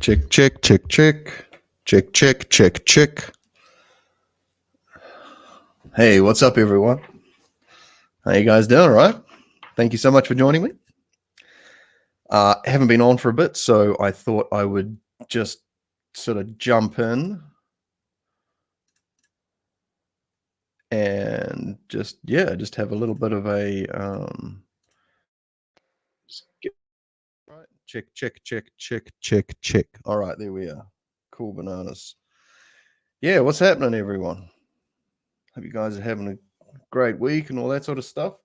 check, check, check, check. Check, check, check, check. Hey, what's up, everyone? How you guys doing, all right? Thank you so much for joining me. Haven't been on for a bit, so I thought I would just sort of jump in and just have a little bit of a right. Check, check, check, check, check, check. All right, there we are. Cool bananas. Yeah, what's happening, everyone? Hope you guys are having a great week and all that sort of stuff.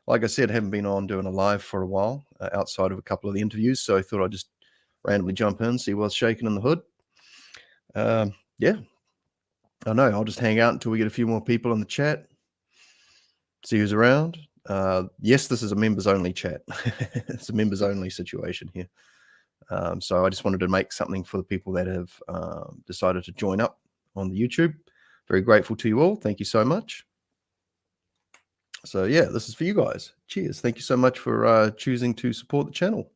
Like I said, I haven't been on doing a live for a while outside of a couple of the interviews, so I thought I'd just randomly jump in, see what's shaking in the hood. Yeah, I know. I'll just hang out until we get a few more people in the chat, see who's around. Yes, this is a members only chat. It's a members only situation here. So I just wanted to make something for the people that have decided to join up on the YouTube. Very grateful to you all. Thank you so much. So yeah, this is for you guys. Cheers. Thank you so much for choosing to support the channel.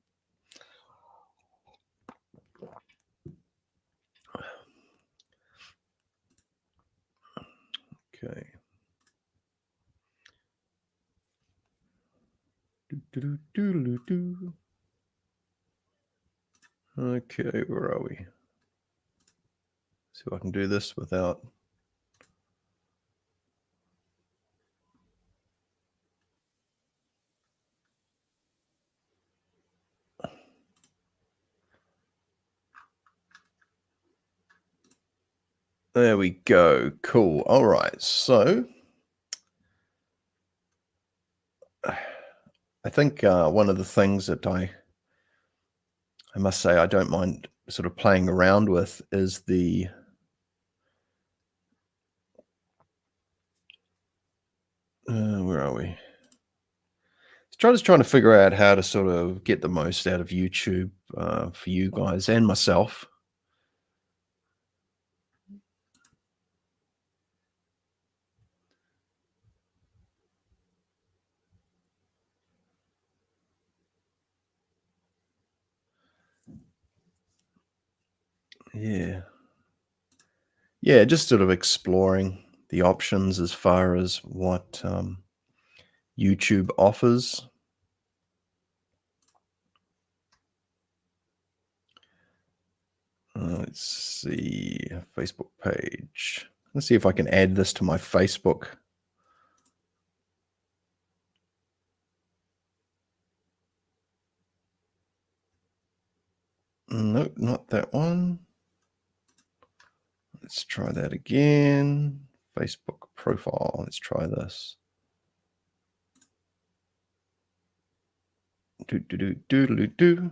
Okay. Okay, where are we? See if I can do this without. There we go. Cool. All right. So I think one of the things that I must say I don't mind sort of playing around with is the where are we? Just trying to figure out how to sort of get the most out of YouTube for you guys and myself. Yeah, just sort of exploring the options as far as what YouTube offers. Let's see, Facebook page. Let's see if I can add this to my Facebook. Nope, not that one. Let's try that again. Facebook profile. Let's try this. Do.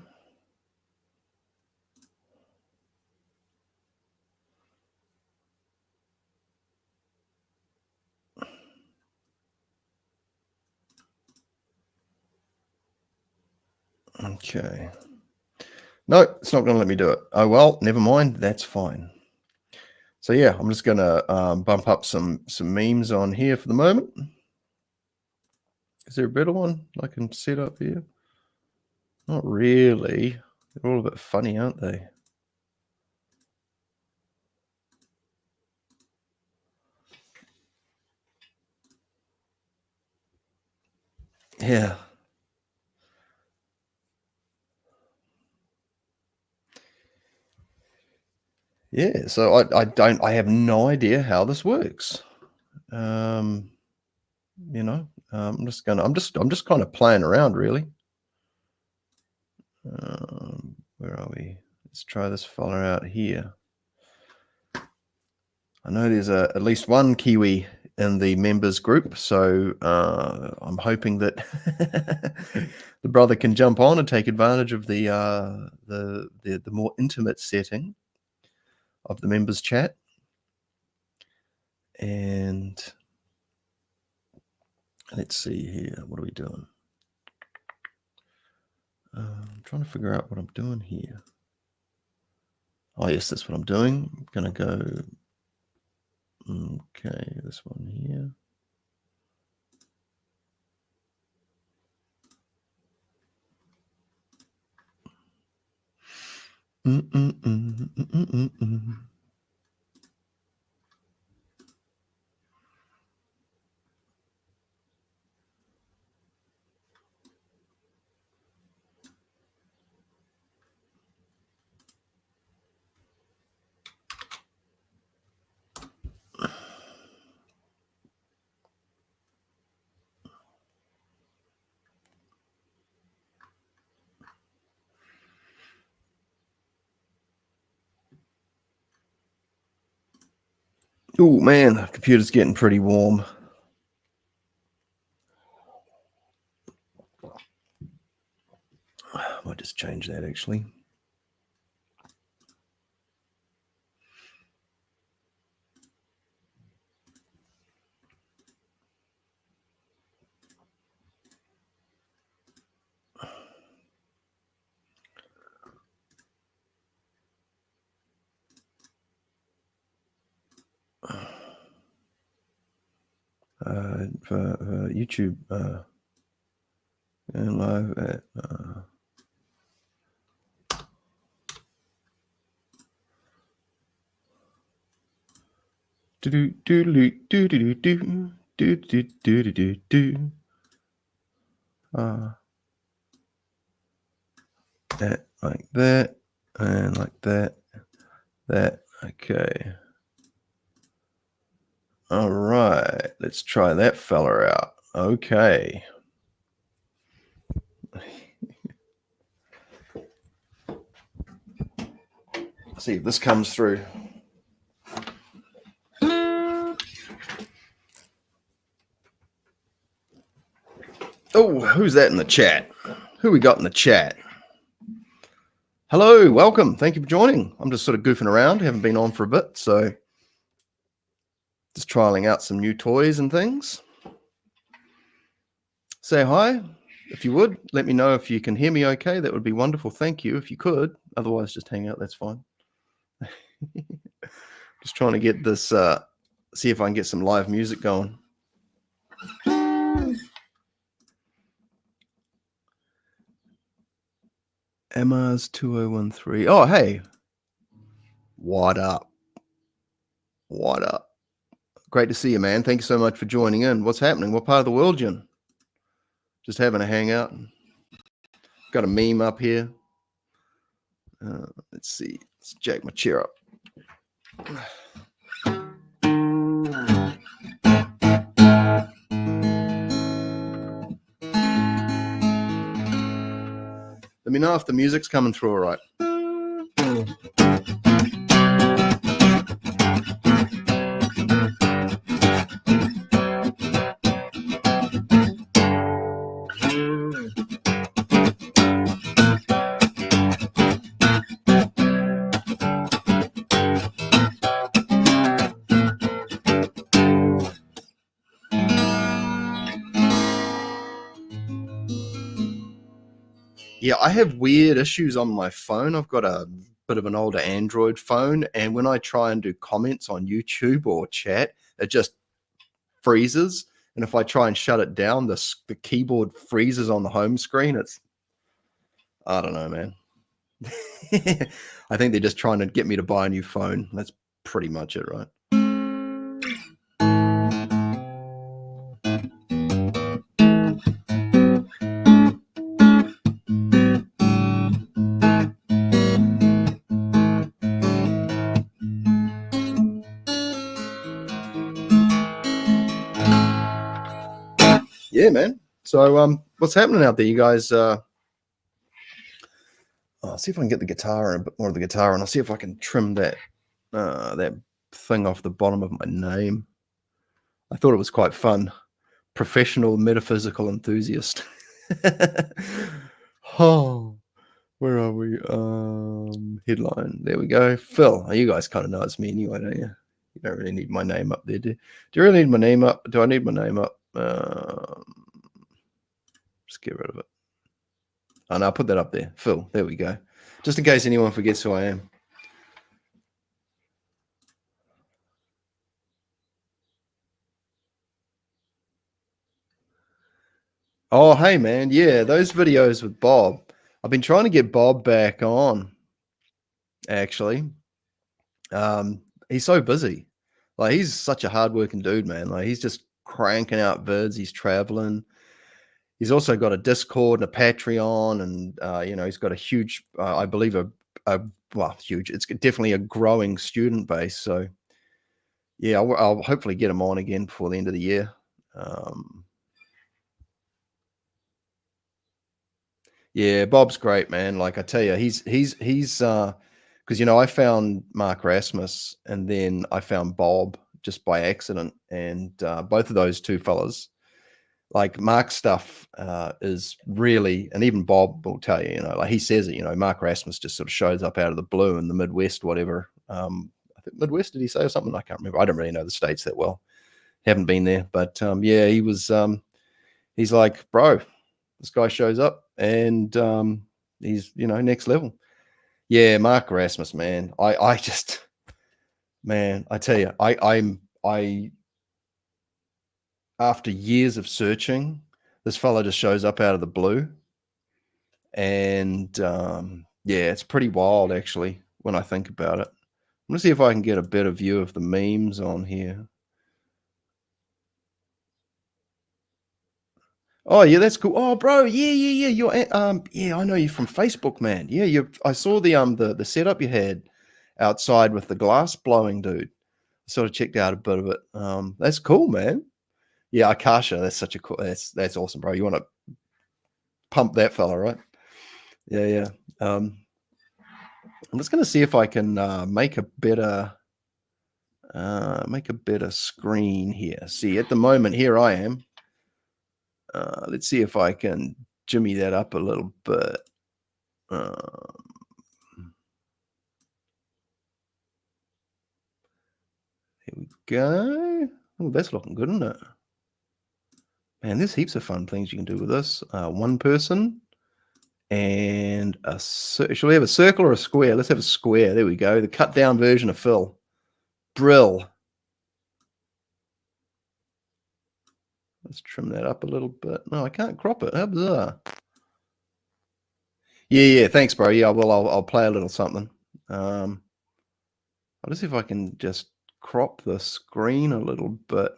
Okay. No, it's not going to let me do it. Oh, well, never mind. That's fine. So yeah, I'm just going to bump up some memes on here for the moment. Is there a better one I can set up here? Not really. They're all a bit funny, aren't they? Yeah. Yeah, so I have no idea how this works. I'm just kind of playing around, really. Where are we? Let's try this fella out here. I know there's at least one Kiwi in the members group, so I'm hoping that the brother can jump on and take advantage of the more intimate setting of the members chat. And let's see here, what are we doing? I'm trying to figure out what I'm doing here. Oh yes, that's what I'm doing. I'm gonna go. Okay, this one here. Oh man, the computer's getting pretty warm. I might just change that actually. For YouTube and live at that like that and like that. Okay. All right, let's try that fella out. Okay. See if this comes through. Oh, who's that in the chat? Who we got in the chat? Hello, welcome. Thank you for joining. I'm just sort of goofing around. Haven't been on for a bit, so just trialing out some new toys and things. Say hi. If you would, let me know if you can hear me okay. That would be wonderful. Thank you if you could. Otherwise, just hang out. That's fine. Just trying to get this, see if I can get some live music going. Emma's 2013. Oh, hey. What up? What up? Great to see you, man. Thank you so much for joining in. What's happening? What part of the world you in? Just having a hangout. Got a meme up here. Let's see. Let's jack my chair up. Let me know if the music's coming through all right. Yeah, I have weird issues on my phone. I've got a bit of an older Android phone, and when I try and do comments on YouTube or chat, it just freezes. And if I try and shut it down, the keyboard freezes on the home screen. I don't know, man. I think they're just trying to get me to buy a new phone. That's pretty much it, right? Yeah, man. So, what's happening out there, you guys? I'll see if I can get the guitar and a bit more of the guitar, and I'll see if I can trim that that thing off the bottom of my name. I thought it was quite fun. Professional metaphysical enthusiast. Oh, where are we? Headline. There we go. Phil. You guys kind of know it's me anyway, don't you? You don't really need my name up there, do you really need my name up? Do I need my name up? Just get rid of it. Oh, no, I'll put that up there. Phil. There we go. Just in case anyone forgets who I am. Oh, hey, man. Yeah, those videos with Bob. I've been trying to get Bob back on. actually. He's so busy. Like, he's such a hardworking dude, man. Like, he's just cranking out vids. He's traveling. He's also got a Discord and a Patreon, and he's got a huge, I believe, huge. It's definitely a growing student base. So, yeah, I'll hopefully get him on again before the end of the year. Yeah, Bob's great, man. Like, I tell you, he's because I found Mark Rasmus and then I found Bob just by accident, and both of those two fellas, like, Mark's stuff is really, and even Bob will tell you, like, he says it, Mark Rasmus just sort of shows up out of the blue in the Midwest, whatever. I think Midwest, did he say, or something? I can't remember. I don't really know the States that well. Haven't been there, but yeah, he was. He's like, bro, this guy shows up and he's next level. Yeah, Mark Rasmus, man. I just, man, I tell you, I after years of searching, this fella just shows up out of the blue, and yeah, it's pretty wild actually when I think about it. I'm gonna see if I can get a better view of the memes on here. Oh yeah, that's cool. Oh, bro, yeah. You're yeah, I know you from Facebook, man. Yeah, I saw the setup you had outside with the glass blowing, dude. Sort of checked out a bit of it. That's cool, man. Yeah, Akasha, that's such a cool. That's awesome, bro. You want to pump that fella, right? Yeah. I'm just gonna see if I can make a better screen here. See, at the moment, here I am. Let's see if I can jimmy that up a little bit. Here we go. Oh, that's looking good, isn't it? Man, there's heaps of fun things you can do with this. One person and shall we have a circle or a square? Let's have a square. There we go. The cut down version of Phil. Brill. Let's trim that up a little bit. No, I can't crop it. How bizarre. Yeah. Thanks, bro. Yeah, well, I'll play a little something. I'll just see if I can just crop the screen a little bit.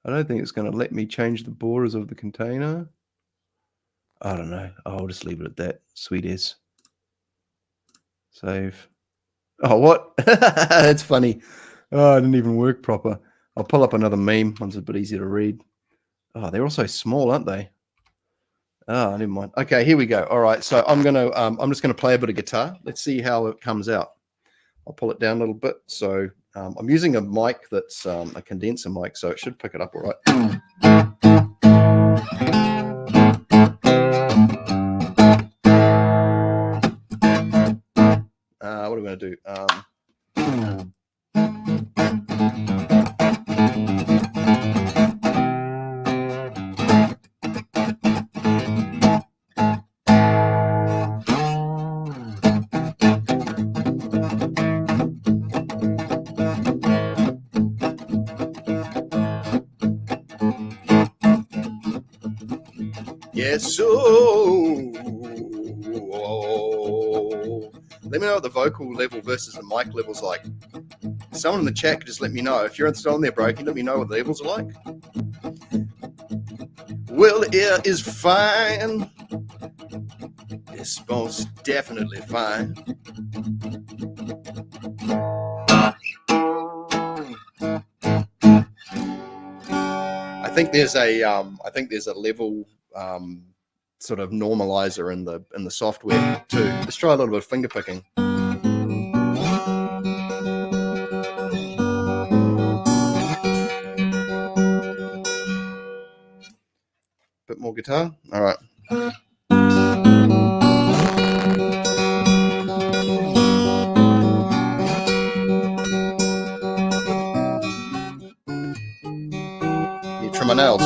I don't think it's going to let me change the borders of the container. I don't know. I'll just leave it at that. Sweet as. Save. Oh, what? That's funny. Oh, it didn't even work proper. I'll pull up another meme. One's a bit easier to read. Oh, they're also small, aren't they? Oh, never mind. Okay, here we go. All right, so I'm just gonna play a bit of guitar. Let's see how it comes out. I'll pull it down a little bit. So I'm using a mic that's a condenser mic, so it should pick it up all right. What are we gonna do? So let me know what the vocal level versus the mic level's like. Someone in the chat could just let me know. If you're still on there, bro, can you let me know what the levels are like? Well, the air is fine. It's most definitely fine. I think there's a level sort of normalizer in the software too. Let's try a little bit of finger picking. Bit more guitar. All right. You trim my nails.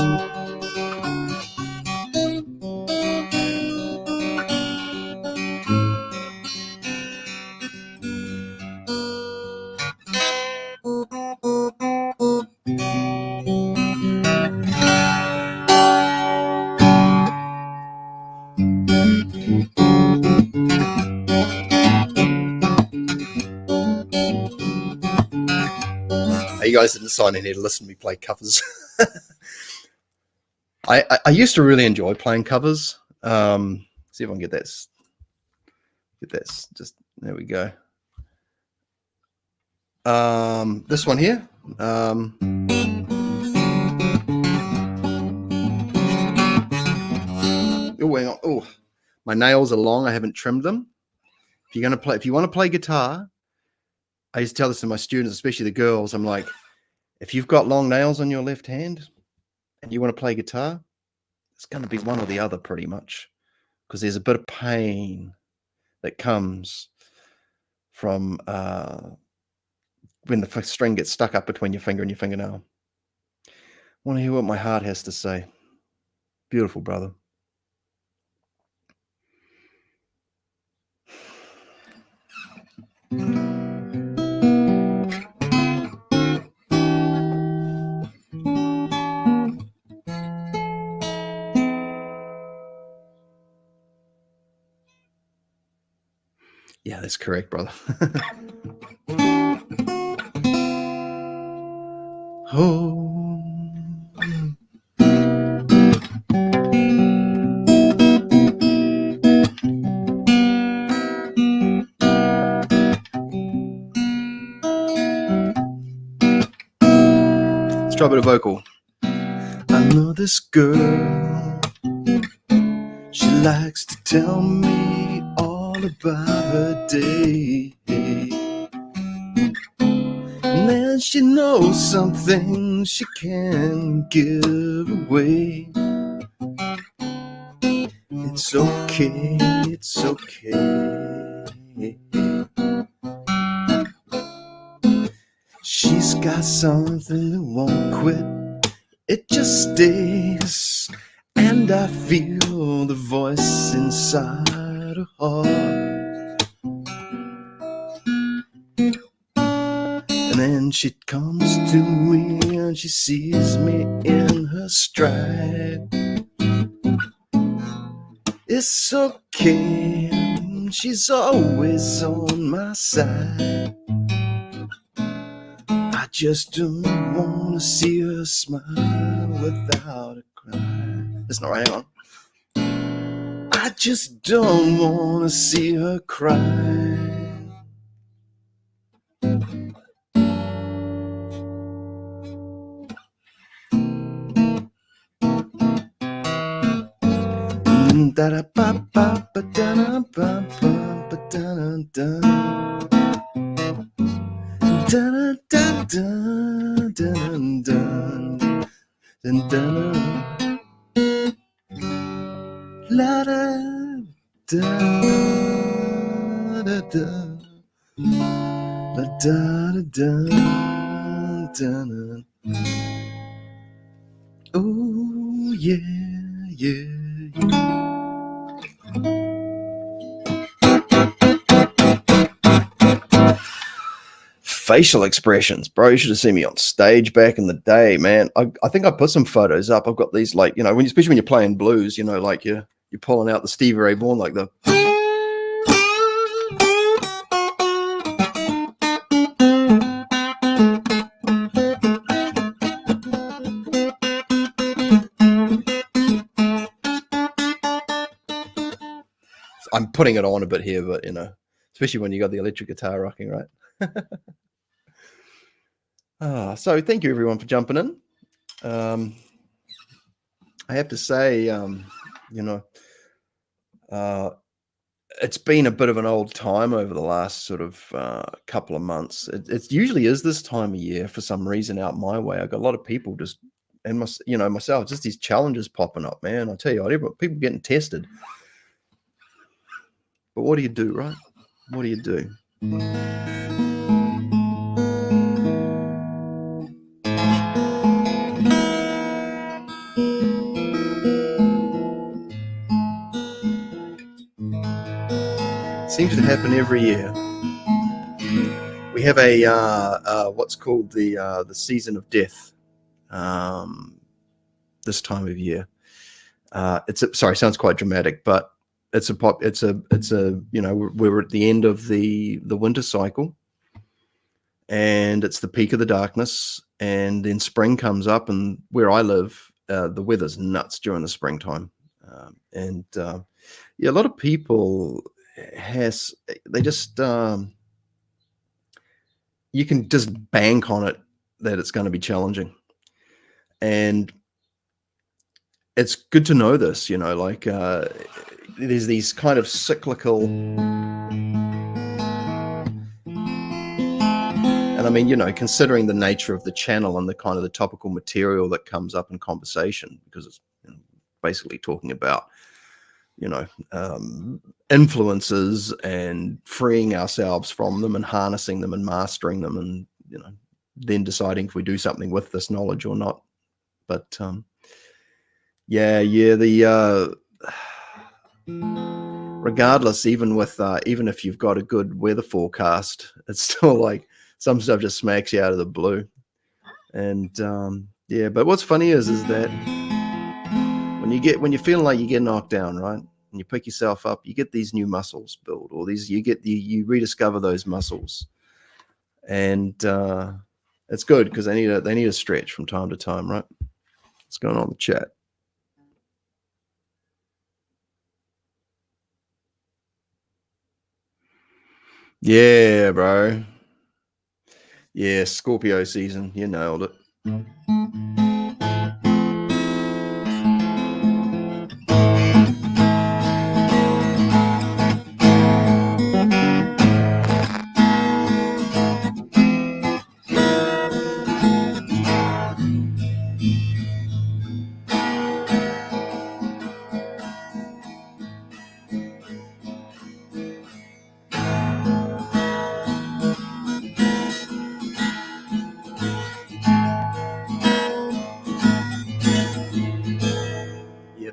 you guys didn't sign in here to listen to me play covers. I used to really enjoy playing covers. See if I can get that. Just there we go. This one here. Oh, hang on. Oh, my nails are long. I haven't trimmed them. If you want to play guitar, I used to tell this to my students, especially the girls. I'm like, if you've got long nails on your left hand and you want to play guitar, it's going to be one or the other pretty much, because there's a bit of pain that comes from when the string gets stuck up between your finger and your fingernail. Want to hear what my heart has to say? Beautiful, brother. Yeah, that's correct, brother. Oh. Let's try a bit of vocal. I know this girl. She likes to tell me all about her day. And then she knows something she can give away. It's okay, it's okay. She's got something that won't quit. It just stays. And I feel the voice inside her heart. And then she comes to me and she sees me in her stride. It's okay, she's always on my side. I just don't want to see her smile without a cry. That's not right, hang on. I just don't want to see her cry. Da da ba ba ba da da ba ba ba da da da da da da da da la da da da da la da da da. Oh yeah, yeah. Facial expressions, bro. You should have seen me on stage back in the day, man. I think I put some photos up. I've got these, like, you know, especially when you're playing blues, you know, like you're pulling out the Stevie Ray Vaughan, like the. I'm putting it on a bit here, but, you know, especially when you got the electric guitar rocking, right? So thank you everyone for jumping in. I have to say, you know, it's been a bit of an old time over the last sort of couple of months. It usually is this time of year for some reason out my way. I got a lot of people just, and myself, just these challenges popping up, man. I tell you what, people getting tested. But what do you do, right? What do you do? Seems to happen every year. We have a what's called the season of death this time of year. Sorry, sounds quite dramatic, but it's a you know, we're at the end of the winter cycle, and it's the peak of the darkness, and then spring comes up, and where I live, the weather's nuts during the springtime. Yeah, a lot of people they just you can just bank on it that it's going to be challenging, and it's good to know this, like there's these kind of cyclical, and I mean, considering the nature of the channel and the kind of the topical material that comes up in conversation, because it's basically talking about influences and freeing ourselves from them and harnessing them and mastering them, and then deciding if we do something with this knowledge or not. But the regardless, even if you've got a good weather forecast, it's still like some stuff just smacks you out of the blue. And but what's funny is that when you're feeling like you get knocked down, right, and you pick yourself up, you get these new muscles built, or you rediscover those muscles, and it's good because they need a stretch from time to time, right? What's going on in the chat? Yeah, bro. Yeah, Scorpio season. You nailed it.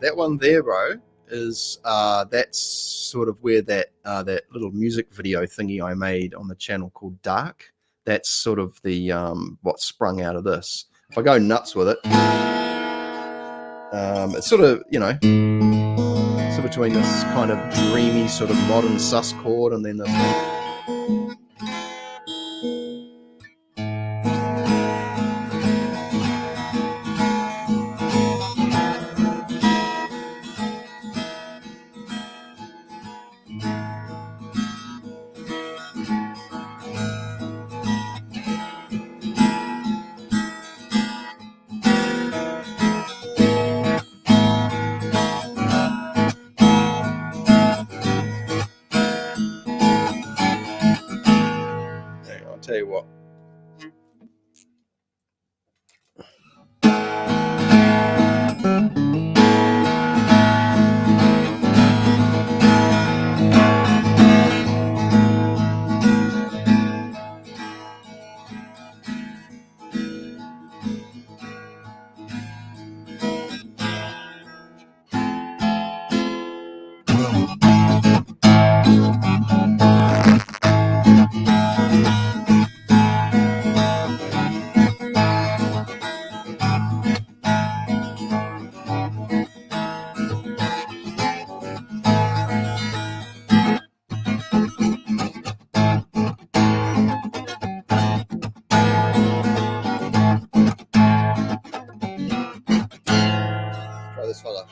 That one there, bro, is that's sort of where that little music video thingy I made on the channel called Dark, that's sort of the what sprung out of this. If I go nuts with it, it's sort of between this kind of dreamy sort of modern sus chord and then this I'll tell you what. Try this fella.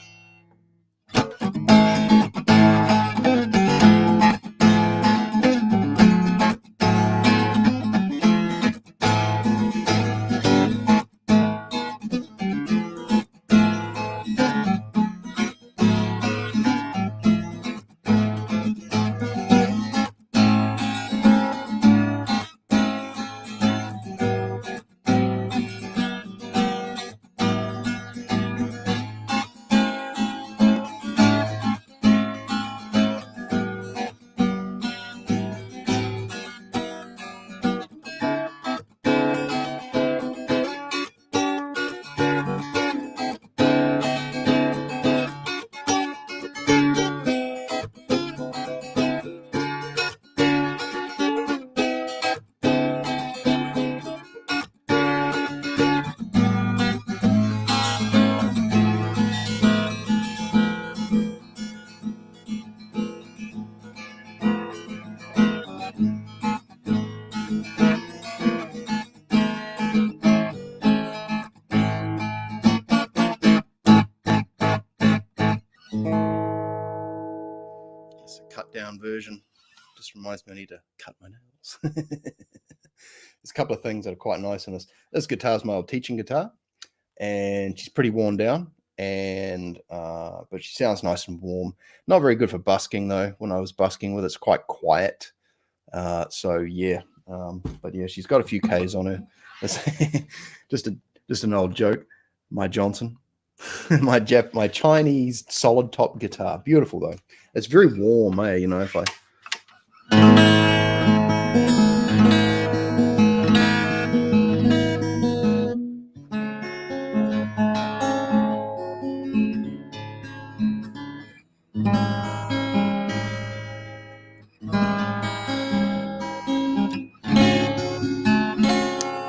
version. Just reminds me I need to cut my nails. There's a couple of things that are quite nice in this. This guitar is my old teaching guitar, and she's pretty worn down, and but she sounds nice and warm. Not very good for busking though. When I was busking with it, it's quite quiet. So yeah, but yeah, she's got a few Ks on her. just an old joke. My Johnson, my Chinese solid top guitar, beautiful though. It's very warm, you know. If I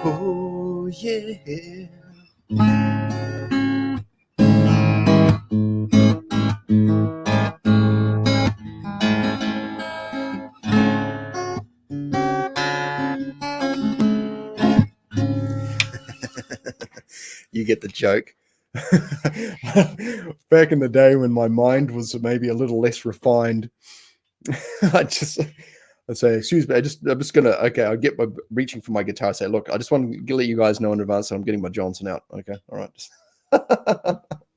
oh yeah. You get the joke. Back in the day when my mind was maybe a little less refined, I'd say, excuse me, I'm just gonna, okay, I'll get my reaching for my guitar, say, look, I just want to let you guys know in advance that I'm getting my Johnson out. Okay, all right.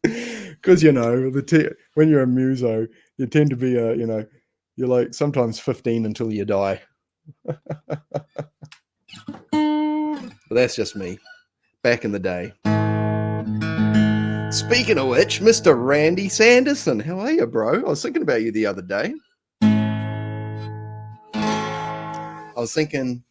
Because you know, when you're a muso, you tend to be you're like sometimes 15 until you die. But that's just me. Back in the day. Speaking of which, Mr. Randy Sanderson, how are you, bro? I was thinking about you the other day. I was thinking,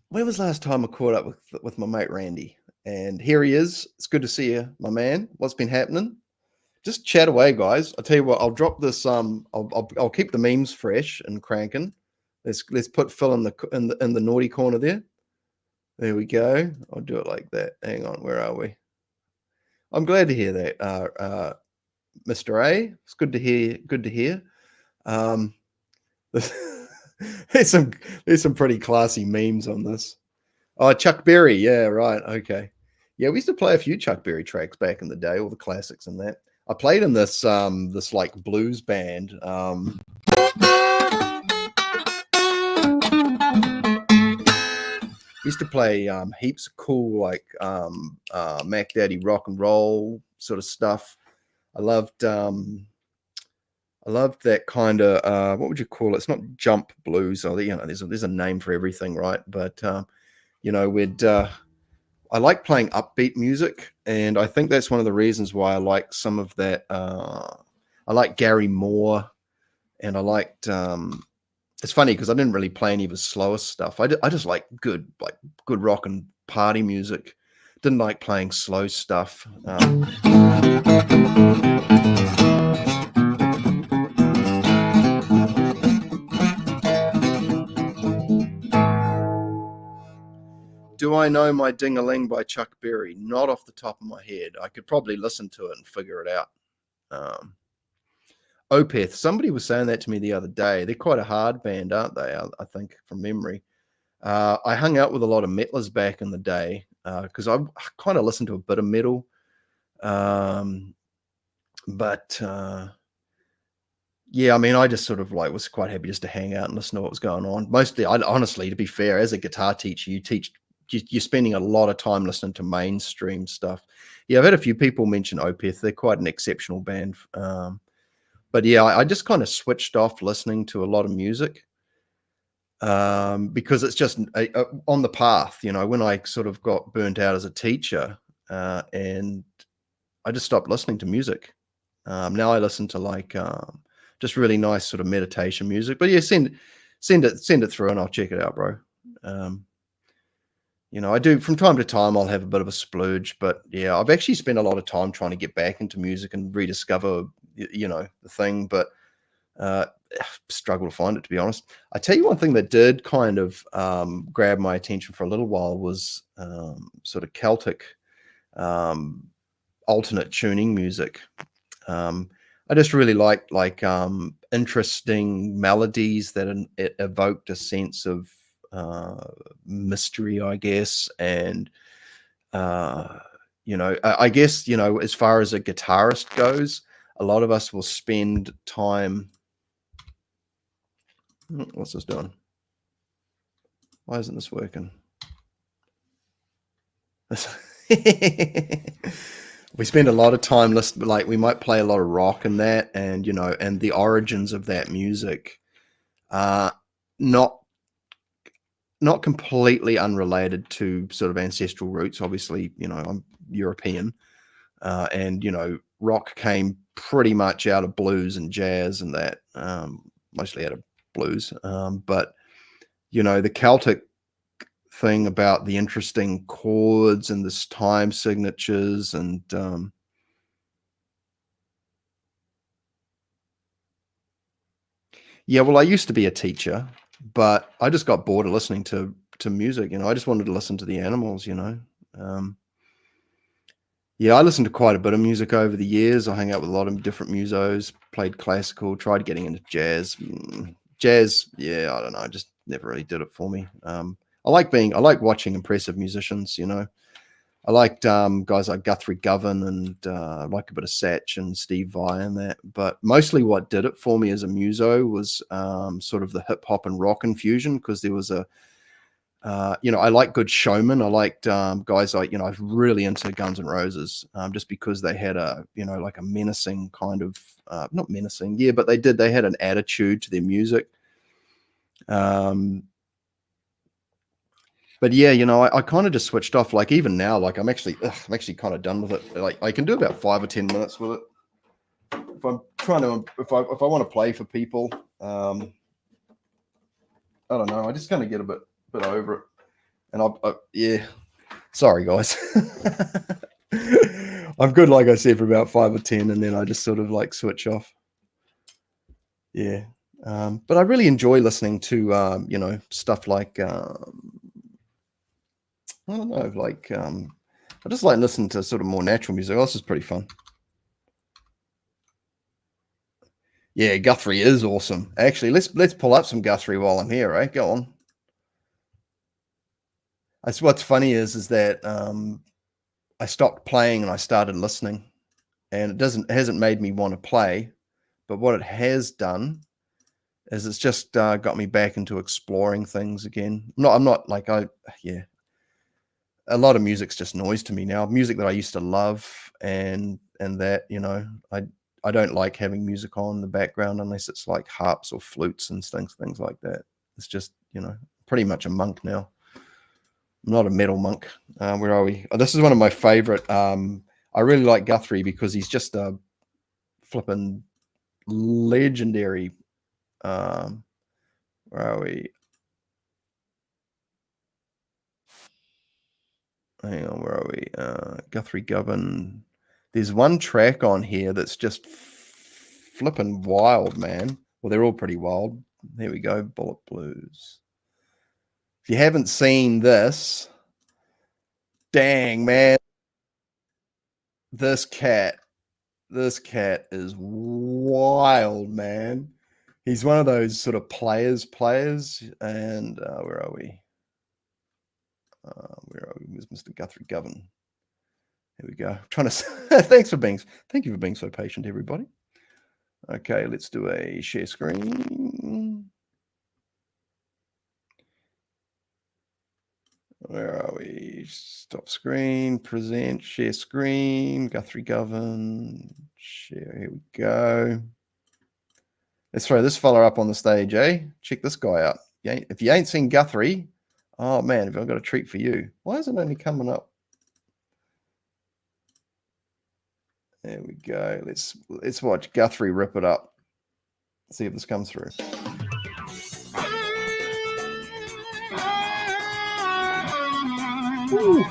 when was the last time I caught up with my mate Randy? And here he is. It's good to see you, my man. What's been happening? Just chat away, guys. I'll tell you what. I'll drop this. I'll keep the memes fresh and cranking. Let's put Phil in the naughty corner there. There we go. I'll do it like that. Hang on. Where are we? I'm glad to hear that, Mr. A. It's good to hear. Good to hear. There's some pretty classy memes on this. Oh, Chuck Berry. Yeah, right. Okay. Yeah, we used to play a few Chuck Berry tracks back in the day, all the classics and that. I played in this like blues band. Used to play heaps of cool like Mac Daddy rock and roll sort of stuff. I loved that kind of what would you call it? It's not jump blues, or there's a name for everything, right? But I like playing upbeat music, and I think that's one of the reasons why I like some of that. I like Gary Moore, and I liked. It's funny because I didn't really play any of his slower stuff. I just like good rock and party music. Didn't like playing slow stuff. Do I know My Ding-a-Ling by Chuck Berry? Not off the top of my head. I could probably listen to it and figure it out. Opeth. Somebody was saying that to me the other day. They're quite a hard band, aren't they? I think from memory. I hung out with a lot of metalers back in the day because I kind of listened to a bit of metal. But yeah, I mean, I just sort of like was quite happy just to hang out and listen to what was going on. Mostly, honestly, to be fair, as a guitar teacher, you're spending a lot of time listening to mainstream stuff. Yeah, I've had a few people mention Opeth. They're quite an exceptional band. But yeah, I just kind of switched off listening to a lot of music because it's just on the path, when I sort of got burnt out as a teacher and I just stopped listening to music. Now I listen to like just really nice sort of meditation music. But yeah, send it through and I'll check it out, bro. I do from time to time. I'll have a bit of a splurge, but yeah, I've actually spent a lot of time trying to get back into music and rediscover, the thing. But struggle to find it, to be honest. I tell you one thing that did kind of grab my attention for a little while was sort of Celtic alternate tuning music. I just really liked interesting melodies that it evoked a sense of mystery, I guess, and I guess as far as a guitarist goes, a lot of us will spend time What's this doing? Why isn't this working? We spend a lot of time listening, like we might play a lot of rock and that, and and the origins of that music are not completely unrelated to sort of ancestral roots. Obviously, I'm European, and rock came pretty much out of blues and jazz and that, mostly out of blues, but the Celtic thing about the interesting chords and this time signatures and yeah, well, I used to be a teacher, but I just got bored of listening to music. I just wanted to listen to the animals. Yeah, I listened to quite a bit of music over the years. I hung out with a lot of different musos, played classical, tried getting into jazz. Jazz, yeah, I don't know, just never really did it for me. I like watching impressive musicians. I liked guys like Guthrie Govan and I like a bit of Satch and Steve Vai and that. But mostly what did it for me as a muso was sort of the hip hop and rock infusion, because there was I like good showmen. I liked guys like, I was really into Guns N' Roses, just because they had like a menacing kind of, not menacing, yeah, but they had an attitude to their music. But yeah, I kind of just switched off. Like even now, like I'm actually kind of done with it. Like I can do about 5 or 10 minutes with it. If I'm trying to, if I want to play for people, I don't know. I just kind of get a bit over it. And yeah, sorry guys. I'm good, like I said, for about 5 or 10, and then I just sort of like switch off. Yeah. But I really enjoy listening to, stuff like, I don't know, like I just like listening to sort of more natural music. This is pretty fun. Yeah, Guthrie is awesome. Actually, let's pull up some Guthrie while I'm here, right? Go on. That's what's funny is that I stopped playing and I started listening, and it hasn't made me want to play, but what it has done is it's just got me back into exploring things again. I'm not like a lot of music's just noise to me now. Music that I used to love and that, I don't like having music on in the background unless it's like harps or flutes and things like that. It's just, pretty much a monk now. I'm not a metal monk. Where are we? Oh, this is one of my favorite. I really like Guthrie because he's just a flippin' legendary. Where are we? Hang on, where are we? Guthrie Govan. There's one track on here that's just flippin' wild, man. Well, they're all pretty wild. There we go, Bullet Blues. If you haven't seen this, dang, man. This cat is wild, man. He's one of those sort of players, and where are we? Where's Mr. Guthrie Govan? Here we go. I'm trying to thank you for being so patient, everybody. Okay, let's do a share screen. Where are we? Stop screen, present, share screen, Guthrie Govan, share. Here we go. Let's throw this fella up on the stage, eh? Check this guy out. If you ain't seen Guthrie, oh man, have I got a treat for you? Why is it only coming up? There we go. Let's watch Guthrie rip it up. See if this comes through. Woo.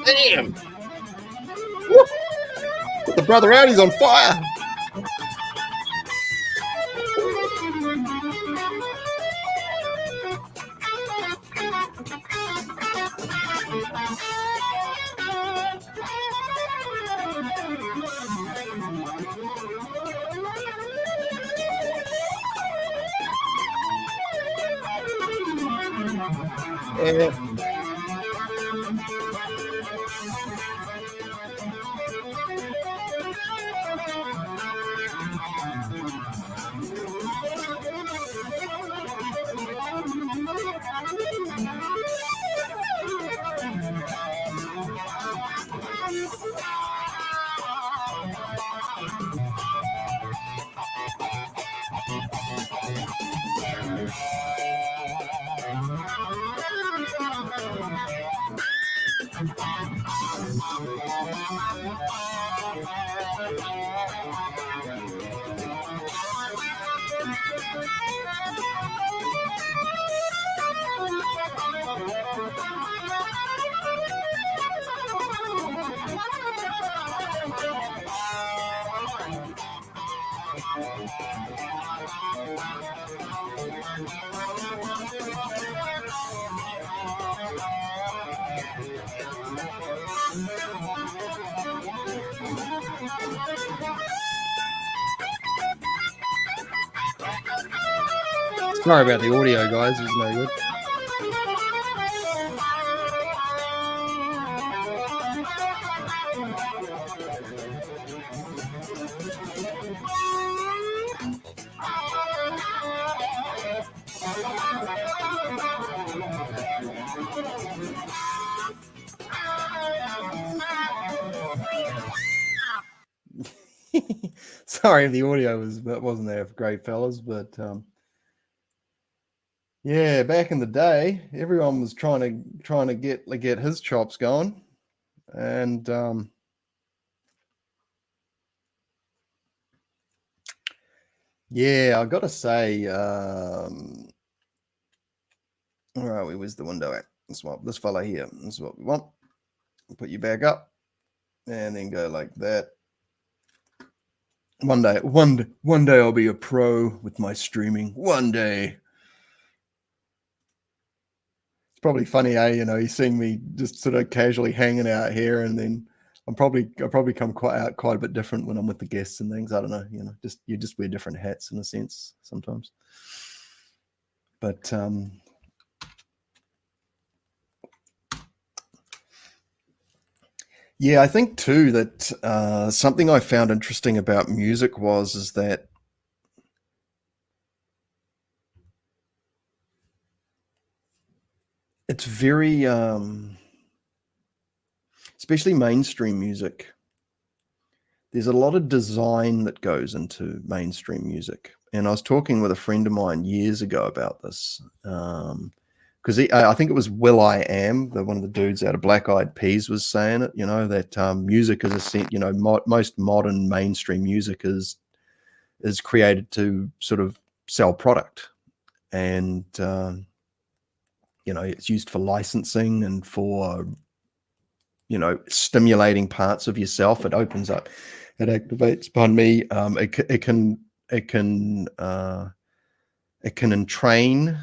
Damn! Woo. Put the brother out, he's on fire! And sorry about the audio, guys. It's no good. Sorry if the audio wasn't there great, fellas, but yeah, back in the day, everyone was trying to get his chops going, and yeah, I got to say, all right, where's the window at? This fella here. This is what we want. Put you back up, and then go like that. One day I'll be a pro with my streaming. One day. It's probably funny, you seeing me just sort of casually hanging out here, and then I'll probably come quite a bit different when I'm with the guests and things. I don't know, you just wear different hats in a sense sometimes. But yeah, I think too that something I found interesting about music is that it's very, especially mainstream music. There's a lot of design that goes into mainstream music. And I was talking with a friend of mine years ago about this. Because I think it was Will I Am, one of the dudes out of Black Eyed Peas, was saying it, that music is most modern mainstream music is created to sort of sell product. And, it's used for licensing and for, stimulating parts of yourself. It opens up, it activates, pardon me, it can entrain.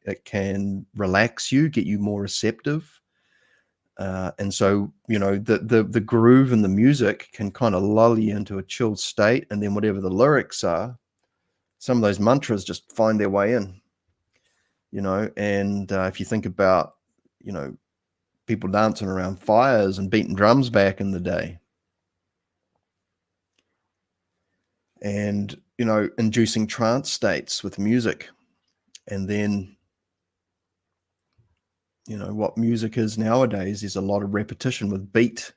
It can relax you, get you more receptive. And so, the groove and the music can kind of lull you into a chilled state. And then whatever the lyrics are, some of those mantras just find their way in, and if you think about, people dancing around fires and beating drums back in the day, and, inducing trance states with music. And then, what music is nowadays is a lot of repetition with beat.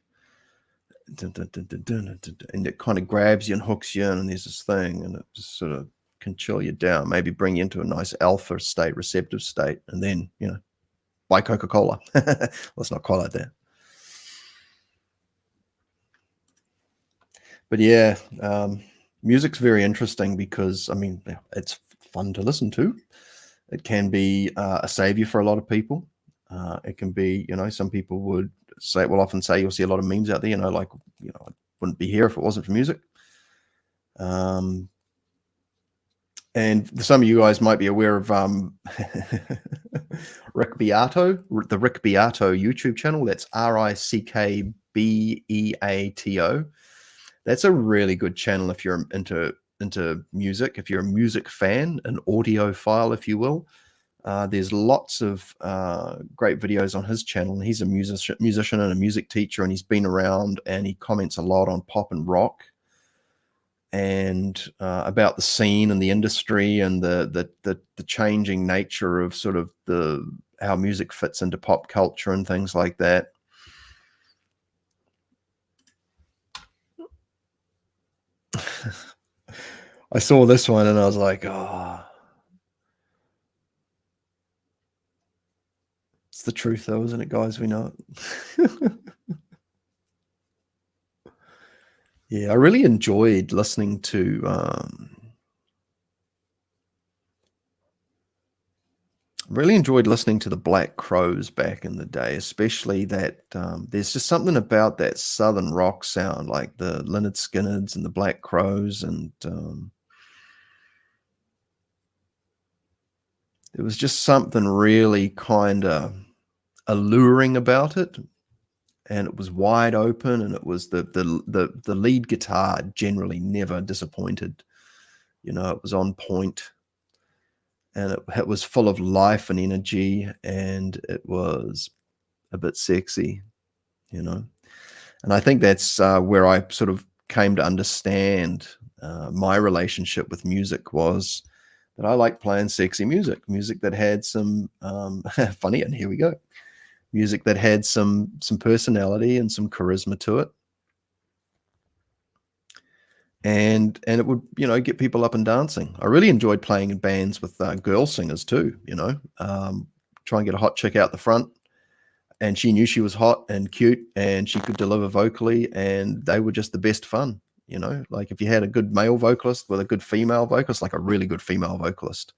And it kind of grabs you and hooks you in, and there's this thing, and it just sort of can chill you down, maybe bring you into a nice alpha state, receptive state, and then, buy Coca-Cola. Let's not quite like that. But yeah, music's very interesting because, it's fun to listen to. It can be a savior for a lot of people. It can be, some people will often say, you'll see a lot of memes out there, I wouldn't be here if it wasn't for music. And some of you guys might be aware of Rick Beato, the Rick Beato YouTube channel. That's RickBeato. That's a really good channel if you're into music, if you're a music fan, an audiophile, if you will. There's lots of great videos on his channel. He's a musician and a music teacher, and he's been around, and he comments a lot on pop and rock, and about the scene and the industry and the changing nature of sort of how music fits into pop culture and things like that. I saw this one and I was like, oh, it's the truth though, isn't it, guys? We know it. Yeah, I really enjoyed listening to the Black Crowes back in the day, especially that there's just something about that southern rock sound, like the Lynyrd Skynyrd's and the Black Crowes, and there was just something really kind of alluring about it, and it was wide open, and it was the lead guitar generally never disappointed. You know, it was on point, and it was full of life and energy, and it was a bit sexy, you know. And I think that's where I sort of came to understand my relationship with music was that I like playing sexy music that had some funny, and here we go, music that had some personality and some charisma to it. And it would, you know, get people up and dancing. I really enjoyed playing in bands with girl singers too, you know, try and get a hot chick out the front, and she knew she was hot and cute and she could deliver vocally, and they were just the best fun, you know. Like if you had a good male vocalist with a good female vocalist, like a really good female vocalist,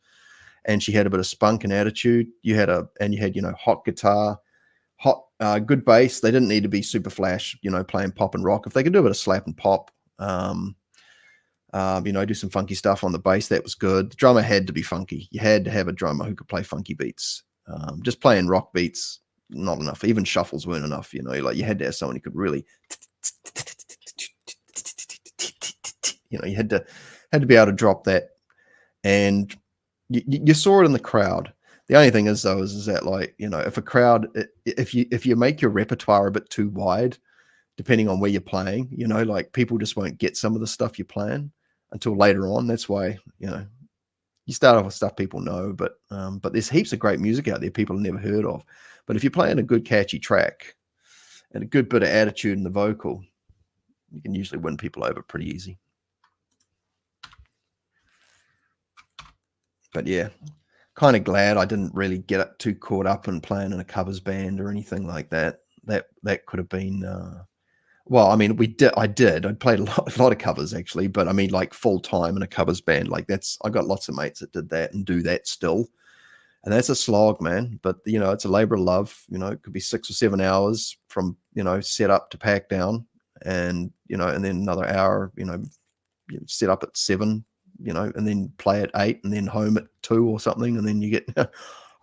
and she had a bit of spunk and attitude, you had, you know, hot guitar, hot, good bass. They didn't need to be super flash, you know, playing pop and rock. If they could do a bit of slap and pop, you know, do some funky stuff on the bass, that was good. The drummer had to be funky. You had to have a drummer who could play funky beats. Just playing rock beats, not enough. Even shuffles weren't enough, you know. Like you had to have someone who could really, you know, you had to be able to drop that. And you saw it in the crowd. The only thing is though is that, like, you know, if a crowd, if you make your repertoire a bit too wide, depending on where you're playing, you know, like people just won't get some of the stuff you're playing until later on. That's why, you know, you start off with stuff people know, but there's heaps of great music out there people have never heard of. But if you're playing a good catchy track and a good bit of attitude in the vocal, you can usually win people over pretty easy. But yeah, kind of glad I didn't really get too caught up in playing in a covers band or anything like that. That could have been well, I mean, I played a lot of covers actually, but I mean, like full time in a covers band, like I got lots of mates that did that and do that still. And that's a slog, man. But, you know, it's a labor of love. You know, it could be 6 or 7 hours from, you know, set up to pack down, and, you know, and then another hour, you know, set up at 7, you know, and then play at 8 and then home at 2 or something. And then you get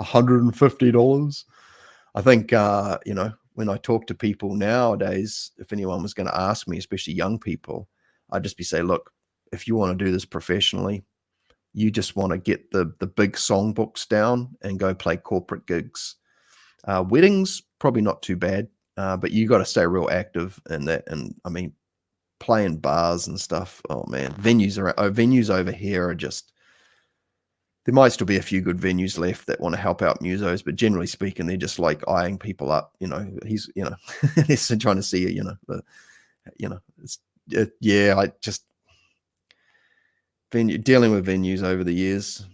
$150. I think, you know, when I talk to people nowadays, if anyone was going to ask me, especially young people, I'd just be saying, look, if you want to do this professionally, you just want to get the big songbooks down and go play corporate gigs. Weddings, probably not too bad, but you got to stay real active in that. And I mean, playing bars and stuff, oh man, venues over here are just, there might still be a few good venues left that want to help out musos, but generally speaking, they're just like eyeing people up. You know, he's, you know, they're trying to see you. You know, yeah. I just dealing with venues over the years.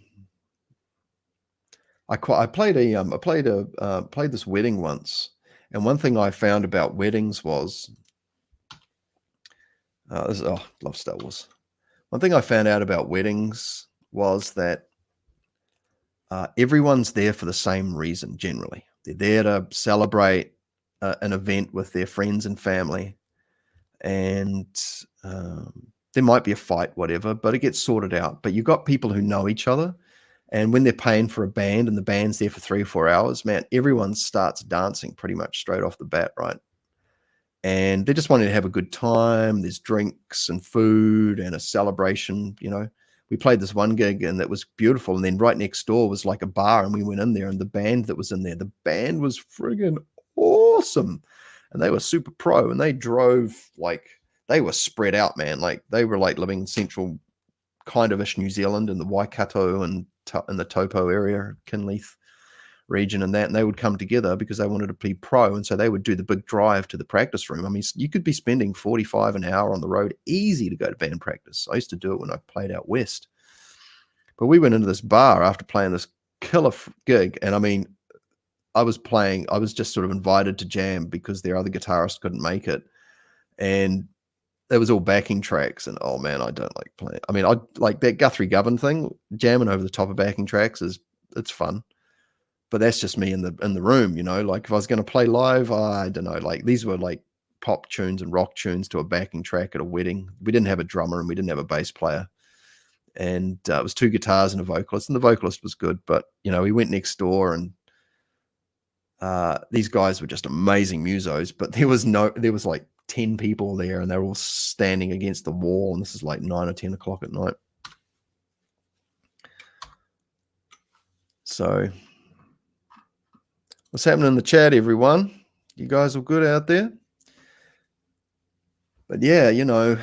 I played this wedding once, and one thing I found about weddings was, love Star Wars. One thing I found out about weddings was that everyone's there for the same reason. Generally, they're there to celebrate an event with their friends and family, and there might be a fight, whatever, but it gets sorted out. But you've got people who know each other, and when they're paying for a band and the band's there for 3 or 4 hours, man, everyone starts dancing pretty much straight off the bat, right? And they're just wanting to have a good time. There's drinks and food and a celebration, you know. we played this one gig and that was beautiful. And then right next door was like a bar, and we went in there, and the band that was in there, the band was friggin' awesome. And they were super pro, and they drove like, they were spread out, man. Like they were like living in central kind of ish New Zealand in the Waikato and in the Taupo area, Kinleith region and that, and they would come together because they wanted to be pro, and so they would do the big drive to the practice room. I mean, you could be spending 45 an hour on the road easy to go to band practice. I used to do it when I played out west. But we went into this bar after playing this killer gig, and I mean, I was just sort of invited to jam because their other guitarist couldn't make it, and it was all backing tracks, and oh man, I don't like playing. I mean, I like that Guthrie Govan thing, jamming over the top of backing tracks it's fun. But that's just me in the room, you know. Like if I was going to play live, I don't know. Like these were like pop tunes and rock tunes to a backing track at a wedding. We didn't have a drummer and we didn't have a bass player, and it was 2 guitars and a vocalist. And the vocalist was good, but you know, we went next door, and these guys were just amazing musos. But there was like 10 people there, and they were all standing against the wall. And this is like 9 or 10 o'clock at night. So. What's happening in the chat, everyone? You guys all good out there? But yeah, you know,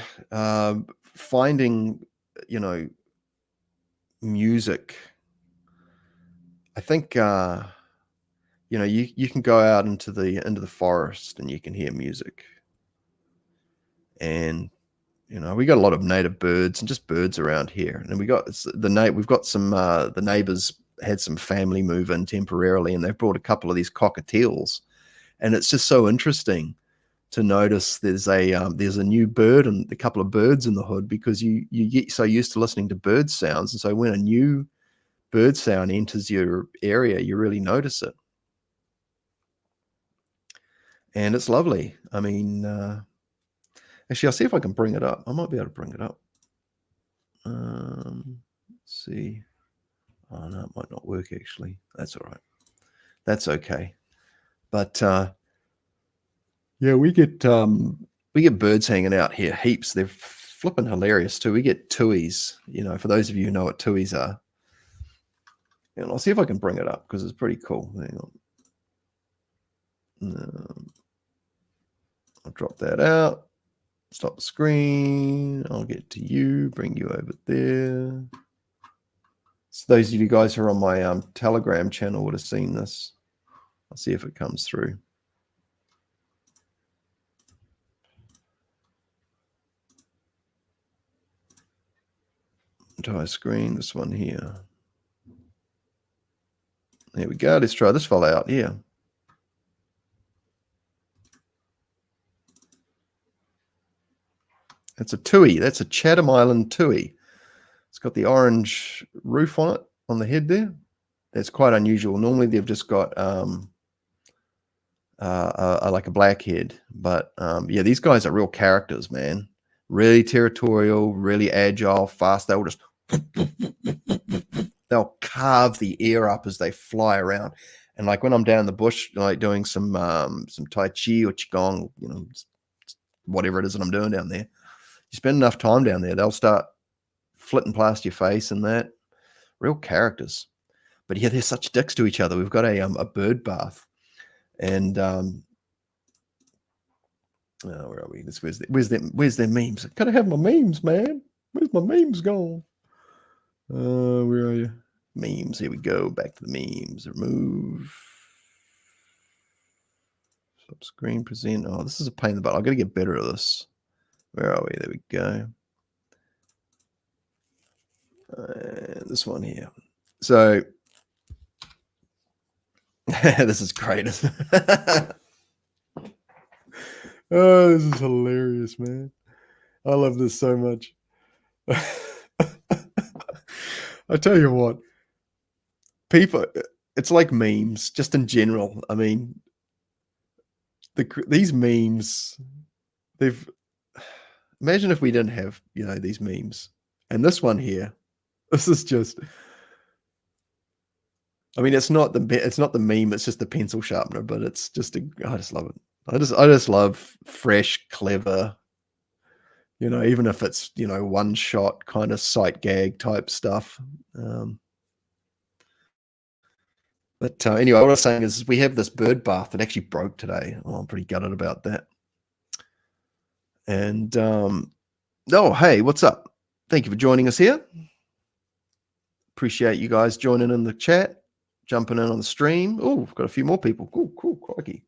finding, you know, music. I think, you know, you can go out into the forest and you can hear music. And, you know, we got a lot of native birds and just birds around here. And we've got some, the neighbors had some family move in temporarily, and they've brought a couple of these cockatiels, and it's just so interesting to notice there's a new bird and a couple of birds in the hood, because you get so used to listening to bird sounds, and so when a new bird sound enters your area, you really notice it, and it's lovely. I mean, actually, I'll see if I can bring it up. I might be able to bring it up. Let's see. Oh, no, it might not work, actually. That's all right. That's okay. But, yeah, we get birds hanging out here heaps. They're flipping hilarious, too. We get tuis, you know, for those of you who know what tuis are. And I'll see if I can bring it up, because it's pretty cool. Hang on. I'll drop that out. Stop the screen. I'll get to you, bring you over there. So those of you guys who are on my Telegram channel would have seen this. I'll see if it comes through. Entire screen, this one here. There we go. Let's try this fella out here. That's a tui. That's a Chatham Island tui. It's got the orange roof on it, on the head there. That's quite unusual. Normally they've just got like a black head. But yeah, these guys are real characters, man. Really territorial, really agile, fast. They'll carve the air up as they fly around. And like when I'm down in the bush, like doing some Tai Chi or Qigong, you know, whatever it is that I'm doing down there, you spend enough time down there, they'll start flitting past your face and that. Real characters. But yeah, they're such dicks to each other. We've got a bird bath, and where are we? Where's their memes? I gotta have my memes, man. Where's my memes gone? Where are you? Memes. Here we go. Back to the memes. Remove. Stop screen. Present. Oh, this is a pain in the butt. I've got to get better at this. Where are we? There we go. This one here. So this is great. Oh, this is hilarious, man. I love this so much. I tell you what, people, it's like memes just in general. I mean, these memes, imagine if we didn't have, you know, these memes. And this one here, this is just, I mean, it's not the meme, it's just the pencil sharpener, but it's just I just love it. I just love fresh, clever even if it's, one shot kind of sight gag type stuff. But anyway, what I was saying is we have this bird bath that actually broke today. Oh, I'm pretty gutted about that. And, oh, hey, what's up? Thank you for joining us here. Appreciate you guys joining in the chat, jumping in on the stream. Oh, we've got a few more people. Cool, crikey.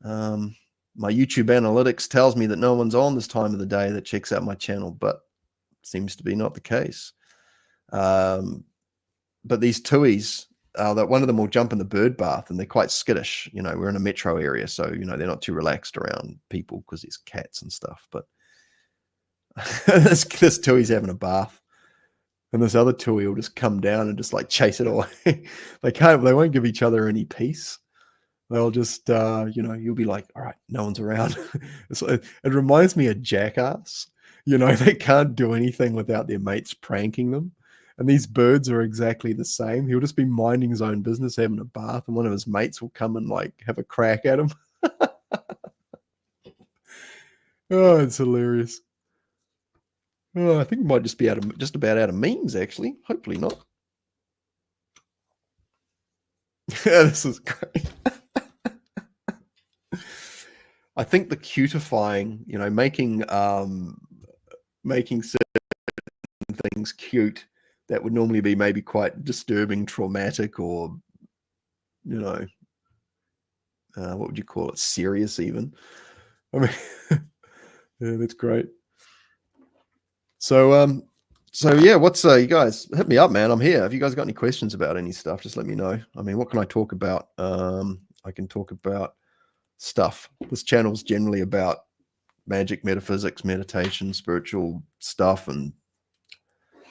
My YouTube analytics tells me that no one's on this time of the day that checks out my channel, but seems to be not the case. But these tuies, that one of them will jump in the bird bath, and they're quite skittish. We're in a metro area, so they're not too relaxed around people because there's cats and stuff. But this tui's having a bath, and this other tui will just come down and just like chase it away. They won't give each other any peace. They'll just, you'll be like, all right, no one's around. It reminds me of Jackass. They can't do anything without their mates pranking them. And these birds are exactly the same. He'll just be minding his own business, having a bath, and one of his mates will come and like have a crack at him. Oh, it's hilarious. Oh, I think we might just be just about out of memes, actually. Hopefully not. Yeah, this is great. I think the cutifying, making certain things cute that would normally be maybe quite disturbing, traumatic, or what would you call it? Serious, even. I mean, yeah, that's great. So yeah, what's you guys hit me up, man? I'm here. Have you guys got any questions about any stuff? Just let me know. I mean, what can I talk about? I can talk about stuff. This channel's generally about magic, metaphysics, meditation, spiritual stuff, and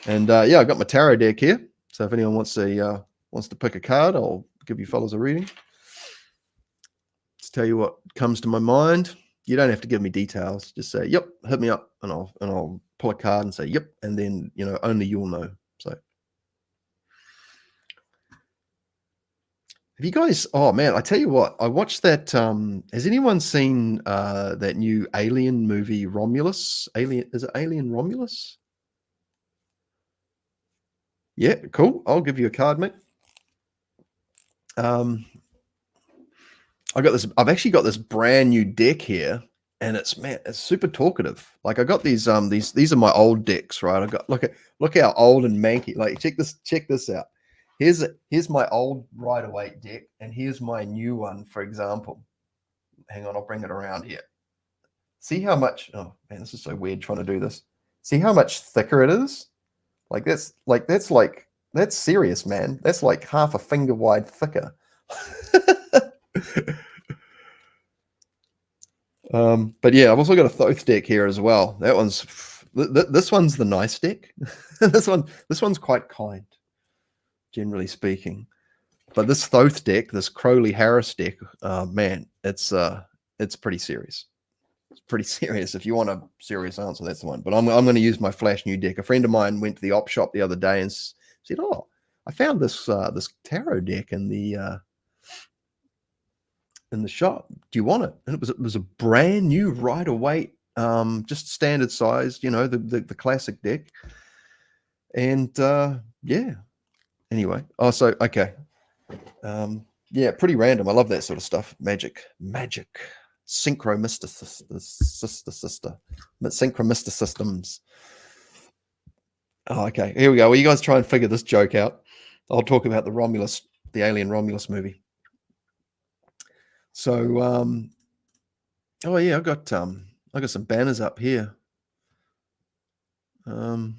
yeah, I got my tarot deck here. So if anyone wants to pick a card, I'll give you fellas a reading. Just tell you what comes to my mind. You don't have to give me details. Just say, yep, hit me up, and I'll pull a card and say, yep, and then only you'll know. So have you guys? Oh man, I tell you what, I watched that. Has anyone seen that new Alien movie, Romulus? Is it Alien Romulus? Yeah, cool. I'll give you a card, mate. I've actually got this brand new deck here, and it's super talkative. Like I got these are my old decks, right? I got look how old and manky. Like check this out. Here's my old Rider-Waite deck, and here's my new one, for example. Hang on, I'll bring it around here. See how much? Oh man, this is so weird trying to do this. See how much thicker it is? That's serious, man. That's like half a finger wide thicker. But yeah, I've also got a Thoth deck here as well. That one's this one's the nice deck. this one's quite kind, generally speaking. But this Thoth deck, this Crowley Harris deck, man, it's pretty serious. It's pretty serious. If you want a serious answer, that's the one. But I'm going to use my flash new deck. A friend of mine went to the op shop the other day and said, "Oh, I found this tarot deck in the shop. Do you want it?" And it was a brand new Rider-Waite, just standard size, the classic deck. And yeah. Anyway, okay. Yeah, pretty random. I love that sort of stuff. Magic, synchromysticisms. Oh, okay. Here we go. Well, you guys try and figure this joke out. I'll talk about the Alien Romulus movie. So, oh yeah, I got some banners up here. Go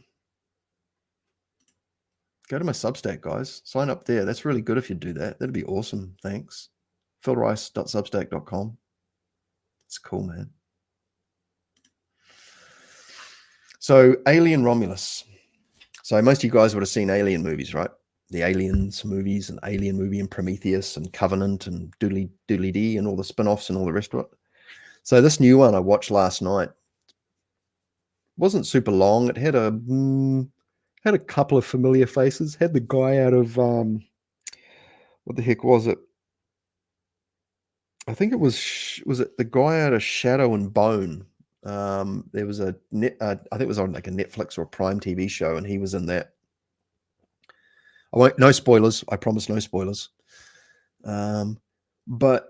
to my Substack, guys. Sign up there. That's really good if you do that. That'd be awesome. Thanks. philrice.substack.com. It's cool, man. So, Alien Romulus. So, most of you guys would have seen Alien movies, right? The Aliens movies, and Alien movie, and Prometheus, and Covenant, and Doodly Dee, and all the spin-offs and all the rest of it. So, this new one I watched last night wasn't super long. It had a couple of familiar faces. Had the guy out of what the heck was it? I think it was it the guy out of Shadow and Bone, There was I think it was on like a Netflix or a Prime TV show, and he was in that. No spoilers. I promise, no spoilers. But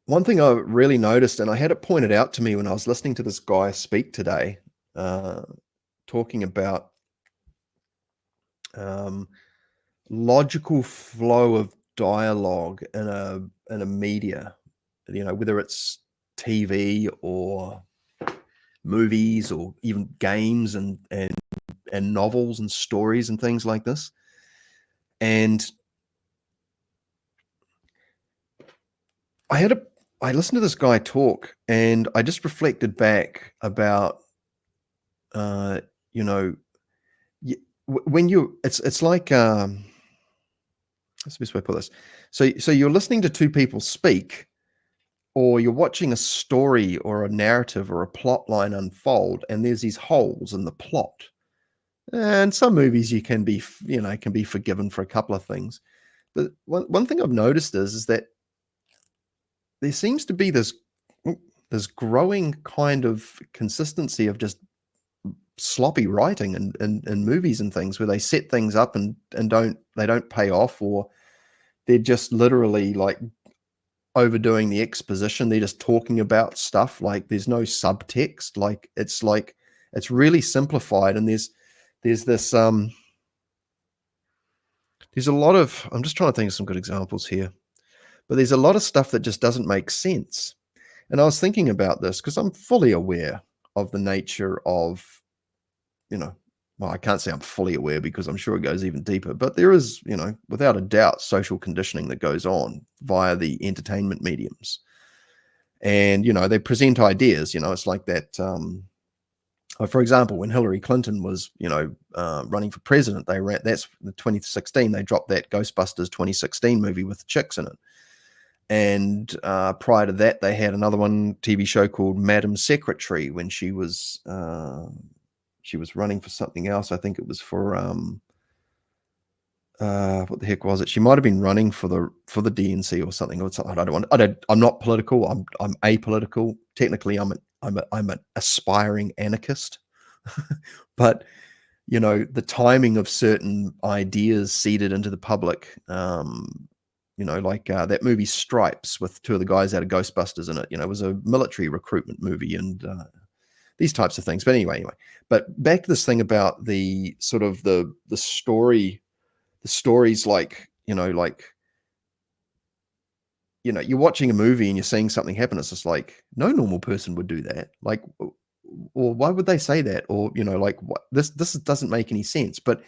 one thing I really noticed, and I had it pointed out to me when I was listening to this guy speak today, talking about logical flow of dialogue in a media, whether it's TV or movies or even games and novels and stories and things like this. And I listened to this guy talk, and I just reflected back about, when it's like, that's the best way to put this. So you're listening to two people speak, or you're watching a story or a narrative or a plot line unfold, and there's these holes in the plot. And some movies you can be forgiven for a couple of things. But one thing I've noticed is that there seems to be this growing kind of consistency of just sloppy writing in movies and things, where they set things up and don't pay off, or they're just literally like overdoing the exposition. They're just talking about stuff, like there's no subtext. Like it's really simplified, and there's this there's a lot of, I'm just trying to think of some good examples here, but there's a lot of stuff that just doesn't make sense. And I was thinking about this because I'm fully aware of the nature of, well, I can't say I'm fully aware because I'm sure it goes even deeper, but there is, without a doubt, social conditioning that goes on via the entertainment mediums. And, they present ideas, it's like that. For example, when Hillary Clinton was, running for president, that's the 2016, they dropped that Ghostbusters 2016 movie with the chicks in it. And prior to that, they had another TV show called Madam Secretary, when she was running for something else. I think it was for what the heck was it? She might have been running for the DNC or something. I'm not political. I'm apolitical. Technically, I'm an aspiring anarchist. But the timing of certain ideas seeded into the public. Like that movie Stripes with two of the guys out of Ghostbusters in it. It was a military recruitment movie, and these types of things. But anyway, but back to this thing about the sort of the stories, like, you're watching a movie and you're seeing something happen. It's just like, no normal person would do that. Like, or why would they say that? Or, like, what, this doesn't make any sense. But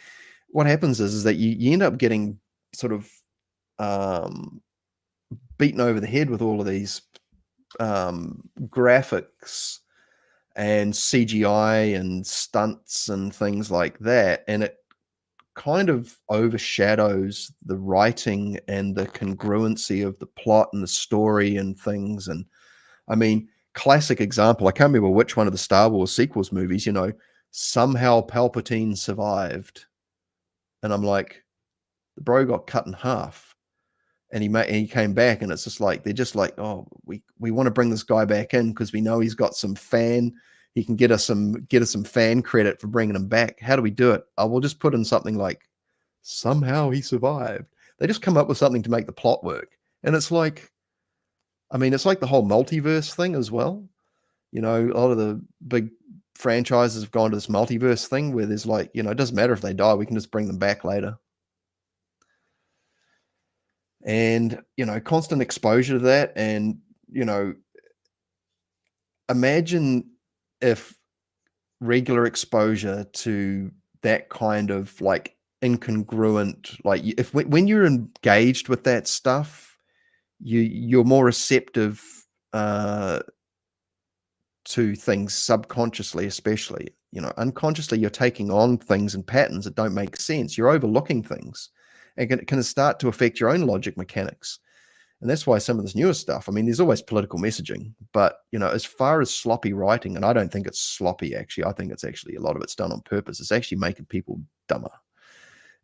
what happens is that you end up getting sort of beaten over the head with all of these graphics and CGI and stunts and things like that. And it kind of overshadows the writing and the congruency of the plot and the story and things. And I mean, classic example, I can't remember which one of the Star Wars sequels movies, somehow Palpatine survived. And I'm like, the bro got cut in half. And he came back, and it's just like, they're just like, oh, we want to bring this guy back in because we know he's got he can get us some fan credit for bringing him back. How do we do it? We'll just put in something like, somehow he survived. They just come up with something to make the plot work. And it's like, I mean, it's like the whole multiverse thing as well. A lot of the big franchises have gone to this multiverse thing where there's like, it doesn't matter if they die, we can just bring them back later. And, constant exposure to that. And, imagine if regular exposure to that kind of like incongruent, like when you're engaged with that stuff, you're more receptive to things subconsciously, especially, unconsciously you're taking on things and patterns that don't make sense. You're overlooking things, and it can start to affect your own logic mechanics. And that's why some of this newer stuff, I mean, there's always political messaging, but, as far as sloppy writing, and I don't think it's sloppy, actually, I think it's actually, a lot of it's done on purpose. It's actually making people dumber.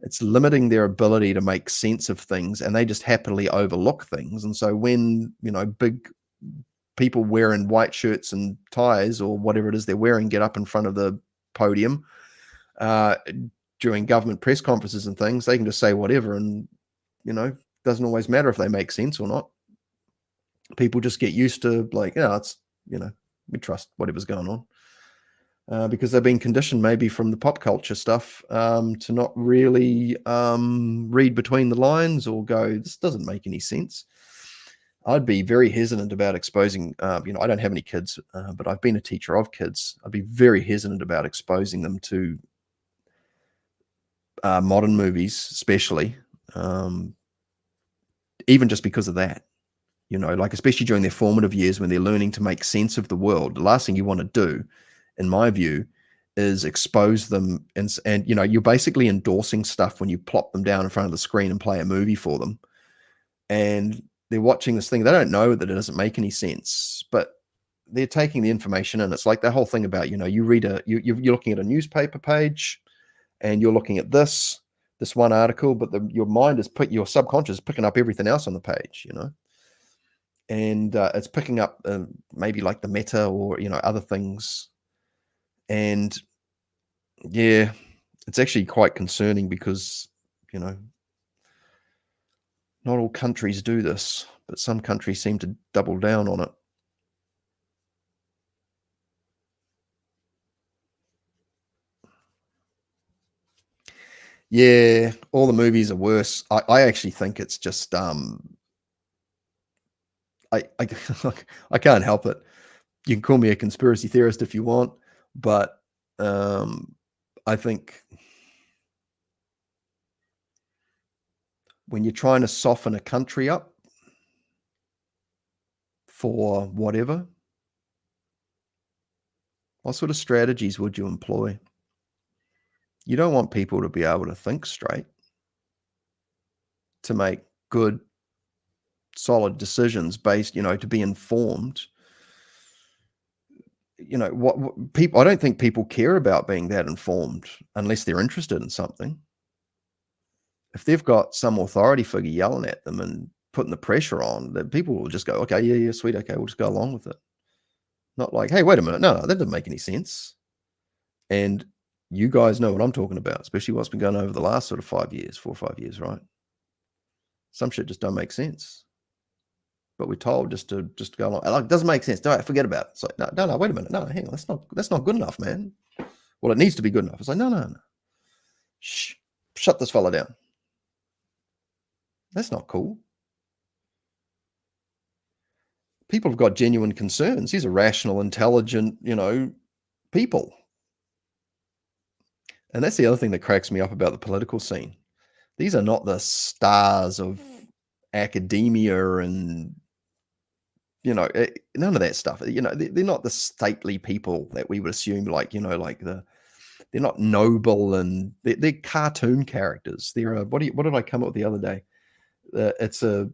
It's limiting their ability to make sense of things, and they just happily overlook things. And so when, big people wearing white shirts and ties or whatever it is they're wearing get up in front of the podium during government press conferences and things. They can just say whatever, and doesn't always matter if they make sense or not. People just get used to it's we trust whatever's going on because they've been conditioned maybe from the pop culture stuff to not really read between the lines or go, this doesn't make any sense. I'd be very hesitant about exposing, I don't have any kids, but I've been a teacher of kids. I'd be very hesitant about exposing them to modern movies, especially, even just because of that. Especially during their formative years when they're learning to make sense of the world. The last thing you want to do, in my view, is expose them. And you're basically endorsing stuff when you plop them down in front of the screen and play a movie for them. And they're watching this thing. They don't know that it doesn't make any sense, but they're taking the information in. It's like that whole thing about, you read you're looking at a newspaper page and you're looking at this one article, but your mind is your subconscious is picking up everything else on the page, and it's picking up maybe like the meta or other things. And yeah, it's actually quite concerning because not all countries do this, but some countries seem to double down on it. Yeah, all the movies are worse. I actually think it's just I I can't help it. You can call me a conspiracy theorist if you want, but I think when you're trying to soften a country up for whatever, what sort of strategies would you employ? You don't want people to be able to think straight, to make good, solid decisions based, to be informed. What people, I don't think people care about being that informed unless they're interested in something. If they've got some authority figure yelling at them and putting the pressure on, then people will just go, okay, yeah, sweet, okay, we'll just go along with it. Not like, hey, wait a minute, no, that doesn't make any sense. And you guys know what I'm talking about, especially what's been going on over the last sort of 4 or 5 years, right? Some shit just don't make sense. But we're told just to go along. Like, it doesn't make sense. No, forget about it. It's like, no, wait a minute. No, hang on. That's not good enough, man. Well, it needs to be good enough. It's like, no. Shh, shut this fella down. That's not cool. People have got genuine concerns. These are rational, intelligent, people. And that's the other thing that cracks me up about the political scene. These are not the stars of academia and, none of that stuff. They're not the stately people that we would assume, they're not noble, and they're cartoon characters. They're what did I come up with the other day? It's a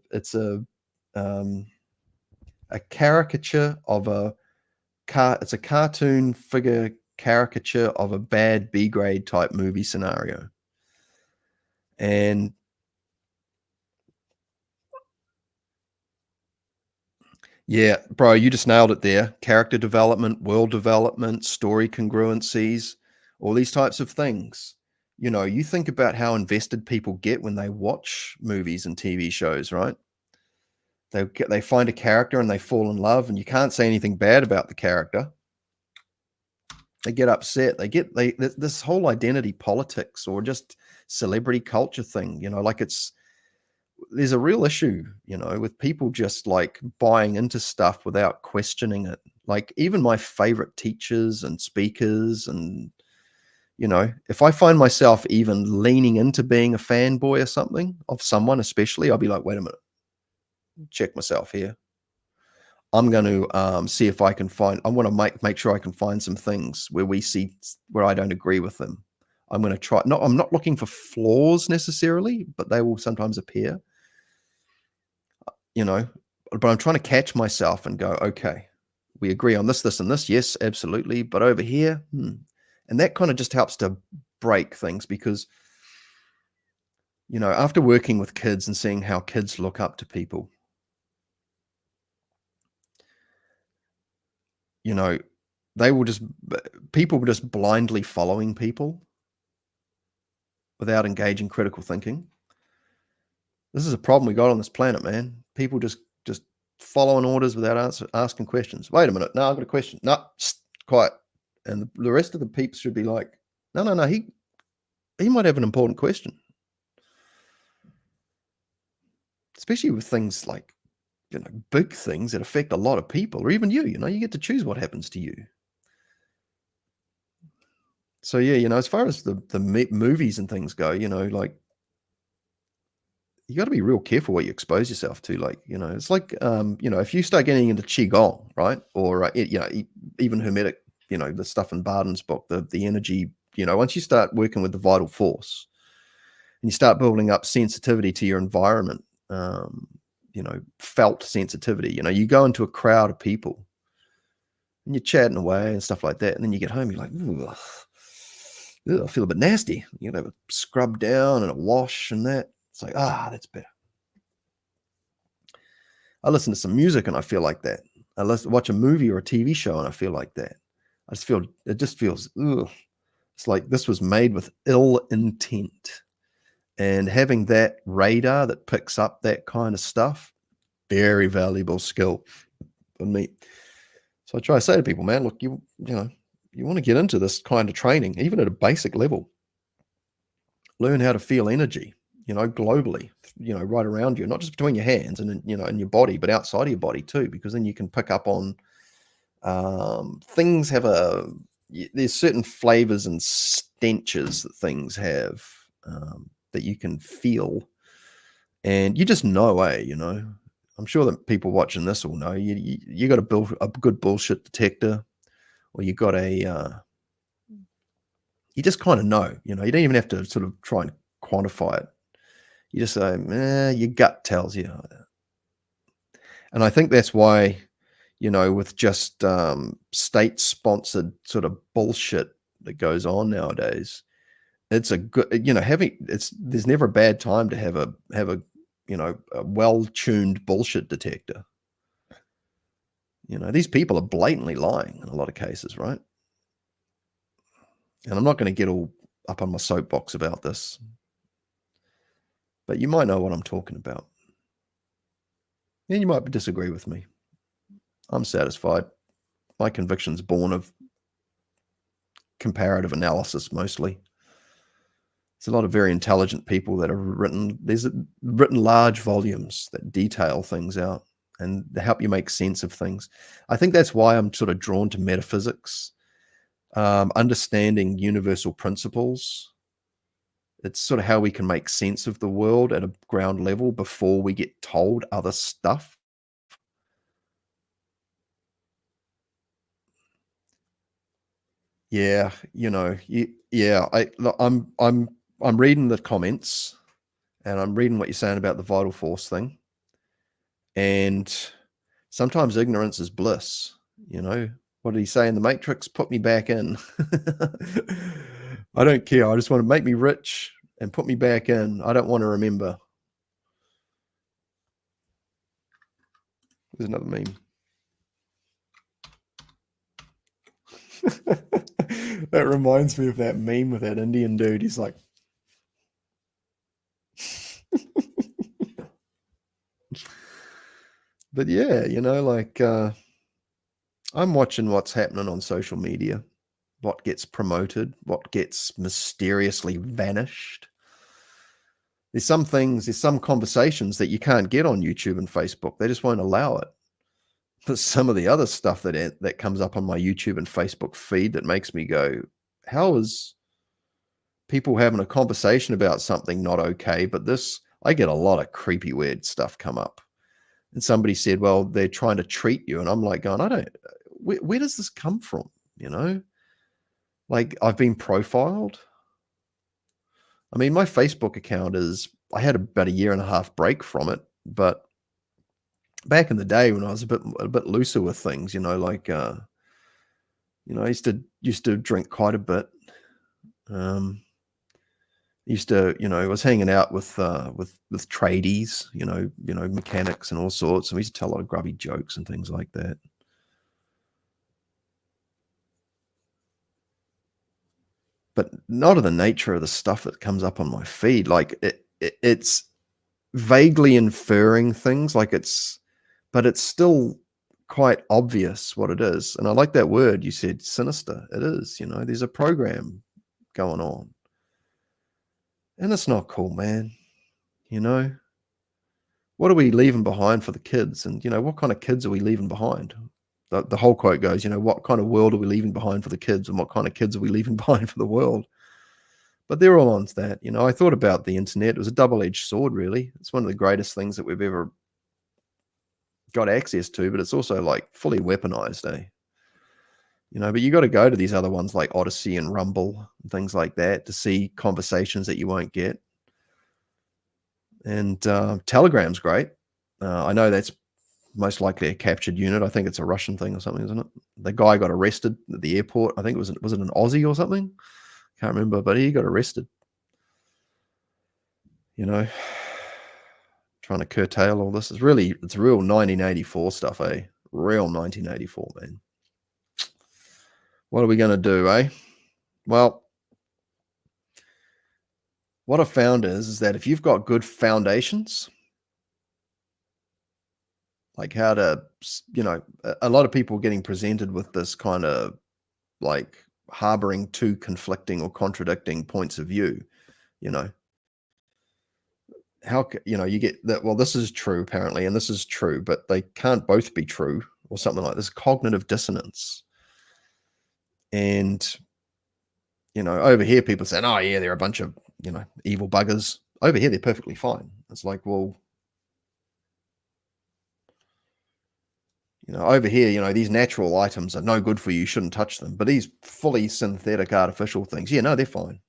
caricature of it's a cartoon figure caricature of a bad B grade type movie scenario. And yeah, bro, you just nailed it there. Character development, world development, story congruencies, all these types of things. You think about how invested people get when they watch movies and TV shows, right? They find a character and they fall in love, and you can't say anything bad about the character. They get upset. This whole identity politics or just celebrity culture thing, there's a real issue, with people just like buying into stuff without questioning it. Like even my favorite teachers and speakers, and if I find myself even leaning into being a fanboy or something of someone, especially, I'll be like, wait a minute, check myself here. I'm going to see if I can find. I want to make sure I can find some things where I don't agree with them. I'm going to try. I'm not looking for flaws necessarily, but they will sometimes appear. But I'm trying to catch myself and go, okay, we agree on this, and this. Yes, absolutely. But over here, and that kind of just helps to break things because, after working with kids and seeing how kids look up to people, you know, people were just blindly following people without engaging critical thinking. This is a problem we got on this planet, man. People just following orders without asking questions. Wait a minute. No, I've got a question. No, quiet. And the rest of the peeps should be like, no, he might have an important question. Especially with things like, big things that affect a lot of people, or even you, you get to choose what happens to you. So yeah, as far as the movies and things go, like, you got to be real careful what you expose yourself to. Like, it's like, if you start getting into Qigong, right? Or, even Hermetic, the stuff in Barden's book, the energy, once you start working with the vital force and you start building up sensitivity to your environment, felt sensitivity, you go into a crowd of people and you're chatting away and stuff like that. And then you get home, you're like, ugh, I feel a bit nasty. You have a scrub down and a wash and that. It's like, that's better. I listen to some music and I feel like that. I watch a movie or a TV show and I feel like that. It just feels, ugh. It's like this was made with ill intent. And having that radar that picks up that kind of stuff, very valuable skill for me. So I try to say to people, man, look, you want to get into this kind of training, even at a basic level. Learn how to feel energy, globally, right around you, not just between your hands and, in your body, but outside of your body too, because then you can pick up on things there's certain flavors and stenches that things have that you can feel. And you just know, I'm sure that people watching this will know, you got to build a good bullshit detector, or you got you just kind of know, you don't even have to sort of try and quantify it. You just say, your gut tells you. And I think that's why, with just state-sponsored sort of bullshit that goes on nowadays, it's a good, there's never a bad time to have a well-tuned bullshit detector. These people are blatantly lying in a lot of cases, right? And I'm not going to get all up on my soapbox about this, but you might know what I'm talking about. And you might disagree with me. I'm satisfied. My conviction's born of comparative analysis mostly. There's a lot of very intelligent people that have written large volumes that detail things out and help you make sense of things. I think that's why I'm sort of drawn to metaphysics, understanding universal principles. It's sort of how we can make sense of the world at a ground level before we get told other stuff. Yeah, I'm reading the comments and I'm reading what you're saying about the vital force thing. And sometimes ignorance is bliss, What did he say in the Matrix? Put me back in. I don't care. I just want to make me rich and put me back in. I don't want to remember. There's another meme. That reminds me of that meme with that Indian dude. He's like, but yeah, I'm watching what's happening on social media, what gets promoted, what gets mysteriously vanished. There's some conversations that you can't get on YouTube and Facebook. They just won't allow it. But some of the other stuff that comes up on my YouTube and Facebook feed that makes me go, how is people having a conversation about something not okay? But I get a lot of creepy, weird stuff come up. And somebody said, well, they're trying to treat you. And I'm like going, where does this come from? Like, I've been profiled. I mean, my Facebook account I had about a year and a half break from it, but back in the day when I was a bit looser with things, like, I used to drink quite a bit. I was hanging out with tradies, mechanics and all sorts. And we used to tell a lot of grubby jokes and things like that. but not of the nature of the stuff that comes up on my feed. Like it's vaguely inferring things, like but it's still quite obvious what it is. And I like that word you said, sinister. It is, there's a program going on. And it's not cool, man. What are we leaving behind for the kids? And, what kind of kids are we leaving behind? The whole quote goes, what kind of world are we leaving behind for the kids? And what kind of kids are we leaving behind for the world? But they're all on to that. I thought about the internet. It was a double-edged sword, really. It's one of the greatest things that we've ever got access to, but it's also like fully weaponized, eh? But you got to go to these other ones like Odyssey and Rumble and things like that to see conversations that you won't get. And Telegram's great. I know that's most likely a captured unit. I think it's a Russian thing or something, isn't it? The guy got arrested at the airport. I think was it an Aussie or something? Can't remember, but he got arrested. Trying to curtail all this. It's real 1984 stuff, eh? Real 1984, man. What are we going to do, eh? Well, what I found is that if you've got good foundations, like how to, a lot of people getting presented with this kind of like harboring two conflicting or contradicting points of view, how, you get that, well, this is true apparently, and this is true, but they can't both be true or something like this. Cognitive dissonance. And, over here people saying, oh yeah, they're a bunch of, evil buggers. Over here, they're perfectly fine. It's like, well, over here, these natural items are no good for you. You shouldn't touch them. But these fully synthetic artificial things, yeah, no, they're fine.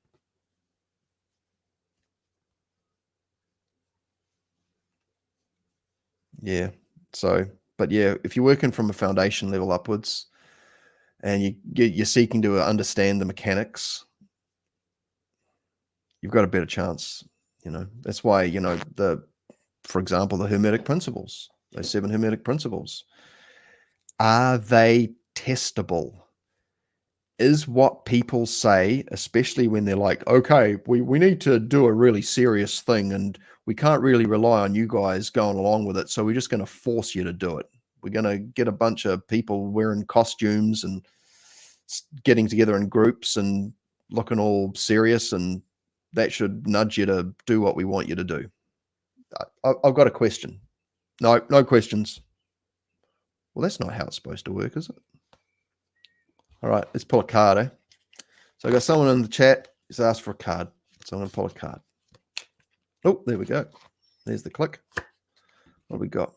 Yeah. So, but yeah, if you're working from a foundation level upwards and you're seeking to understand the mechanics, you've got a better chance. That's why, for example, the Hermetic principles, those 7 Hermetic principles, are they testable? Is what people say, especially when they're like, okay, we need to do a really serious thing and we can't really rely on you guys going along with it, so we're just going to force you to do it. We're going to get a bunch of people wearing costumes and getting together in groups and looking all serious, and that should nudge you to do what we want you to do. I've got a question. No questions. Well, that's not how it's supposed to work, is it? All right, let's pull a card, eh? So I got someone in the chat who's asked for a card. So I'm going to pull a card. Oh, there we go. There's the click. What have we got?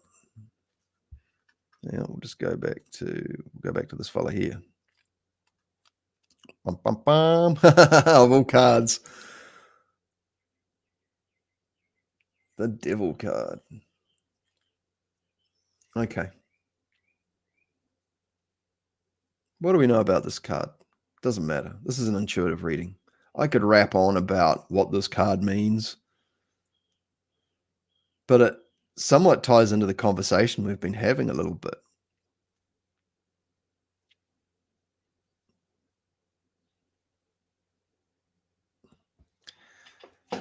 Now we'll just go back to this fella here. Bum, bum, bum. Of all cards. The Devil card. Okay. What do we know about this card? Doesn't matter. This is an intuitive reading. I could rap on about what this card means, but it somewhat ties into the conversation we've been having a little bit.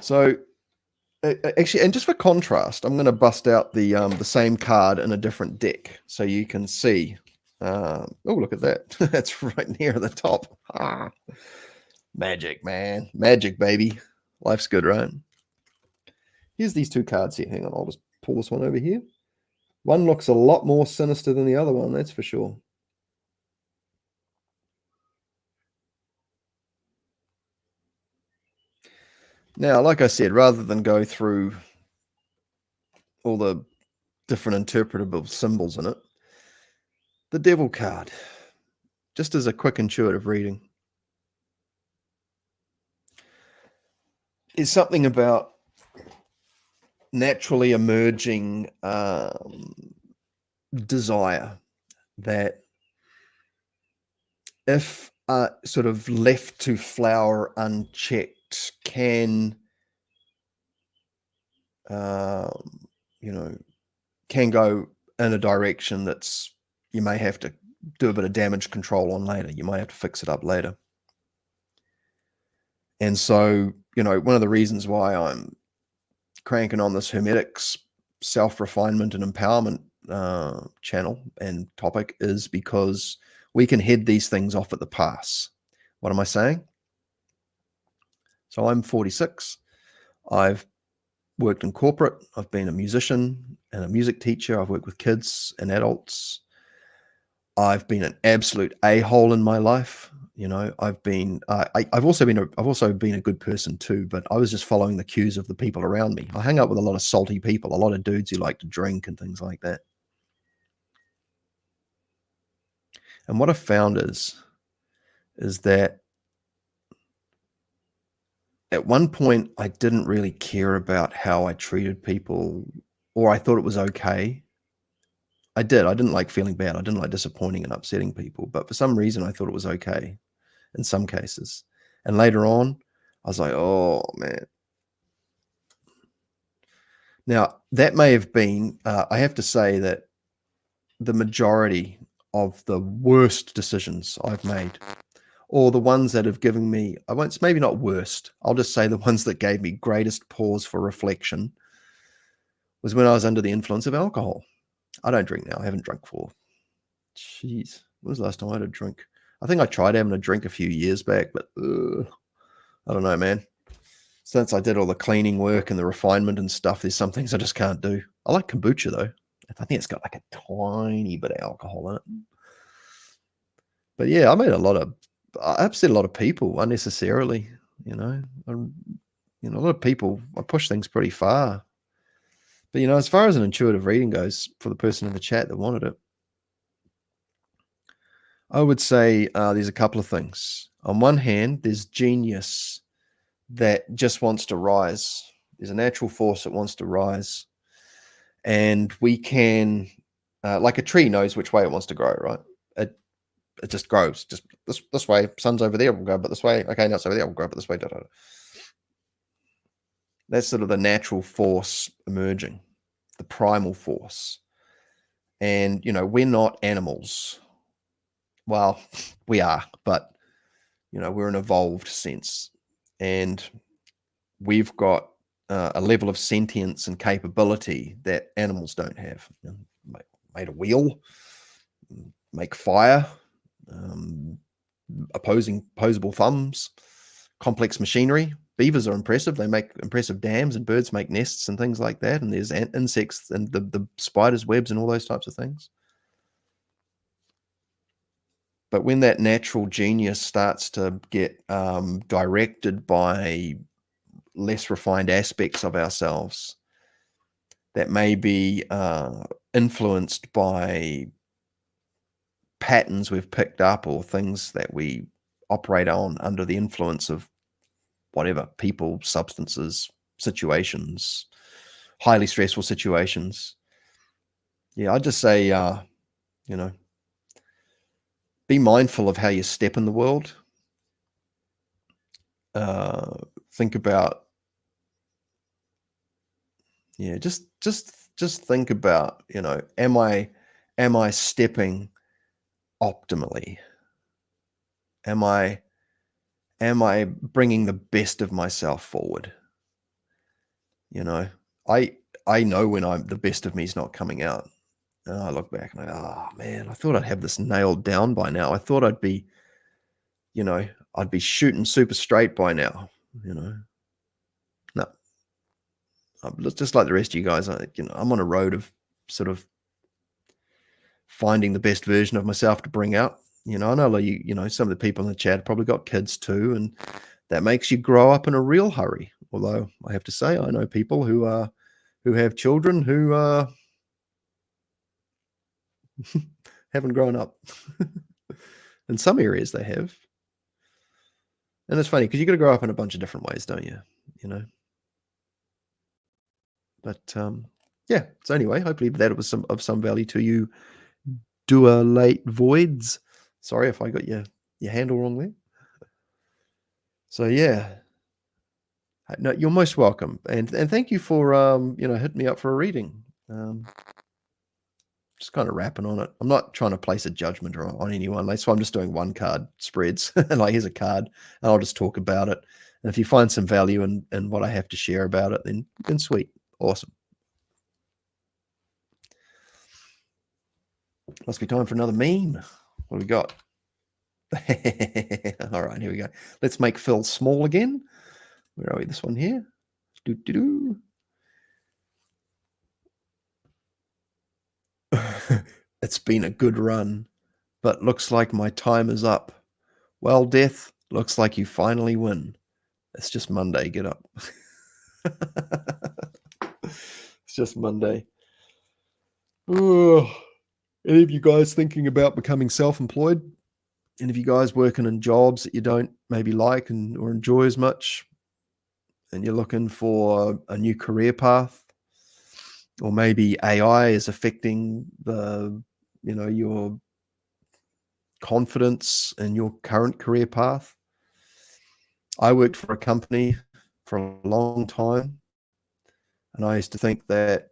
So actually, and just for contrast, I'm going to bust out the same card in a different deck so you can see. Oh, look at that. That's right near the top. Magic, man. Magic, baby. Life's good, right? Here's these 2 cards here. Hang on, I'll just pull this one over here. One looks a lot more sinister than the other one, that's for sure. Now, like I said, rather than go through all the different interpretable symbols in it, the Devil card, just as a quick intuitive reading, is something about naturally emerging desire that, if sort of left to flower unchecked, can can go in a direction that's, you may have to do a bit of damage control on later. You might have to fix it up later. And so, one of the reasons why I'm cranking on this Hermetics self-refinement and empowerment channel and topic is because we can head these things off at the pass. What am I saying? So I'm 46. I've worked in corporate. I've been a musician and a music teacher. I've worked with kids and adults. I've been an absolute a-hole in my life. I've been. I've also been a good person too. But I was just following the cues of the people around me. I hang out with a lot of salty people, a lot of dudes who like to drink and things like that. And what I found is that at one point I didn't really care about how I treated people, or I thought it was okay. I didn't like feeling bad. I didn't like disappointing and upsetting people, but for some reason I thought it was okay in some cases. And later on, I was like, oh man. Now that may have been, I have to say that the majority of the worst decisions I've made, or the ones that have given me, it's maybe not worst, I'll just say the ones that gave me greatest pause for reflection, was when I was under the influence of alcohol. I don't drink now. I haven't drunk for, jeez, when was the last time I had a drink? I think I tried having a drink a few years back, but I don't know, man. Since I did all the cleaning work and the refinement and stuff, there's some things I just can't do. I like kombucha though. I think it's got like a tiny bit of alcohol in it. But yeah, I upset a lot of people unnecessarily, a lot of people, I push things pretty far. But, as far as an intuitive reading goes, for the person in the chat that wanted it, I would say there's a couple of things. On one hand, there's genius that just wants to rise. There's a natural force that wants to rise. And we can, like a tree knows which way it wants to grow, right? It just grows. Just this way. Sun's over there, we'll go but this way. Okay, now it's over there, we'll grow but this way. Da, da, da. That's sort of the natural force emerging, the primal force. And, we're not animals. Well, we are, but, we're an evolved sense. And we've got a level of sentience and capability that animals don't have. Made a wheel, make fire, opposable thumbs, complex machinery. Beavers are impressive. They make impressive dams, and birds make nests and things like that. And there's insects and the spiders' webs and all those types of things. But when that natural genius starts to get directed by less refined aspects of ourselves that may be influenced by patterns we've picked up or things that we operate on under the influence of whatever, people, substances, situations, highly stressful situations. Yeah, I'd just say, be mindful of how you step in the world. Think about, just think about, am I stepping optimally? Am I bringing the best of myself forward? I know when the best of me is not coming out. And I look back and oh man, I thought I'd have this nailed down by now. I thought I'd be shooting super straight by now. No, just like the rest of you guys. I'm on a road of sort of finding the best version of myself to bring out. I know some of the people in the chat probably got kids too, and that makes you grow up in a real hurry. Although I have to say, I know people who have children who haven't grown up. In some areas they have. And it's funny because you got to grow up in a bunch of different ways, don't you? But yeah. So anyway, hopefully that was of some value to you. Late voids. Sorry if I got your handle wrong there. So yeah. No, you're most welcome, and thank you for hitting me up for a reading. Just kind of rapping on it. I'm not trying to place a judgment on anyone. That's why I'm just doing one card spreads. Like, here's a card, and I'll just talk about it. And if you find some value in what I have to share about it, then sweet. Awesome. Must be time for another meme. What do we got? All right, here we go. Let's make Phil small again. Where are we? This one here. Do. It's been a good run, but looks like my time is up. Well, Death, looks like you finally win. It's just Monday. Get up. It's just Monday. Oh, any of you guys thinking about becoming self-employed? Any of you guys working in jobs that you don't maybe like or enjoy as much, and you're looking for a new career path? Or maybe AI is affecting your confidence in your current career path. I worked for a company for a long time, and I used to think that,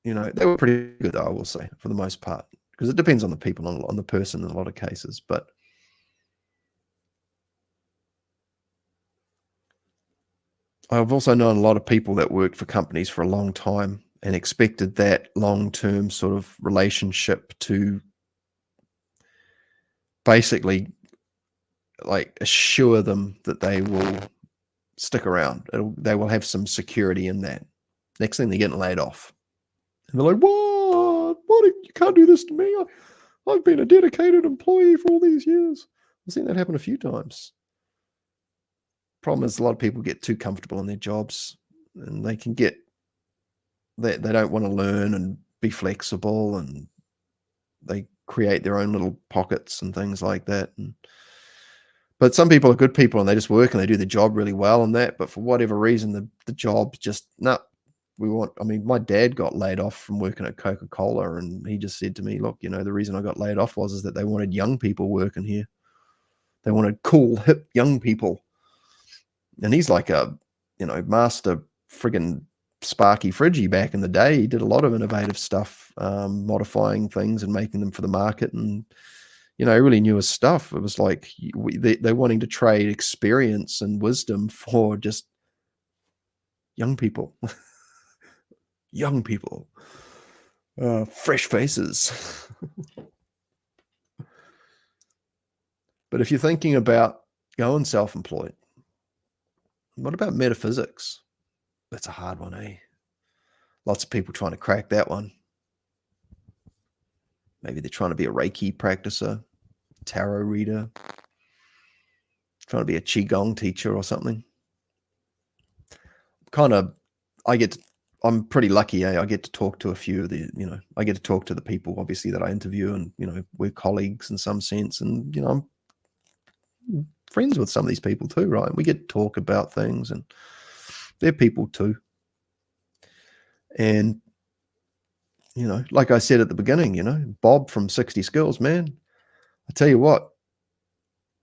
they were pretty good, I will say, for the most part, because it depends on the people, on the person in a lot of cases. But I've also known a lot of people that worked for companies for a long time and expected that long-term sort of relationship to basically like assure them that they will stick around. They will have some security in that. Next thing, they're getting laid off. And they're like, what? You can't do this to me. I've been a dedicated employee for all these years. I've seen that happen a few times. Problem is, a lot of people get too comfortable in their jobs, and they don't want to learn and be flexible, and they create their own little pockets and things like that. But some people are good people, and they just work and they do the job really well and that. But for whatever reason, the job just my dad got laid off from working at Coca-Cola, and he just said to me, look, the reason I got laid off is that they wanted young people working here. They wanted cool, hip young people. And he's like a, master friggin' Sparky Friggy back in the day. He did a lot of innovative stuff, modifying things and making them for the market. And, he really knew his stuff. It was like they're wanting to trade experience and wisdom for just young people. Young people. Fresh faces. But if you're thinking about going self-employed, what about metaphysics? That's a hard one, eh? Lots of people trying to crack that one. Maybe they're trying to be a Reiki practicer, tarot reader, trying to be a Qigong teacher or something. I'm pretty lucky, I get to talk to a few of I get to talk to the people, obviously, that I interview, and, we're colleagues in some sense. And, I'm friends with some of these people too, right? We get to talk about things, and they're people too. And, like I said at the beginning, Bob from 60 Skills, man, I tell you what,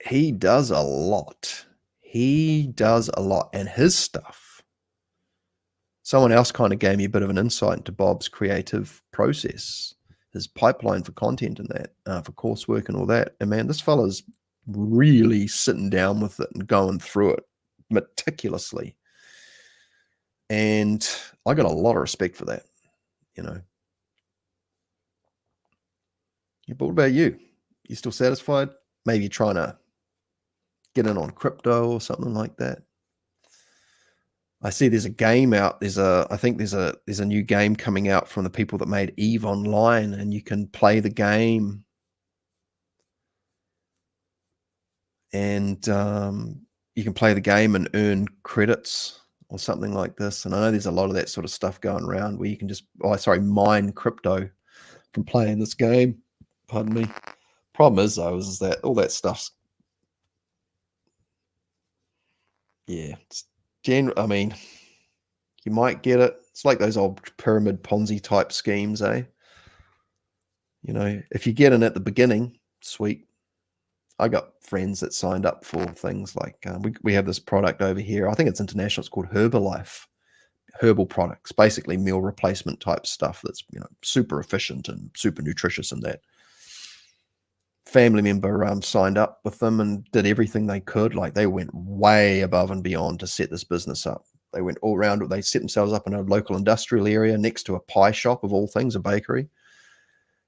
he does a lot. And his stuff, someone else kind of gave me a bit of an insight into Bob's creative process, his pipeline for content and that, for coursework and all that. And man, this fella's really sitting down with it and going through it meticulously. And I got a lot of respect for that, Yeah, but what about you? You still satisfied? Maybe you're trying to get in on crypto or something like that. I see there's a game out. I think there's a new game coming out from the people that made EVE Online, and you can play the game, and you can play the game and earn credits or something like this. And I know there's a lot of that sort of stuff going around where you can just mine crypto from playing this game. Pardon me. Problem is, though, is that all that stuff's, it's you might get it. It's like those old pyramid Ponzi type schemes, eh? If you get in at the beginning, sweet. I got friends that signed up for things like, we have this product over here. I think it's international. It's called Herbalife. Herbal products, basically meal replacement type stuff that's, super efficient and super nutritious and that. family member signed up with them and did everything they could. Like, they went way above and beyond to set this business up. They went all around. They set themselves up in a local industrial area next to a pie shop, of all things, a bakery,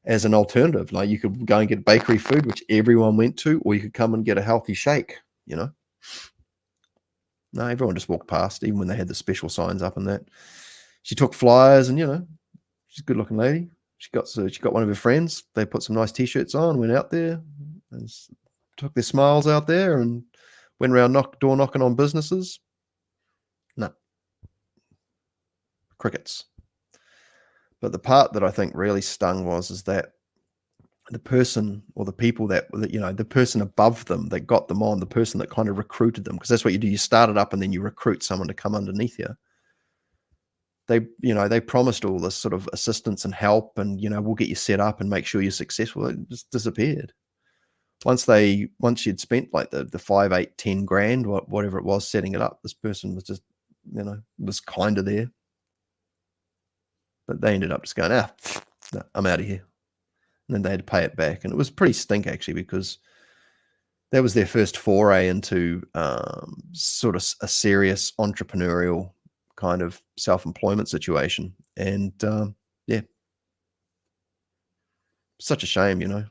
as an alternative. Like, you could go and get bakery food, which everyone went to, or you could come and get a healthy shake, you know. No, everyone just walked past, even when they had the special signs up and that. She took flyers, and, you know, she's a good looking lady. She got one of her friends. They put some nice t-shirts on, went out there and took their smiles out there and went around door knocking on businesses. No. Crickets. But the part that I think really stung is that the person, or the people that, you know, the person above them that got them on, the person that kind of recruited them, because that's what you do. You start it up and then you recruit someone to come underneath you. They promised all this sort of assistance and help, and, you know, we'll get you set up and make sure you're successful. It just disappeared. Once you'd spent like the 5, 8, 10 grand, whatever it was, setting it up, this person was just, you know, was kind of there. But they ended up just going, no, I'm out of here. And then they had to pay it back. And it was pretty stink, actually, because that was their first foray into sort of a serious entrepreneurial kind of self-employment situation. And yeah, such a shame, you know,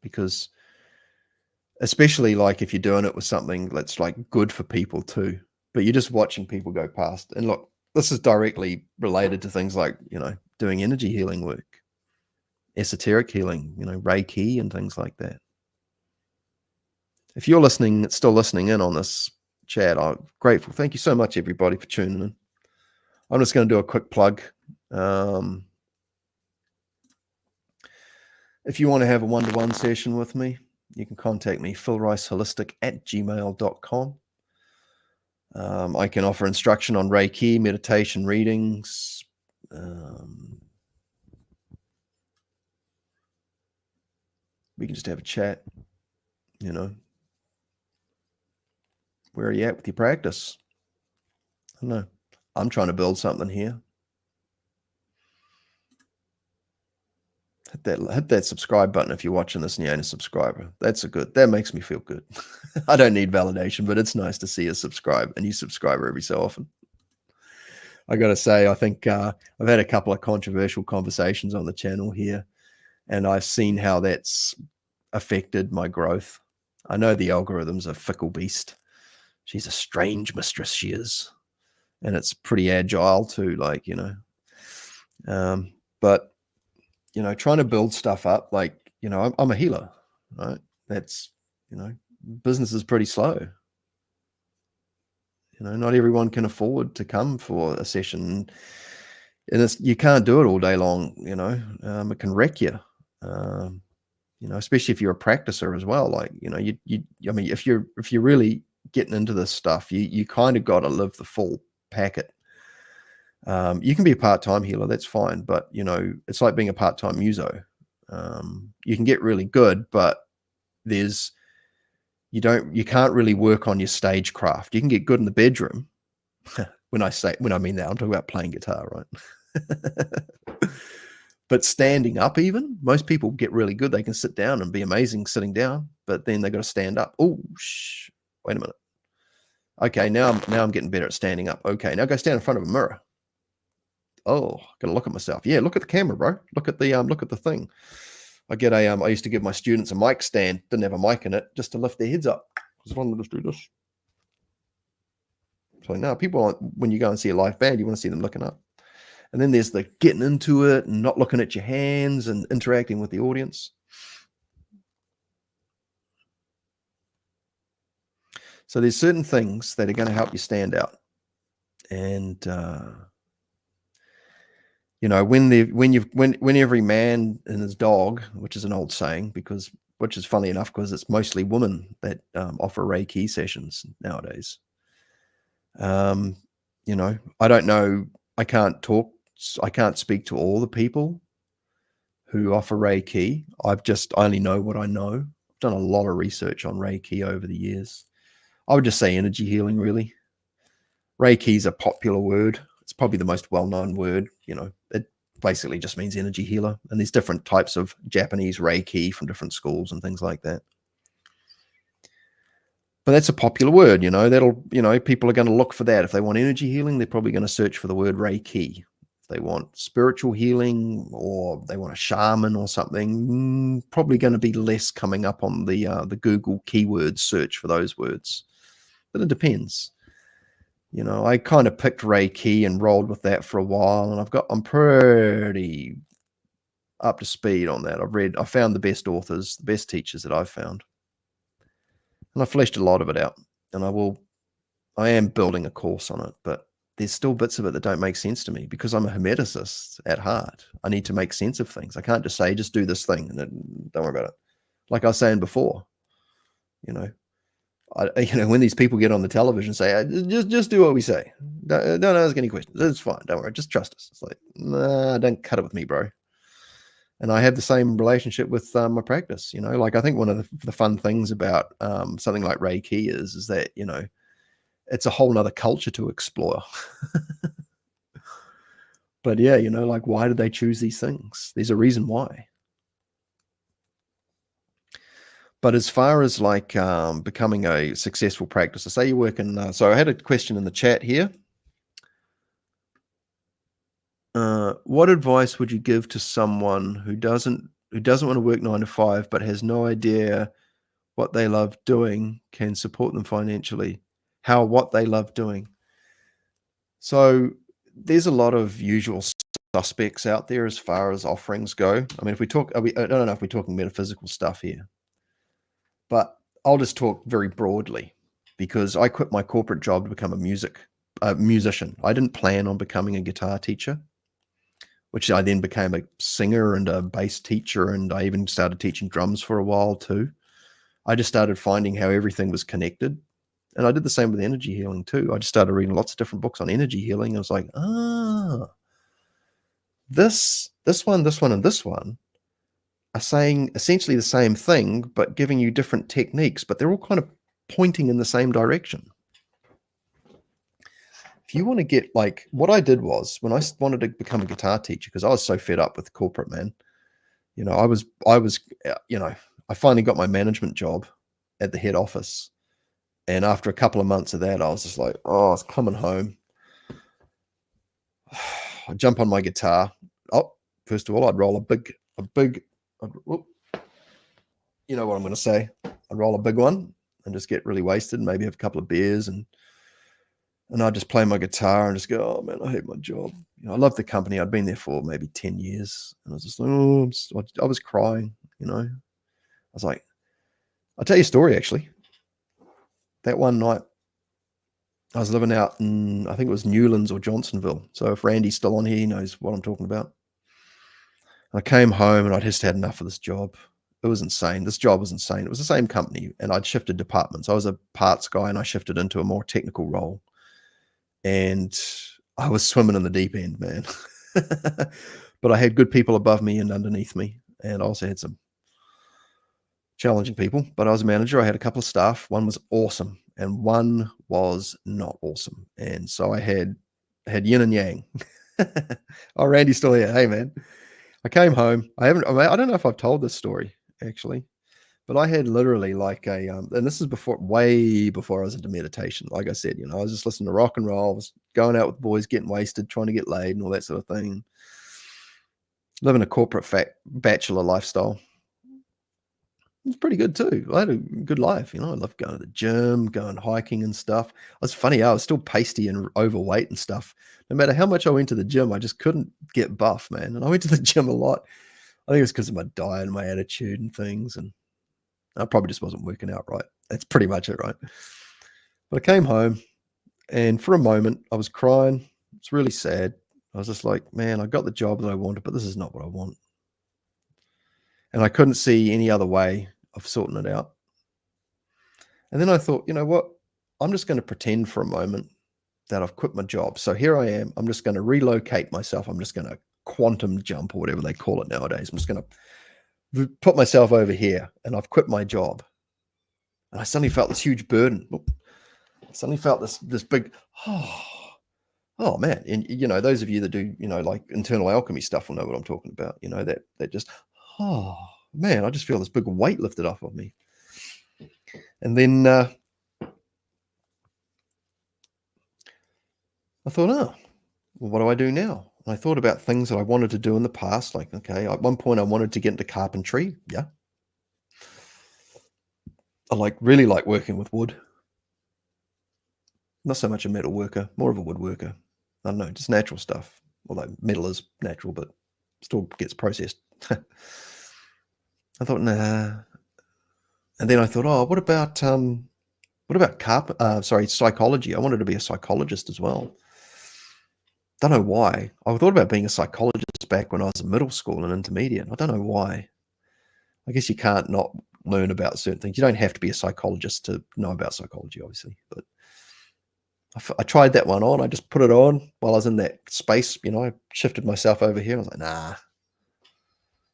because especially like if you're doing it with something that's like good for people too, but you're just watching people go past. And look, this is directly related to things like, you know, doing energy healing work, esoteric healing, you know, Reiki and things like that. If you're still listening in on this chat, I'm grateful. Thank you so much, everybody, for tuning in. I'm just going to do a quick plug. If you want to have a one-to-one session with me, you can contact me, philriceholistic@gmail.com. I can offer instruction on Reiki, meditation, readings. We can just have a chat, you know. Where are you at with your practice? I don't know. I'm trying to build something here. Hit that subscribe button if you're watching this and you ain't a subscriber. That makes me feel good. I don't need validation, but it's nice to see a new subscriber every so often. I got to say, I think I've had a couple of controversial conversations on the channel here, and I've seen how that's affected my growth. I know the algorithm's a fickle beast. She's a strange mistress, she is. And it's pretty agile too, like, you know. But, you know, trying to build stuff up, like, you know, I'm a healer, right? That's, you know, business is pretty slow. You know, not everyone can afford to come for a session, and you can't do it all day long. You know, it can wreck you. You know, especially if you're a practicer as well. Like, you know, I mean, if you're really getting into this stuff, you kind of got to live the full packet. You can be a part-time healer, that's fine, but, you know, it's like being a part-time muso. You can get really good, but you can't really work on your stagecraft. You can get good in the bedroom. When I mean that, I'm talking about playing guitar, right? But standing up, even most people get really good. They can sit down and be amazing sitting down, but then they got to stand up. Oh, wait a minute. Okay, now I'm getting better at standing up. Okay, now go stand in front of a mirror. Oh, gotta look at myself. Yeah, look at the camera, bro. Look at the thing. I used to give my students a mic stand, didn't have a mic in it, just to lift their heads up. Because one of them just do this. So now people, when you go and see a live band, you want to see them looking up. And then there's the getting into it and not looking at your hands and interacting with the audience. So there's certain things that are going to help you stand out. And you know, when every man and his dog, which is an old saying, which is funny enough, because it's mostly women that offer Reiki sessions nowadays. You know, I don't know. I can't speak to all the people who offer Reiki. I only know what I know. I've done a lot of research on Reiki over the years. I would just say energy healing, really. Reiki is a popular word. It's probably the most well-known word. You know, basically just means energy healer. And there's different types of Japanese Reiki from different schools and things like that. But that's a popular word, people are going to look for that. If they want energy healing, they're probably going to search for the word Reiki. If they want spiritual healing or they want a shaman or something, probably going to be less coming up on the Google keyword search for those words. But it depends. I kind of picked Reiki and rolled with that for a while, and I'm pretty up to speed on that. I found the best authors, the best teachers that I've found. And I fleshed a lot of it out, and I am building a course on it, but there's still bits of it that don't make sense to me because I'm a hermeticist at heart. I need to make sense of things. I can't just say, just do this thing and don't worry about it. Like I was saying before, when these people get on the television and say, just do what we say. Don't ask any questions. It's fine. Don't worry. Just trust us. It's like, nah, don't cut it with me, bro. And I have the same relationship with my practice. Like I think one of the fun things about something like Reiki is that, it's a whole nother culture to explore. But yeah, like why did they choose these things? There's a reason why. But as far as like becoming a successful practitioner, say you work in, so I had a question in the chat here. What advice would you give to someone who doesn't want to work 9 to 5, but has no idea what they love doing can support them financially? What they love doing. So there's a lot of usual suspects out there as far as offerings go. I mean, if we talk, I don't know if we're talking metaphysical stuff here, but I'll just talk very broadly because I quit my corporate job to become a musician. I didn't plan on becoming a guitar teacher, which I then became a singer and a bass teacher. And I even started teaching drums for a while too. I just started finding how everything was connected. And I did the same with energy healing too. I just started reading lots of different books on energy healing. I was like, this one, and this one are saying essentially the same thing, but giving you different techniques, but they're all kind of pointing in the same direction. If you want to get like, what I did was when I wanted to become a guitar teacher, because I was so fed up with corporate, man, I finally got my management job at the head office. And after a couple of months of that, I was just like, I was coming home. I'd jump on my guitar. First of all, I'd roll a big, you know what I'm going to say. I'd roll a big one and just get really wasted, maybe have a couple of beers, and I'd just play my guitar and just go, oh man, I hate my job. I love the company. I'd been there for maybe 10 years. And I was just like, I was crying, I was like, I'll tell you a story actually. That one night, I was living out in, I think it was Newlands or Johnsonville. So if Randy's still on here, he knows what I'm talking about. I came home and I just had enough of this job. It was insane. This job was insane. It was the same company and I'd shifted departments. I was a parts guy and I shifted into a more technical role. And I was swimming in the deep end, man. But I had good people above me and underneath me. And I also had some challenging people, but I was a manager. I had a couple of staff. One was awesome and one was not awesome. And so I had yin and yang. Oh, Randy's still here. Hey, man. I came home. I don't know if I've told this story actually, but I had literally like and this is way before I was into meditation. Like I said, I was just listening to rock and roll. I was going out with boys, getting wasted, trying to get laid and all that sort of thing. Living a corporate bachelor lifestyle. It's pretty good too. I had a good life. I loved going to the gym, going hiking and stuff. It's funny. I was still pasty and overweight and stuff. No matter how much I went to the gym, I just couldn't get buff, man. And I went to the gym a lot. I think it was because of my diet and my attitude and things. And I probably just wasn't working out right. That's pretty much it, right? But I came home and for a moment I was crying. It's really sad. I was just like, man, I got the job that I wanted, but this is not what I want. And I couldn't see any other way of sorting it out. And then I thought, you know what? I'm just going to pretend for a moment that I've quit my job. So here I am. I'm just going to relocate myself. I'm just going to quantum jump or whatever they call it nowadays. I'm just going to put myself over here and I've quit my job. And I suddenly felt this huge burden. I suddenly felt this big, Oh man, and those of you that do, like internal alchemy stuff will know what I'm talking about. That just, oh man, I just feel this big weight lifted off of me. And then I thought, well, what do I do now? And I thought about things that I wanted to do in the past. Like, okay, at one point I wanted to get into carpentry. Yeah. I really like working with wood. Not so much a metal worker, more of a woodworker. I don't know, just natural stuff. Although metal is natural, but still gets processed. I thought, nah. And then I thought, oh, what about psychology? I wanted to be a psychologist as well. Don't know why. I thought about being a psychologist back when I was in middle school and intermediate. I don't know why. I guess you can't not learn about certain things. You don't have to be a psychologist to know about psychology, obviously. But I tried that one on. I just put it on while I was in that space. I shifted myself over here. I was like, nah,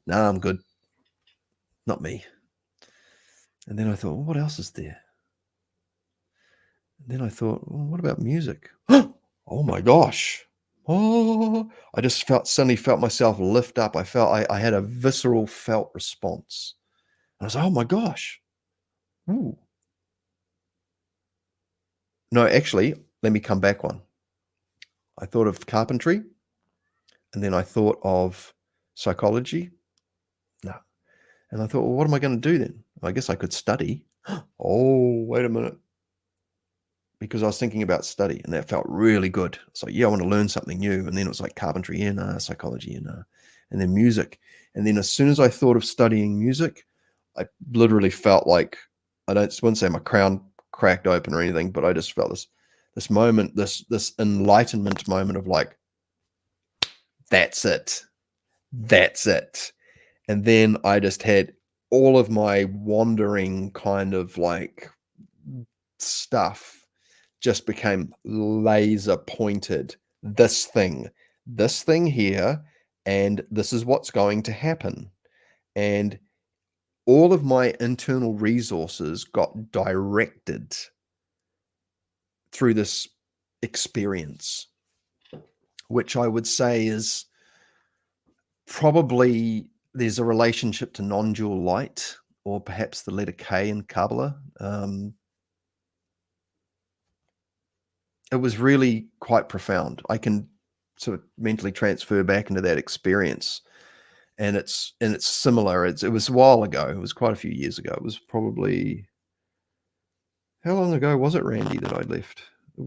I'm good. Not me. And then I thought, well, what else is there? And then I thought, well, what about music? Oh my gosh. Oh, I just suddenly felt myself lift up. I felt I had a visceral felt response. And I was like, oh my gosh. Ooh. No, actually, let me come back one. I thought of carpentry, and then I thought of psychology. No. And I thought, well, what am I going to do then? I guess I could study. Oh, wait a minute. Because I was thinking about study, and that felt really good. It's like, yeah, I want to learn something new. And then it was like carpentry and psychology and then music. And then as soon as I thought of studying music, I literally felt like, wouldn't say my crown cracked open or anything, but I just felt this moment, this enlightenment moment of like, that's it. And then I just had all of my wandering kind of like stuff just became laser pointed. This thing here, and this is what's going to happen. And all of my internal resources got directed through this experience, which I would say is probably, there's a relationship to non-dual light, or perhaps the letter K in Kabbalah. It was really quite profound. I can sort of mentally transfer back into that experience, and it's similar. It was a while ago. It was quite a few years ago. It was probably, how long ago was it, Randy, that I left? I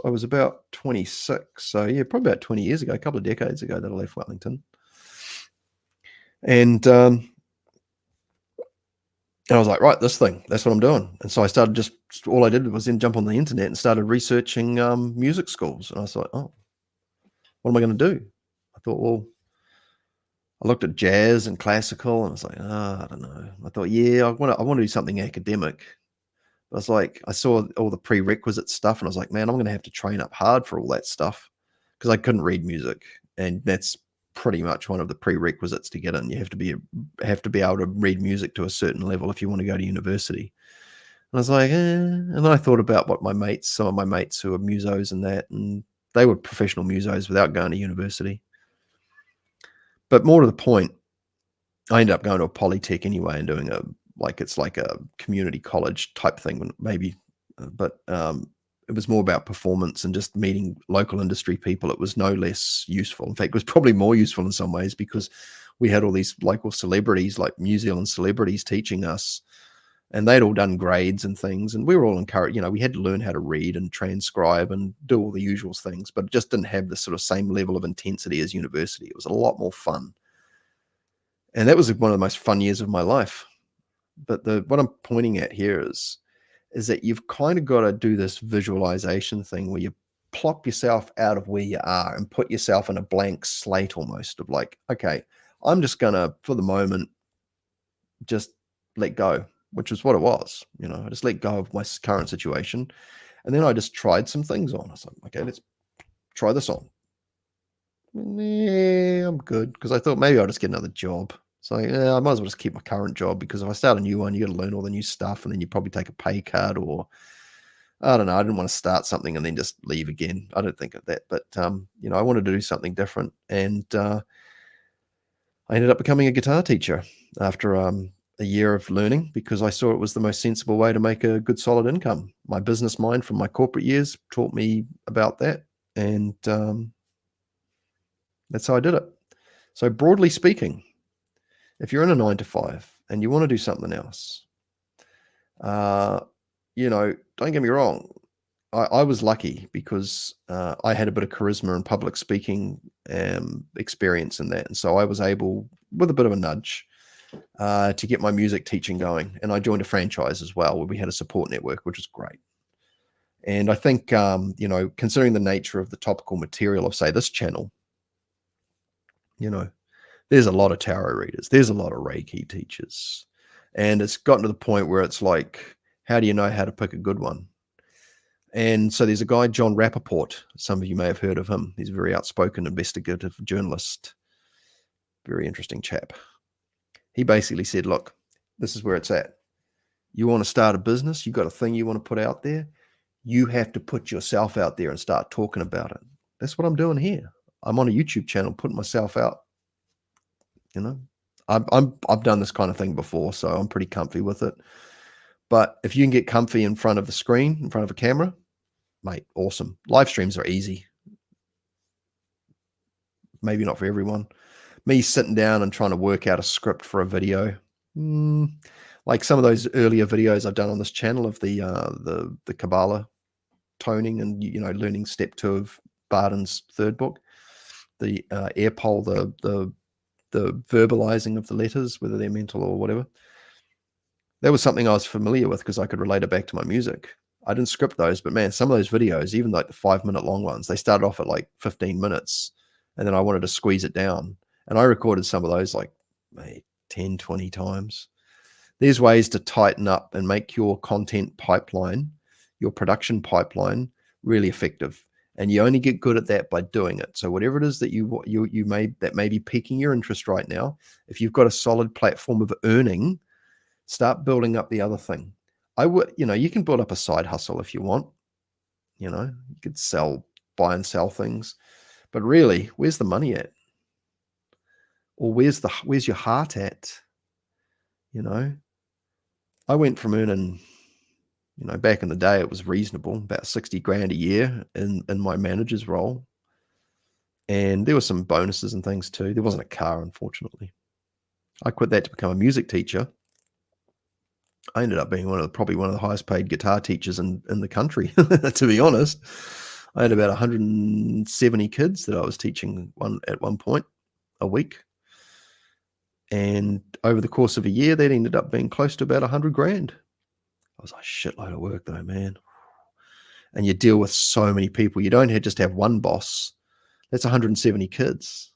was about 26. So yeah, probably about 20 years ago, a couple of decades ago that I left Wellington. And I was like, right, this thing, that's what I'm doing. And so I started all I did was then jump on the internet and started researching music schools. And I was like, oh, what am I going to do? I thought, well, I looked at jazz and classical, and I was like, I don't know. I thought, yeah, I want to do something academic. But I was like, I saw all the prerequisite stuff, and I was like, man, I'm going to have to train up hard for all that stuff, because I couldn't read music, and that's pretty much one of the prerequisites to get in. You have to be able to read music to a certain level if you want to go to university. And I was like, and then I thought about what some of my mates who are musos and that, and they were professional musos without going to university. But more to the point, I ended up going to a polytech anyway and doing it's like a community college type thing, maybe, but it was more about performance and just meeting local industry people. It was no less useful. In fact, it was probably more useful in some ways, because we had all these local celebrities, like New Zealand celebrities, teaching us, and they'd all done grades and things, and we were all encouraged. We had to learn how to read and transcribe and do all the usual things, but it just didn't have the sort of same level of intensity as university. It was a lot more fun. And that was one of the most fun years of my life. But what I'm pointing at here is that you've kind of got to do this visualization thing where you plop yourself out of where you are and put yourself in a blank slate, almost, of like, okay, I'm just going to, for the moment, just let go, which is what it was. I just let go of my current situation. And then I just tried some things on. I was like, okay, let's try this on. Yeah, I'm good. Because I thought maybe I'll just get another job. So yeah, I might as well just keep my current job, because if I start a new one, you got to learn all the new stuff, and then you probably take a pay cut, or I don't know. I didn't want to start something and then just leave again. I don't think of that, but I wanted to do something different, and I ended up becoming a guitar teacher after a year of learning, because I saw it was the most sensible way to make a good, solid income. My business mind from my corporate years taught me about that, and that's how I did it. So broadly speaking, if you're in a 9 to 5 and you want to do something else, don't get me wrong. I was lucky because I had a bit of charisma and public speaking experience in that. And so I was able, with a bit of a nudge, to get my music teaching going. And I joined a franchise as well, where we had a support network, which was great. And I think, considering the nature of the topical material of, say, this channel, there's a lot of tarot readers, there's a lot of Reiki teachers. And it's gotten to the point where it's like, how do you know how to pick a good one? And so there's a guy, John Rappaport. Some of you may have heard of him. He's a very outspoken investigative journalist. Very interesting chap. He basically said, look, this is where it's at. You want to start a business, you've got a thing you want to put out there, you have to put yourself out there and start talking about it. That's what I'm doing here. I'm on a YouTube channel, putting myself out. I've done this kind of thing before, so I'm pretty comfy with it. But if you can get comfy in front of the screen, in front of a camera, mate, awesome. Live streams are easy. Maybe not for everyone. Me sitting down and trying to work out a script for a video, like some of those earlier videos I've done on this channel of the Kabbalah toning and learning step 2 of Barden's third book, the air pole, the verbalizing of the letters, whether they're mental or whatever. That was something I was familiar with because I could relate it back to my music. I didn't script those, but man, some of those videos, even like the 5-minute long ones, they started off at like 15 minutes, and then I wanted to squeeze it down. And I recorded some of those like 10, 20 times. There's ways to tighten up and make your content pipeline, your production pipeline, really effective. And you only get good at that by doing it. So whatever it is that you may be piquing your interest right now, if you've got a solid platform of earning, start building up the other thing. You can build up a side hustle if you want. You could buy and sell things, but really, where's the money at? Or where's your heart at? I went from earning, back in the day, it was reasonable, about 60 grand a year in my manager's role. And there were some bonuses and things too. There wasn't a car, unfortunately. I quit that to become a music teacher. I ended up being probably one of the highest paid guitar teachers in the country, to be honest. I had about 170 kids that I was teaching at one point a week. And over the course of a year, that ended up being close to about 100 grand. I was like, shitload of work though, man. And you deal with so many people. You don't just have one boss. That's 170 kids.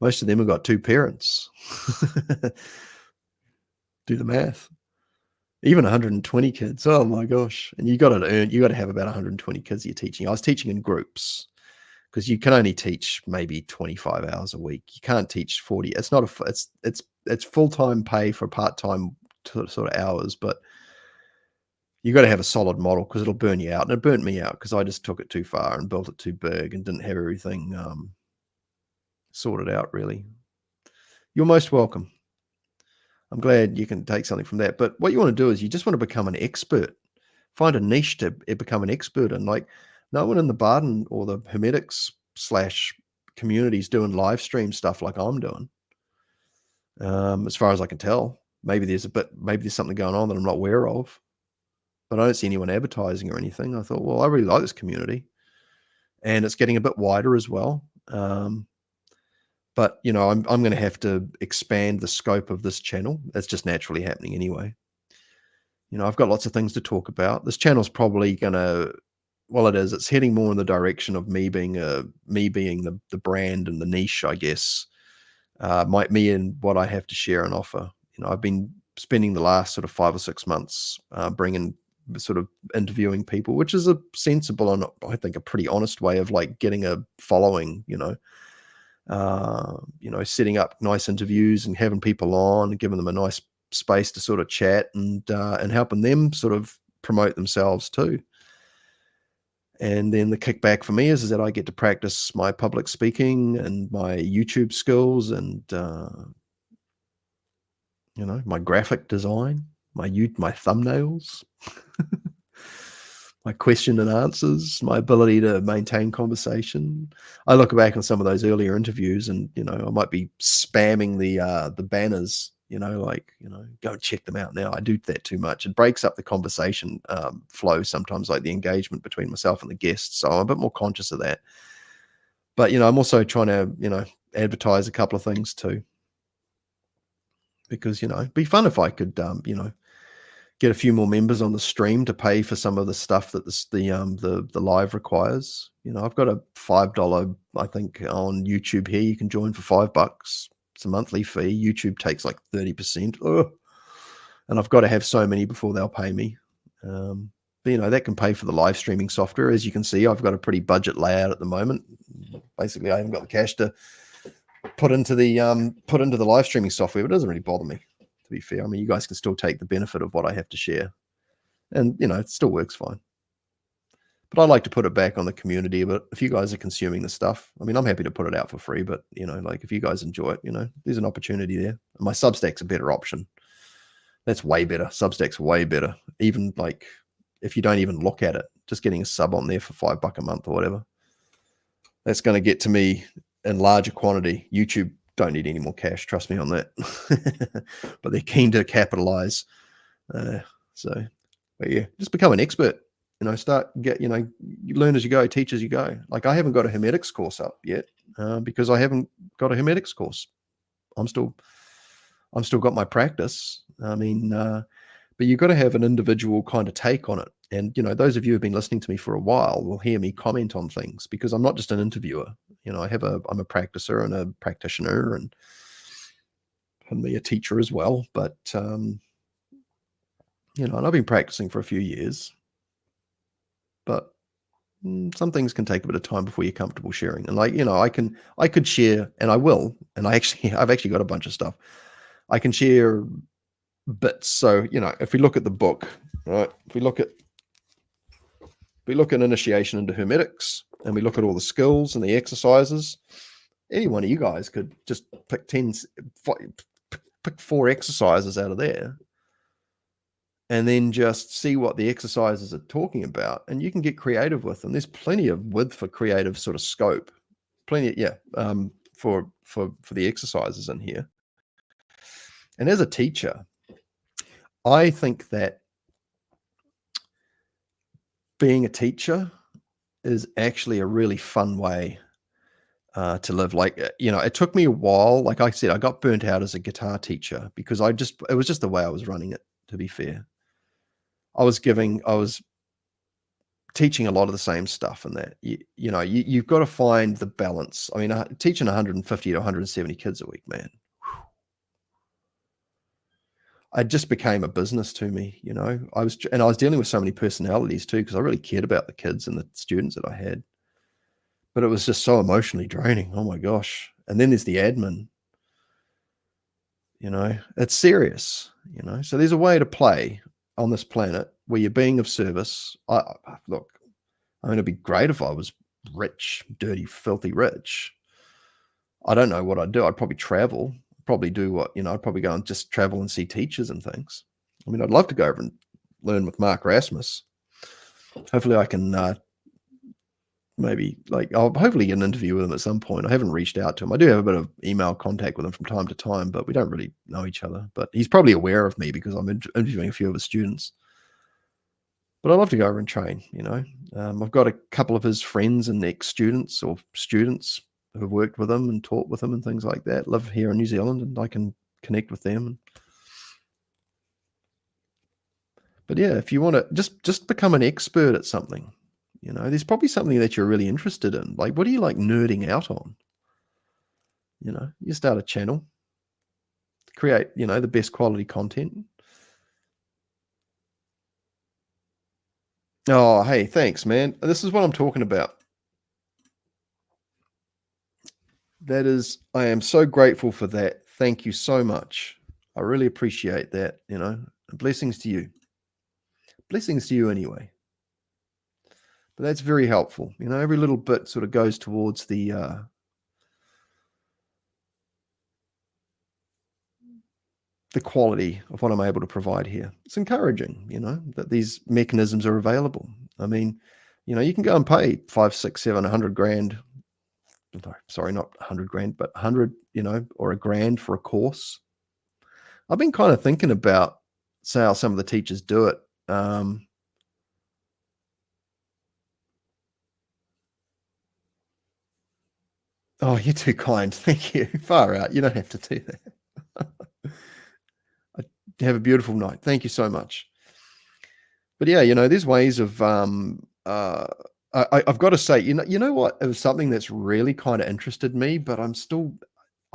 Most of them have got 2 parents. Do the math. Even 120 kids. Oh my gosh. And you got to have about 120 kids you're teaching. I was teaching in groups because you can only teach maybe 25 hours a week. You can't teach 40. It's not it's full-time pay for part-time sort of hours, but you got to have a solid model because it'll burn you out. And it burnt me out because I just took it too far and built it too big and didn't have everything sorted out, really. You're most welcome. I'm glad you can take something from that. But what you want to do is you just want to become an expert. Find a niche to become an expert in. Like, no one in the Baden or the Hermetics / communities doing live stream stuff like I'm doing. As far as I can tell, maybe there's something going on that I'm not aware of. But I don't see anyone advertising or anything. I thought, well, I really like this community. And it's getting a bit wider as well. But, I'm going to have to expand the scope of this channel. That's just naturally happening anyway. I've got lots of things to talk about. This channel's probably going to, it's heading more in the direction of me being the brand and the niche, I guess. Me and what I have to share and offer. I've been spending the last sort of 5 or 6 months interviewing people, which is a sensible and I think a pretty honest way of like getting a following, setting up nice interviews and having people on and giving them a nice space to sort of chat and helping them sort of promote themselves too. And then the kickback for me is that I get to practice my public speaking and my YouTube skills and, my graphic design, my thumbnails, my question and answers, my ability to maintain conversation. I look back on some of those earlier interviews and, I might be spamming the banners, go and check them out now. I do that too much. It breaks up the conversation flow sometimes, like the engagement between myself and the guests. So I'm a bit more conscious of that. But, I'm also trying to, advertise a couple of things too. Because, it'd be fun if I could, get a few more members on the stream to pay for some of the stuff that the live requires. I've got a $5, I think, on YouTube here. You can join for $5. It's a monthly fee. YouTube takes like 30%. Ugh. And I've got to have so many before they'll pay me. But that can pay for the live streaming software. As you can see, I've got a pretty budget layout at the moment. Basically, I haven't got the cash to put into the live streaming software, but it doesn't really bother me, to be fair. I mean, you guys can still take the benefit of what I have to share, and it still works fine. But I like to put it back on the community. But if you guys are consuming the stuff, I mean, I'm happy to put it out for free. But like if you guys enjoy it, there's an opportunity there. And my Substack's a better option. That's way better. Substack's way better. Even like if you don't even look at it, just getting a sub on there for $5 a month or whatever, that's going to get to me in larger quantity. YouTube don't need any more cash, trust me on that. But they're keen to capitalize. So yeah, just become an expert. You learn as you go, teach as you go. Like I haven't got a Hermetics course up yet because I haven't got a Hermetics course. I'm still got my practice. I mean, but you've got to have an individual kind of take on it. And, those of you who have been listening to me for a while will hear me comment on things because I'm not just an interviewer. I'm a practicer and a practitioner and a teacher as well. But, and I've been practicing for a few years, but some things can take a bit of time before you're comfortable sharing. And I could share, and I will, and I've actually got a bunch of stuff. I can share bits. So, if we look at the book, right, if we look at Initiation into Hermetics, and we look at all the skills and the exercises, any one of you guys could just pick 4 exercises out of there and then just see what the exercises are talking about, and you can get creative with them. There's plenty of width for creative sort of scope, for the exercises in here. And as a teacher, I think that being a teacher is actually a really fun way to live. Like, it took me a while. Like I said, I got burnt out as a guitar teacher because it was just the way I was running it, to be fair. I was teaching a lot of the same stuff, and that you've got to find the balance. I mean, teaching 150 to 170 kids a week, man, it just became a business to me. I was dealing with so many personalities too, because I really cared about the kids and the students that I had, but it was just so emotionally draining. Oh my gosh. And then there's the admin, it's serious, so there's a way to play on this planet where you're being of service. Look, I mean, it'd be great if I was rich, dirty, filthy rich. I don't know what I'd do. I'd probably travel, probably do what, I'd probably go and just travel and see teachers and things. I mean, I'd love to go over and learn with Mark Rasmus. Hopefully I can I'll hopefully get an interview with him at some point. I haven't reached out to him. I do have a bit of email contact with him from time to time, but we don't really know each other. But he's probably aware of me because I'm interviewing a few of his students. But I'd love to go over and train, I've got a couple of his friends and ex-students or students who have worked with him and taught with him and things like that, live here in New Zealand, and I can connect with them. But yeah, if you want to just become an expert at something, there's probably something that you're really interested in. Like, what do you like nerding out on? You start a channel, create, the best quality content. Oh, hey, thanks, man. This is what I'm talking about. I am so grateful for that. Thank you so much. I really appreciate that, Blessings to you. Blessings to you anyway. But that's very helpful. You know, every little bit sort of goes towards the quality of what I'm able to provide here. It's encouraging, you know, that these mechanisms are available. I mean, you know, you can go and pay 5, 6, 7, 100 grand. Sorry, not 100 grand, but 100, you know, or a grand for a course. I've been kind of thinking about how some of the teachers do it. Oh, you're too kind. Thank you. Far out. You don't have to do that. Have a beautiful night. Thank you so much. But yeah, you know, there's ways of I've got to say, you know what? It was something that's really kind of interested me, but I'm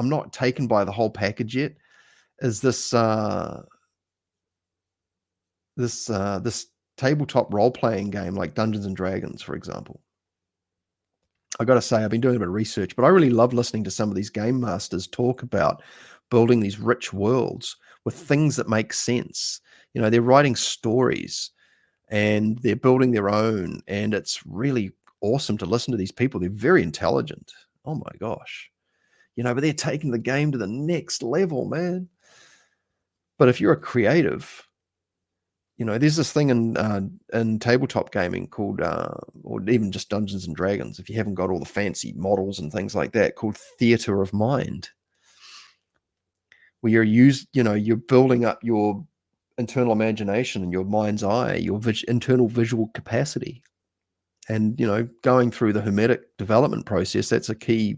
not taken by the whole package yet. Is this tabletop role playing game like Dungeons and Dragons, for example? I got to say, I've been doing a bit of research, but I really love listening to some of these game masters talk about building these rich worlds with things that make sense. You know, they're writing stories and they're building their own, and it's really awesome to listen to these people. They're very intelligent. Oh my gosh. You know, but they're taking the game to the next level, man. But if you're a creative, you know, there's this thing in tabletop gaming called, or even just Dungeons and Dragons, if you haven't got all the fancy models and things like that, called theater of mind, where you're building up your internal imagination and your mind's eye, your internal visual capacity, and you know, going through the Hermetic development process. That's a key,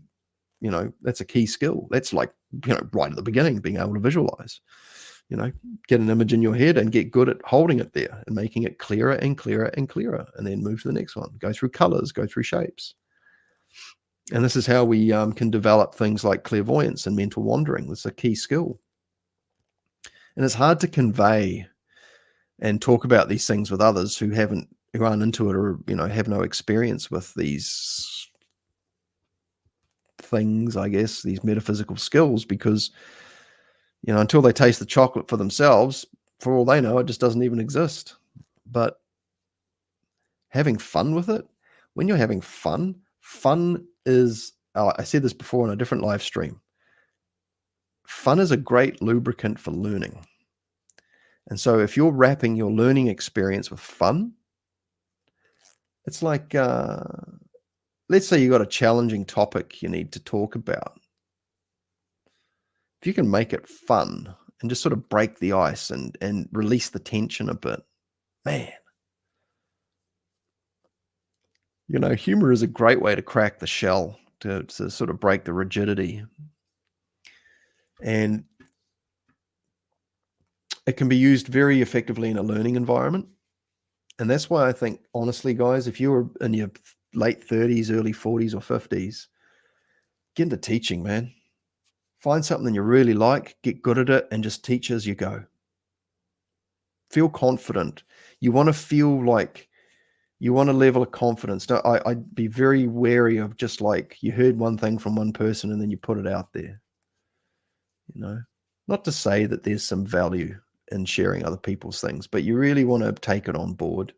you know, that's a key skill. That's like, you know, right at the beginning, being able to visualize. You know, get an image in your head and get good at holding it there and making it clearer and clearer and clearer, and then move to the next one. Go through colors, go through shapes. And this is how we can develop things like clairvoyance and mental wandering. This is a key skill. And it's hard to convey and talk about these things with others who aren't into it, or, you know, have no experience with these things, I guess, these metaphysical skills, because, you know, until they taste the chocolate for themselves, for all they know, it just doesn't even exist. But having fun with it, when you're having fun is, I said this before on a different live stream, fun is a great lubricant for learning. And so if you're wrapping your learning experience with fun, it's like, let's say you got a challenging topic you need to talk about. If you can make it fun and just sort of break the ice and release the tension a bit, man, you know, humor is a great way to crack the shell, to sort of break the rigidity. And it can be used very effectively in a learning environment. And that's why I think, honestly, guys, if you're in your late 30s, early 40s or 50s, get into teaching, man. Find something you really like, get good at it, and just teach as you go. Feel confident. You want to feel like you want a level of confidence. No, I'd be very wary of just like you heard one thing from one person and then you put it out there. You know, not to say that there's some value in sharing other people's things, but you really want to take it on board.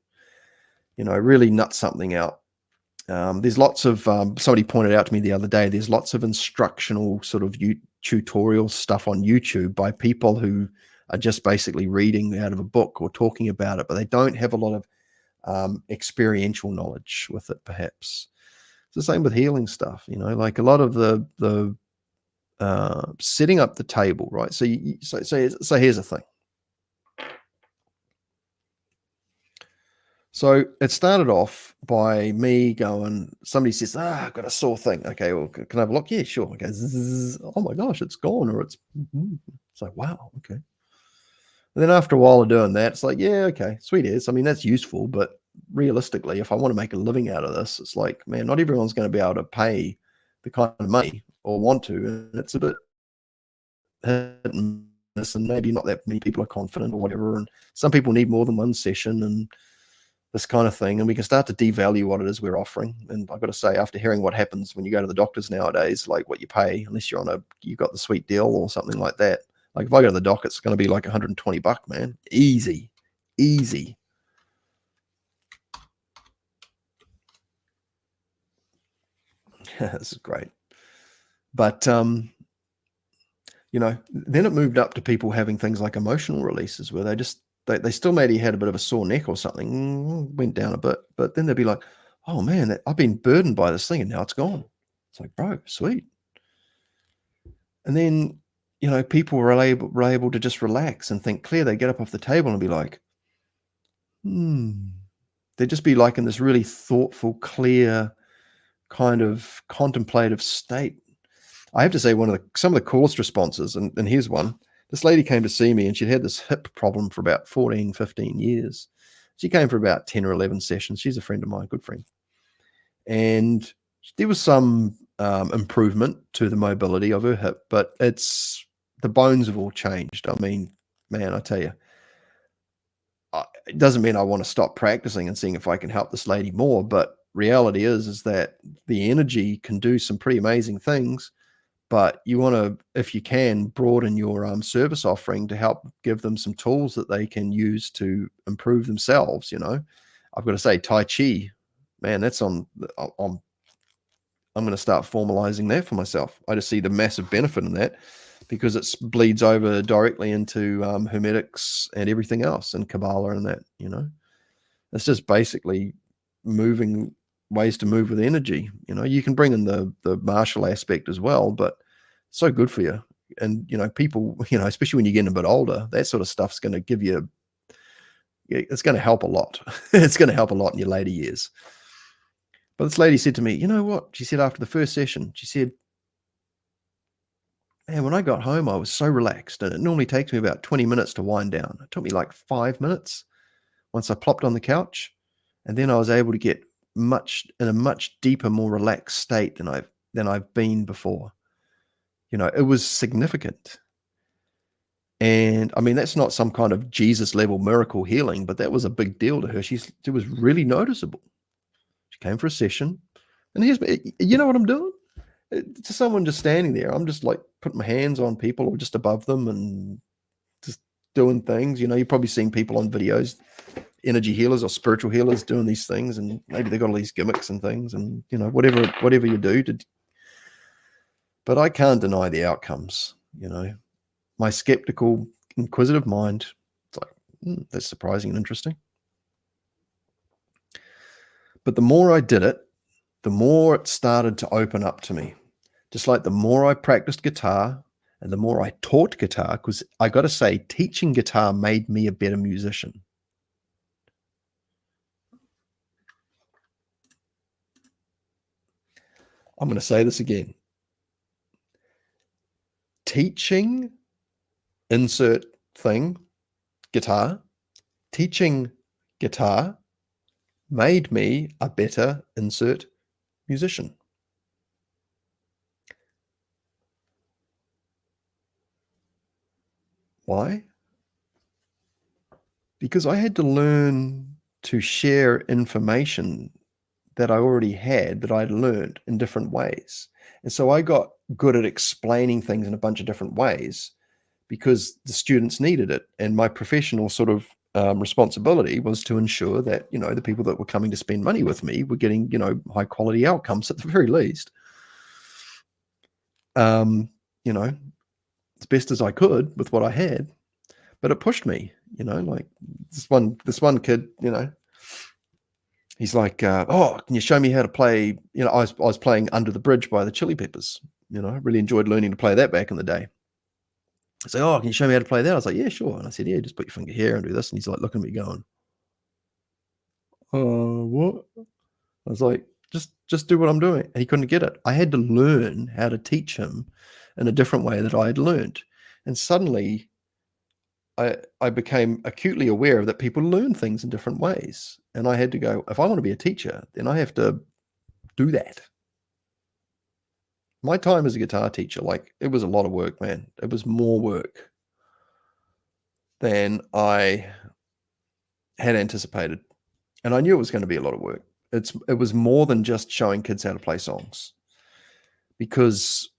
You know, really nut something out. There's lots of, somebody pointed out to me the other day, there's lots of instructional sort of tutorial stuff on YouTube by people who are just basically reading out of a book or talking about it, but they don't have a lot of experiential knowledge with it, perhaps. It's the same with healing stuff, you know, like a lot of the setting up the table, right? So here's the thing. So it started off by me going, somebody says, I've got a sore thing. Okay, well, can I have a look? Yeah, sure. Okay. Zzz, oh my gosh, it's gone, or it's like, wow, okay. And then after a while of doing that, it's like, yeah, okay, sweet as. I mean, that's useful, but realistically, if I want to make a living out of this, it's like, man, not everyone's going to be able to pay the kind of money or want to. And it's a bit hit and miss, and maybe not that many people are confident or whatever. And some people need more than one session and this kind of thing. And we can start to devalue what it is we're offering. And I've got to say, after hearing what happens when you go to the doctors nowadays, like what you pay, unless you got the sweet deal or something like that. Like if I go to the doc, it's going to be like $120, man. Easy. This is great. But, then it moved up to people having things like emotional releases where they still maybe had a bit of a sore neck or something, went down a bit, but then they'd be like, oh man, I've been burdened by this thing and now it's gone. It's like, bro, sweet. And then, people were able to just relax and think clear. They get up off the table and be like, they'd just be like in this really thoughtful, clear, kind of contemplative state. I have to say some of the coolest responses, and here's one. This lady came to see me and she'd had this hip problem for about 14, 15 years. She came for about 10 or 11 sessions. She's a friend of mine, good friend. And there was some improvement to the mobility of her hip, but the bones have all changed. I mean, man, I tell you, it doesn't mean I want to stop practicing and seeing if I can help this lady more, but reality is that the energy can do some pretty amazing things. But you want to, if you can, broaden your service offering to help give them some tools that they can use to improve themselves. I've got to say, Tai Chi, man, that's I'm going to start formalizing that for myself. I just see the massive benefit in that because it bleeds over directly into Hermetics and everything else, and Kabbalah and that. It's just basically ways to move with energy. You can bring in the martial aspect as well, but it's so good for you. And people, especially when you're getting a bit older, that sort of stuff's going to give you, it's going to help a lot. It's going to help a lot in your later years. But this lady said to me, you know what? She said after the first session, she said, man, when I got home, I was so relaxed, and it normally takes me about 20 minutes to wind down. It took me like 5 minutes once I plopped on the couch, and then I was able to get in a much deeper, more relaxed state than I've been before. It was significant. And I mean, that's not some kind of Jesus level miracle healing, but that was a big deal to her. It was really noticeable. She came for a session, and you know what I'm doing? To someone just standing there, I'm just like putting my hands on people or just above them and just doing things. You've probably seen people on videos, energy healers or spiritual healers doing these things, and maybe they got all these gimmicks and things, and whatever you do but I can't deny the outcomes. My skeptical, inquisitive mind, it's like, that's surprising and interesting. But the more I did it, the more it started to open up to me. Just like the more I practiced guitar and the more I taught guitar, because I got to say, teaching guitar made me a better musician. I'm going to say this again. Teaching, insert thing, guitar, teaching guitar made me a better, insert, musician. Why? Because I had to learn to share information that I already had, that I'd learned in different ways. And so I got good at explaining things in a bunch of different ways because the students needed it. And my professional sort of responsibility was to ensure that, the people that were coming to spend money with me were getting, high quality outcomes at the very least. As best as I could with what I had, but it pushed me, like this one kid, he's like, oh, can you show me how to play? I was playing Under the Bridge by the Chili Peppers. I really enjoyed learning to play that back in the day. I said, oh, can you show me how to play that? I was like, yeah, sure. And I said, yeah, just put your finger here and do this. And he's like looking at me going, what? I was like, just do what I'm doing. And he couldn't get it. I had to learn how to teach him in a different way that I had learned. And suddenly I became acutely aware that people learn things in different ways. And I had to go, if I want to be a teacher, then I have to do that. My time as a guitar teacher, it was a lot of work, man. It was more work than I had anticipated. And I knew it was going to be a lot of work. It was more than just showing kids how to play songs, because,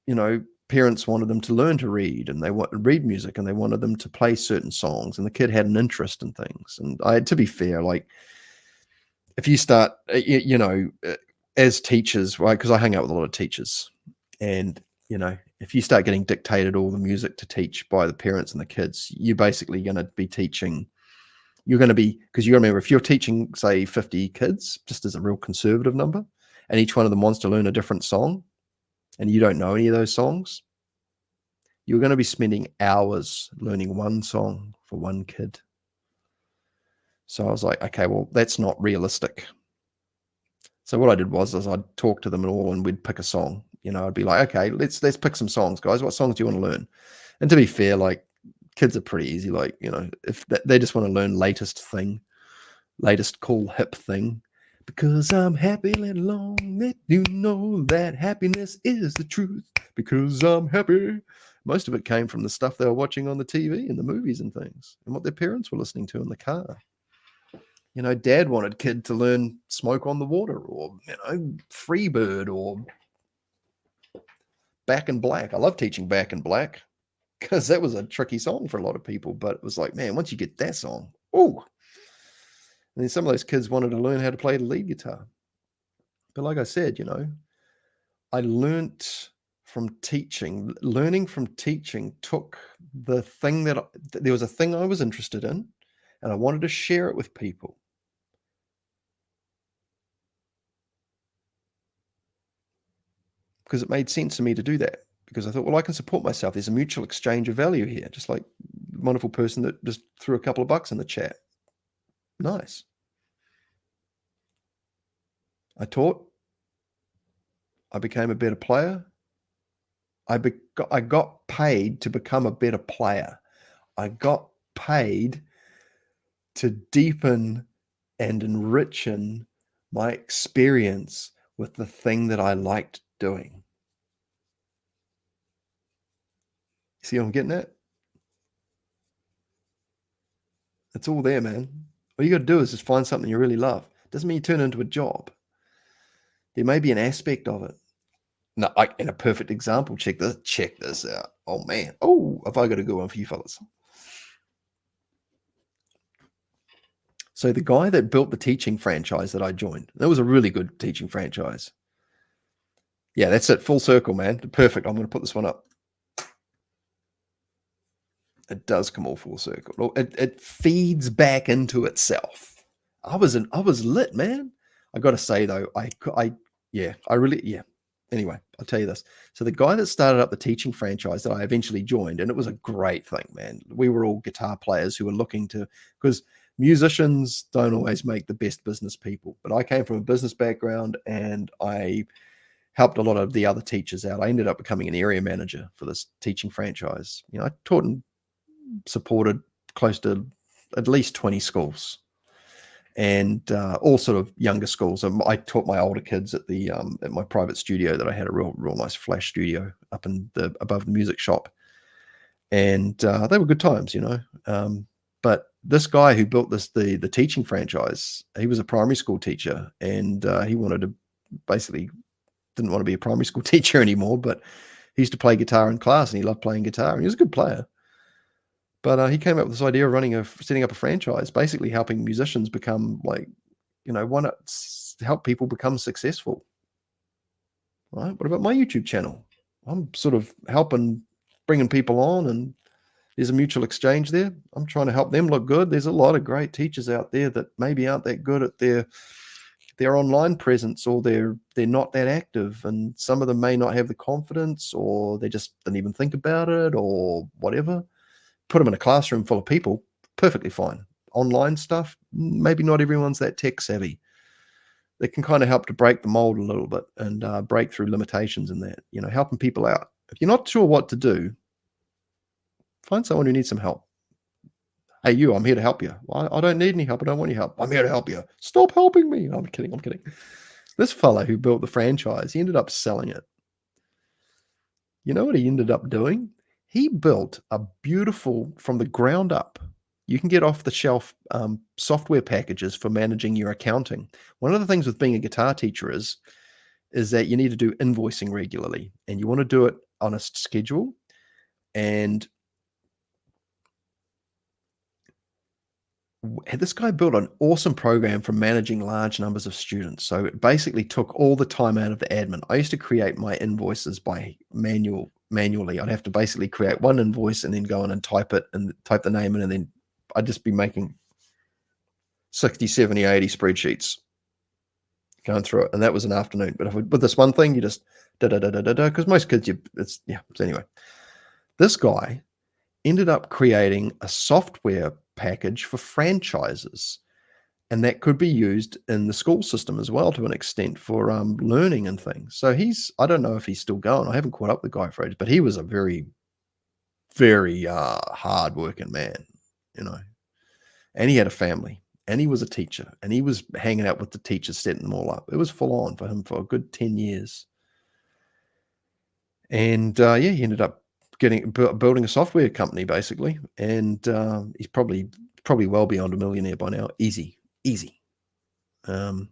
parents wanted them to learn to read, and they read music, and they wanted them to play certain songs, and the kid had an interest in things. And to be fair, if you start, as teachers, right? Because I hang out with a lot of teachers, and if you start getting dictated all the music to teach by the parents and the kids, you're basically going to be teaching. You're going to be, because you got to remember, if you're teaching, say, 50 kids, just as a real conservative number, and each one of them wants to learn a different song, and you don't know any of those songs, you're going to be spending hours learning one song for one kid. So I was like, okay, well, that's not realistic. So what I did was I'd talk to them all, and we'd pick a song. I'd be like, okay, let's pick some songs, guys. What songs do you want to learn? And to be fair, like, kids are pretty easy. Like, if they just want to learn latest cool hip thing, because I'm happy, let alone let you know that happiness is the truth. Because I'm happy. Most of it came from the stuff they were watching on the TV and the movies and things, and what their parents were listening to in the car. Dad wanted kid to learn Smoke on the Water, or Freebird, or Back in Black. I love teaching Back in Black, because that was a tricky song for a lot of people, but it was like, man, once you get that song, oh. And then some of those kids wanted to learn how to play the lead guitar. But like I said, I learnt from teaching. Learning from teaching took the thing there was a thing I was interested in, and I wanted to share it with people. Because it made sense to me to do that. Because I thought, well, I can support myself. There's a mutual exchange of value here, just like the wonderful person that just threw a couple of bucks in the chat. Nice. I taught. I became a better player. I got paid to become a better player. I got paid to deepen and enrich my experience with the thing that I liked doing. See what I'm getting at? It's all there, man. All you got to do is just find something you really love. Doesn't mean you turn it into a job. There may be an aspect of it. No, in a perfect example, check this out. Oh, man. Oh, have I got a good one for you fellas? So the guy that built the teaching franchise that I joined, that was a really good teaching franchise. Yeah, that's it. Full circle, man. Perfect. I'm going to put this one up. It does come all full circle. It feeds back into itself. I was lit, man. I got to say though, Anyway, I'll tell you this. So the guy that started up the teaching franchise that I eventually joined, and it was a great thing, man. We were all guitar players who were looking to, because musicians don't always make the best business people. But I came from a business background, and I helped a lot of the other teachers out. I ended up becoming an area manager for this teaching franchise. I taught and supported close to at least 20 schools, and all sort of younger schools. I taught my older kids at my private studio that I had, a real nice flash studio up in above the music shop, and they were good times, But this guy who built the teaching franchise, he was a primary school teacher, and he didn't want to be a primary school teacher anymore, but he used to play guitar in class, and he loved playing guitar, and he was a good player. But he came up with this idea of setting up a franchise, basically helping musicians become why not help people become successful? Right? What about my YouTube channel? I'm sort of bringing people on, and there's a mutual exchange there. I'm trying to help them look good. There's a lot of great teachers out there that maybe aren't that good at their online presence, or they're not that active, and some of them may not have the confidence, or they just didn't even think about it, or whatever. Put them in a classroom full of people, perfectly fine. Online stuff, maybe not everyone's that tech savvy. They can kind of help to break the mold a little bit, and break through limitations in that, helping people out. If you're not sure what to do, find someone who needs some help. Hey, I'm here to help you. I don't need any help. I don't want your help. I'm here to help you. Stop helping me. I'm kidding. This fella who built the franchise, he ended up selling it. You know what he ended up doing? He built a beautiful, from the ground up, you can get off the shelf software packages for managing your accounting. One of the things with being a guitar teacher is that you need to do invoicing regularly, and you want to do it on a schedule. And This guy built an awesome program for managing large numbers of students. So it basically took all the time out of the admin. I used to create my invoices by manually. I'd have to basically create one invoice and then go in and type it and type the name in, and then I'd just be making 60, 70, 80 spreadsheets going through it. And that was an afternoon. But with this one thing, you just because most kids, So anyway, this guy ended up creating a software package for franchises, and that could be used in the school system as well to an extent for learning and things. So I don't know if he's still going. I haven't caught up with the guy for ages, but he was a very, very hard-working man, and he had a family, and he was a teacher, and he was hanging out with the teachers, setting them all up. It was full on for him for a good 10 years. And he ended up building a software company basically, and he's probably well beyond a millionaire by now. Easy. But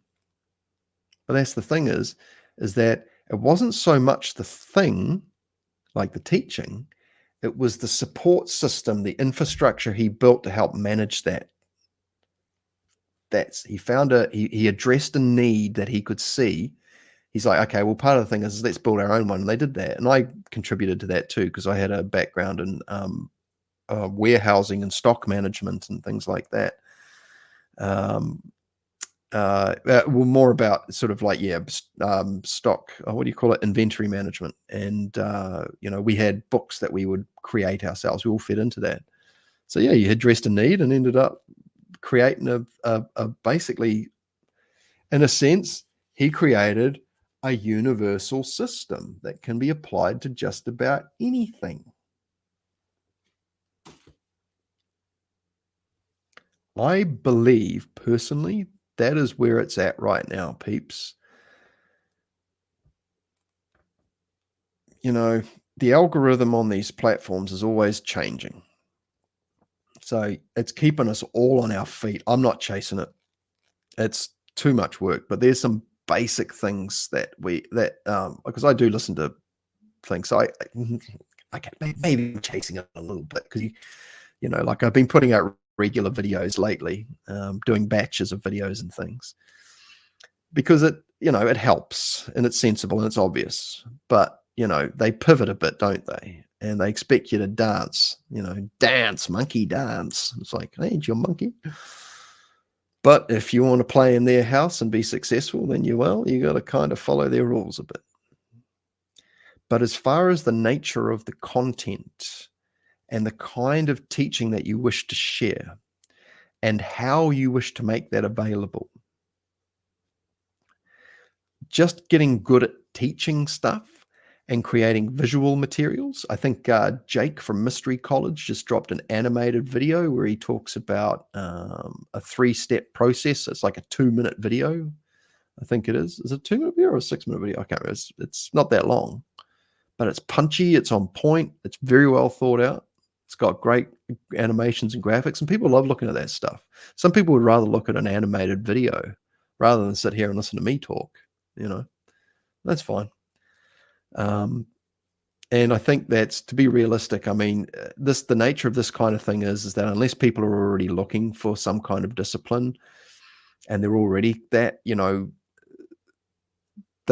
that's the thing is that it wasn't so much the thing, like the teaching, it was the support system, the infrastructure he built to help manage that. He addressed a need that he could see. He's like, okay, well, part of the thing is let's build our own one. And they did that. And I contributed to that too, because I had a background in warehousing and stock management and things like that. More about sort of like, stock, what do you call it? Inventory management. And, we had books that we would create ourselves. We all fit into that. So he addressed a need and ended up creating a basically, in a sense, he created a universal system that can be applied to just about anything. I believe personally that is where it's at right now, peeps. The algorithm on these platforms is always changing. So it's keeping us all on our feet. I'm not chasing it. It's too much work, but there's some basic things that because I do listen to things. So I can maybe chasing it a little bit because like I've been putting out regular videos lately, doing batches of videos and things, because it helps and it's sensible and it's obvious, but they pivot a bit, don't they? And they expect you to dance, dance, monkey dance. It's like, hey, it's your monkey. But if you want to play in their house and be successful, then you got to kind of follow their rules a bit. But as far as the nature of the content and the kind of teaching that you wish to share and how you wish to make that available, just getting good at teaching stuff and creating visual materials. I think Jake from Mystery College just dropped an animated video where he talks about a 3-step process. It's like a 2-minute video. I think it is. Is it a 2-minute video or a 6-minute video? I can't remember. It's not that long, but it's punchy. It's on point. It's very well thought out. It's got great animations and graphics, and people love looking at that stuff. Some people would rather look at an animated video rather than sit here and listen to me talk. That's fine. And I think that's, to be realistic, I mean, the nature of this kind of thing is that unless people are already looking for some kind of discipline and they're already that, they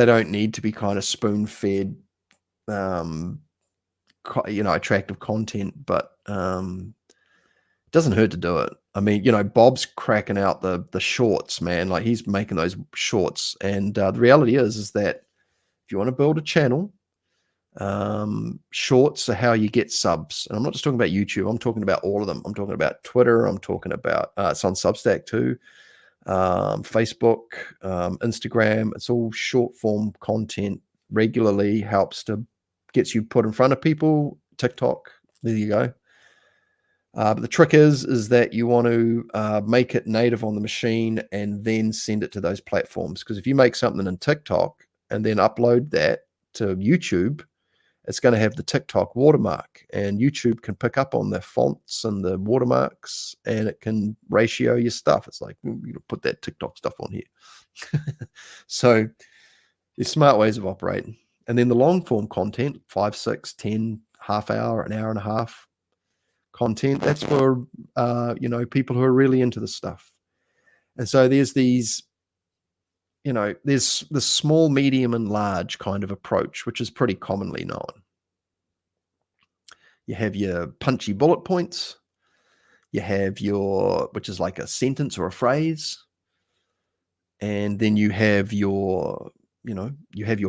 don't need to be kind of spoon-fed, attractive content, but it doesn't hurt to do it. I mean, Bob's cracking out the shorts, man. Like, he's making those shorts. And the reality is that if you want to build a channel, shorts are how you get subs. And I'm not just talking about YouTube. I'm talking about all of them. I'm talking about Twitter. I'm talking about, it's on Substack too. Facebook, Instagram. It's all short form content. Regularly gets you put in front of people. TikTok. There you go. But the trick is that you want to make it native on the machine and then send it to those platforms. Because if you make something in TikTok and then upload that to YouTube, it's going to have the TikTok watermark, and YouTube can pick up on the fonts and the watermarks, and it can ratio your stuff. It's like, put that TikTok stuff on here. So there's smart ways of operating. And then the long form content, 5, 6, 10, half hour, an hour and a half content. That's for people who are really into the stuff. And so there's these, there's the small, medium, and large kind of approach, which is pretty commonly known. You have your punchy bullet points. You have which is like a sentence or a phrase. And then you have your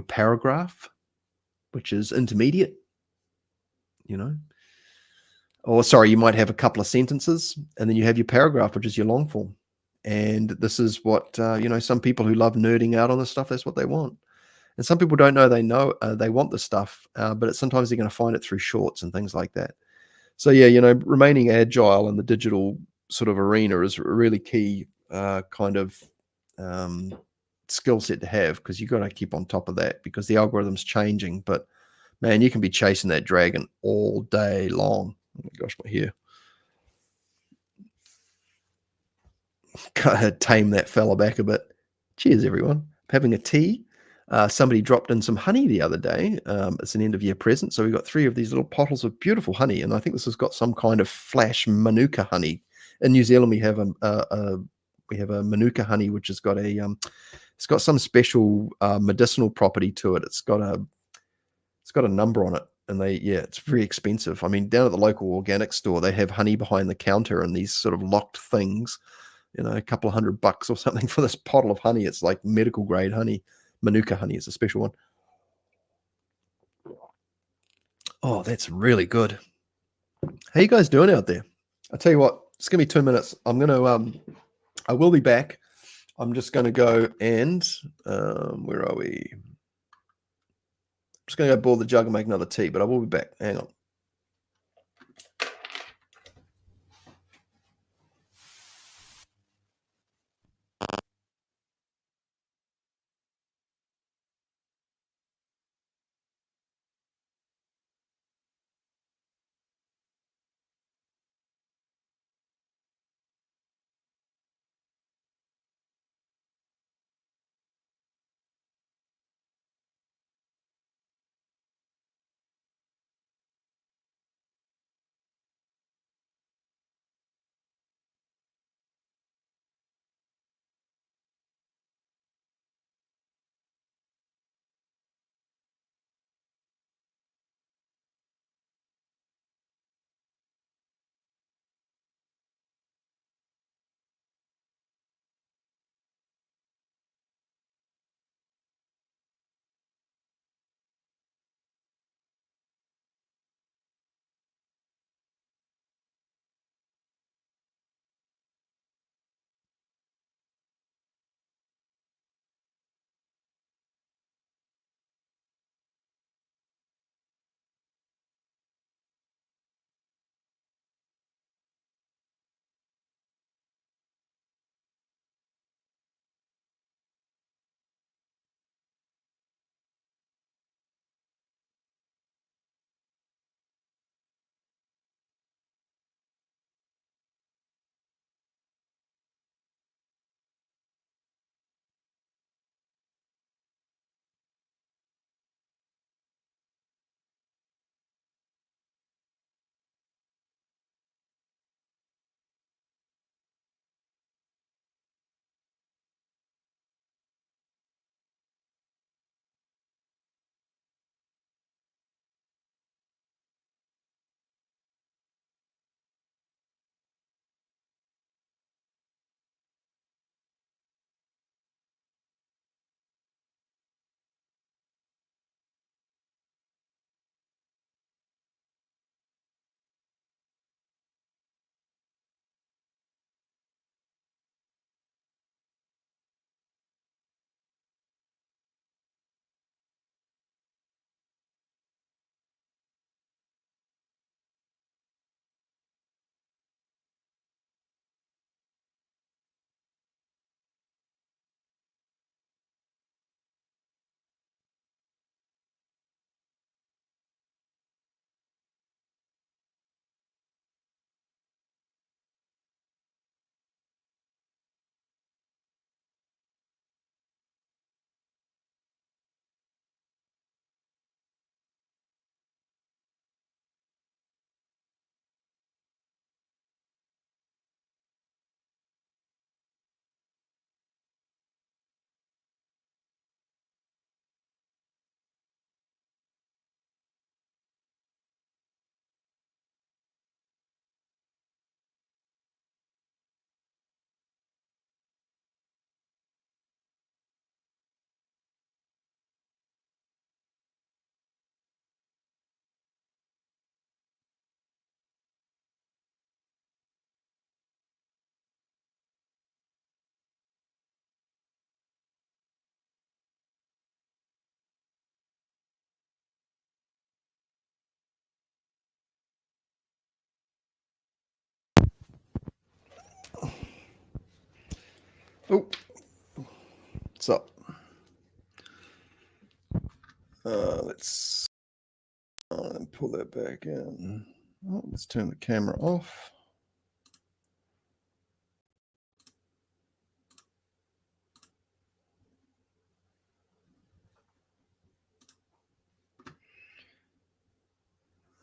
paragraph, which is intermediate, Or sorry, you might have a couple of sentences, and then you have your paragraph, which is your long form. And this is what, some people who love nerding out on this stuff, that's what they want. And some people don't know they want the stuff, but sometimes they're going to find it through shorts and things like that. So yeah, remaining agile in the digital sort of arena is a really key kind of skill set to have, because you've got to keep on top of that, because the algorithm's changing. But man, you can be chasing that dragon all day long. Oh my gosh, my hair. Gotta tame that fella back a bit. Cheers, everyone. Having a tea. Somebody dropped in some honey the other day. It's an end of year present. So we got 3 of these little bottles of beautiful honey. And I think this has got some kind of flash Manuka honey. In New Zealand, we have a Manuka honey, which has got it's got some special medicinal property to it. It's got a number on it. And it's very expensive. I mean, down at the local organic store, they have honey behind the counter and these sort of locked things, a couple of $100 or something for this bottle of honey. It's like medical grade honey. Manuka honey is a special one. Oh, that's really good. How you guys doing out there? I'll tell you what, just give me 2 minutes. I will be back. I'm just going to go and, where are we? I'm just going to go boil the jug and make another tea, but I will be back. Hang on. Oh, what's up? Let's pull that back in. Oh, let's turn the camera off.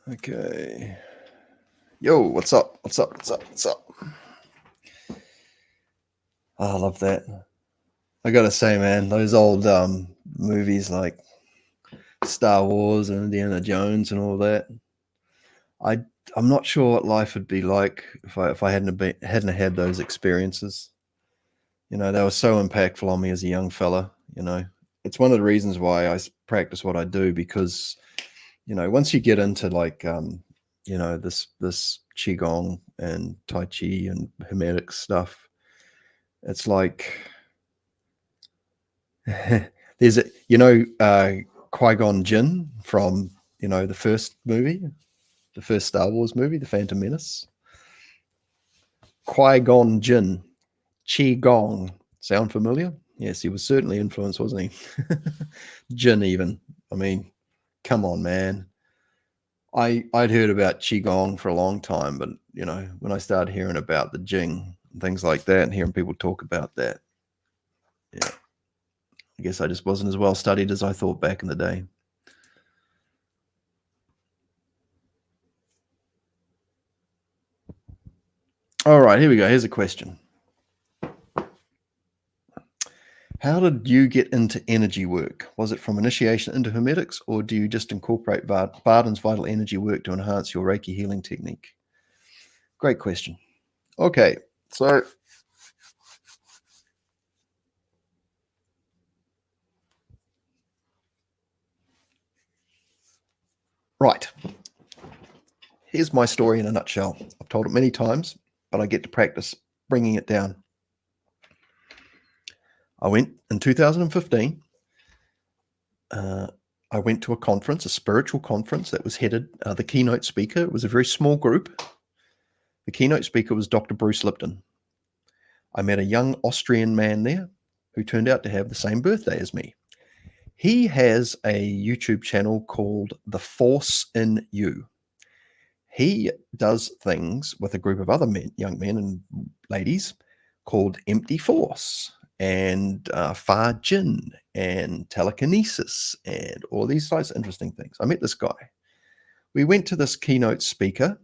Okay. Yo, what's up? What's up? What's up? What's up? Oh, I love that. I gotta say, man, those old movies like Star Wars and Indiana Jones and all that. I'm not sure what life would be like if I hadn't had those experiences. You know, they were so impactful on me as a young fella. You know, it's one of the reasons why I practice what I do, because you know, once you get into like you know, this qigong and tai chi and hermetic stuff, it's like there's a, you know, Qui-Gon Jinn from, you know, the first movie, the first Star Wars movie, The Phantom Menace. Qui-Gon Jinn, qigong. Sound familiar? Yes, he was certainly influenced, wasn't he? Jinn, even. I mean, come on, man. I'd heard about qigong for a long time, but you know, when I started hearing about the jing and things like that, and hearing people talk about that, yeah, I guess I just wasn't as well studied as I thought back in the day. All right, here we go. Here's a question. How did you get into energy work? Was it from initiation into Hermetics, or do you just incorporate Barden's vital energy work to enhance your Reiki healing technique? Great question. Okay, so right. Here's my story in a nutshell. I've told it many times, but I get to practice bringing it down. I went in 2015. I went to a conference, a spiritual conference that was headed, the keynote speaker, it was a very small group. The keynote speaker was Dr. Bruce Lipton. I met a young Austrian man there who turned out to have the same birthday as me. He has a YouTube channel called The Force in You. He does things with a group of other men, young men and ladies, called Empty Force and Far Jin and telekinesis and all these types of interesting things. I met this guy. We went to this keynote speaker,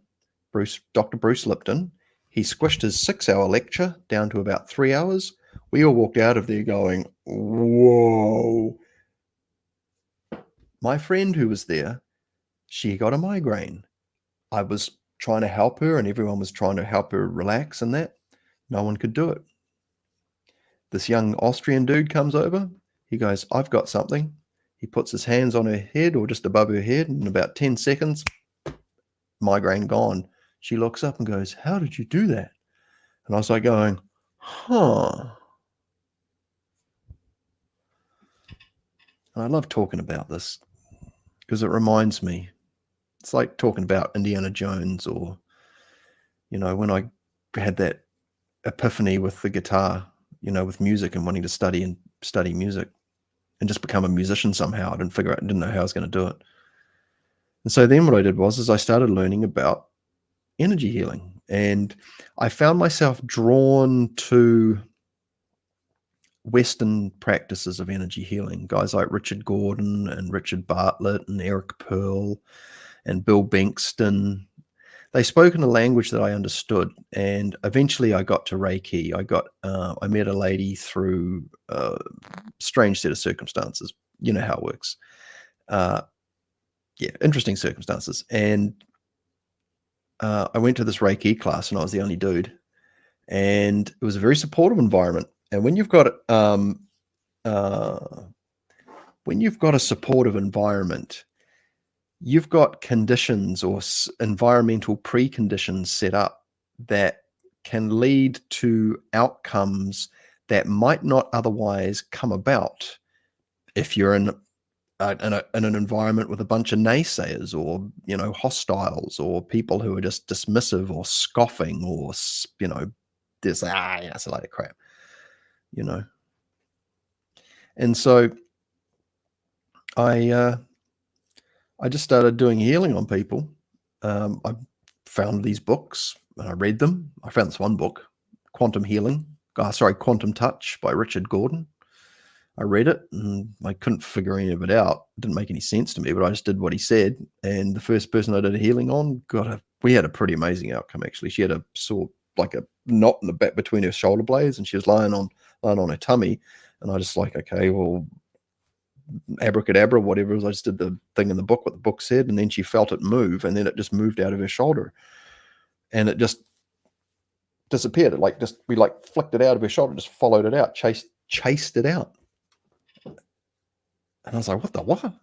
Dr. Bruce Lipton. He squished his 6-hour lecture down to about 3 hours. We all walked out of there going, whoa. My friend who was there, she got a migraine. I was trying to help her, and everyone was trying to help her relax and that. No one could do it. This young Austrian dude comes over. He goes, I've got something. He puts his hands on her head or just above her head, and in about 10 seconds, migraine gone. She looks up and goes, how did you do that? And I was like going, huh. And I love talking about this because it reminds me. It's like talking about Indiana Jones, or, you know, when I had that epiphany with the guitar, you know, with music and wanting to study music and just become a musician somehow. I didn't know how I was going to do it. And so then what I did was I started learning about energy healing, and I found myself drawn to Western practices of energy healing, guys like Richard Gordon and Richard Bartlett and Eric Pearl and Bill Bankston. They spoke in a language that I understood, and eventually I got to Reiki. I met a lady through a strange set of circumstances. You know how it works. Yeah, interesting circumstances. And I went to this Reiki class, and I was the only dude, and it was a very supportive environment. And when you've got a supportive environment, you've got conditions or environmental preconditions set up that can lead to outcomes that might not otherwise come about if you're in an environment with a bunch of naysayers, or, you know, hostiles, or people who are just dismissive or scoffing, or, you know, just yeah, that's a load of crap. you know. And so I just started doing healing on people. I found these books and I read them. I found this one book, Quantum Touch by Richard Gordon. I read it and I couldn't figure any of it out. It didn't make any sense to me, but I just did what he said. And the first person I did a healing on, we had a pretty amazing outcome, actually. She had a knot in the back between her shoulder blades, and she was lying on her tummy. And I just okay, well, abracadabra, whatever it was. I just did the thing in the book, what the book said, and then she felt it move, and then it just moved out of her shoulder. And it just disappeared. It we flicked it out of her shoulder, just followed it out, chased it out. And I was like, what the what?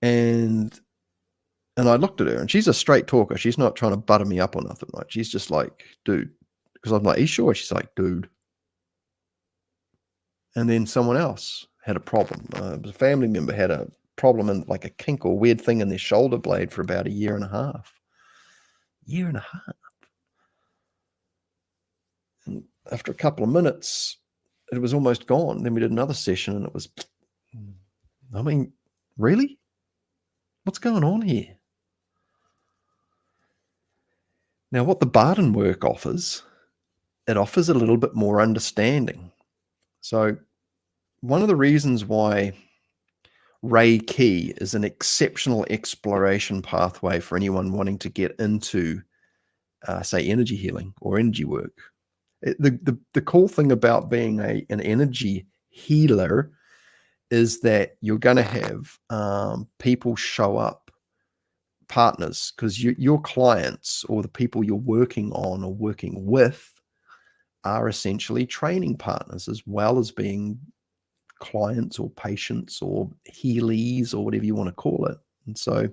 And I looked at her, and she's a straight talker. She's not trying to butter me up or nothing, right? She's just like, dude. Because I'm like, are you sure? She's like, dude. And then someone else had a problem. It was a family member had a problem and a kink or weird thing in their shoulder blade for about a year and a half. And after a couple of minutes, it was almost gone. Then we did another session, and it was, I mean, really? What's going on here? Now, what the Barden work offers, it offers a little bit more understanding. So one of the reasons why Reiki is an exceptional exploration pathway for anyone wanting to get into, say, energy healing or energy work. The cool thing about being an energy healer is that you're going to have people show up, partners, because your clients or the people you're working on or working with are essentially training partners as well as being clients or patients or healies or whatever you want to call it. And so,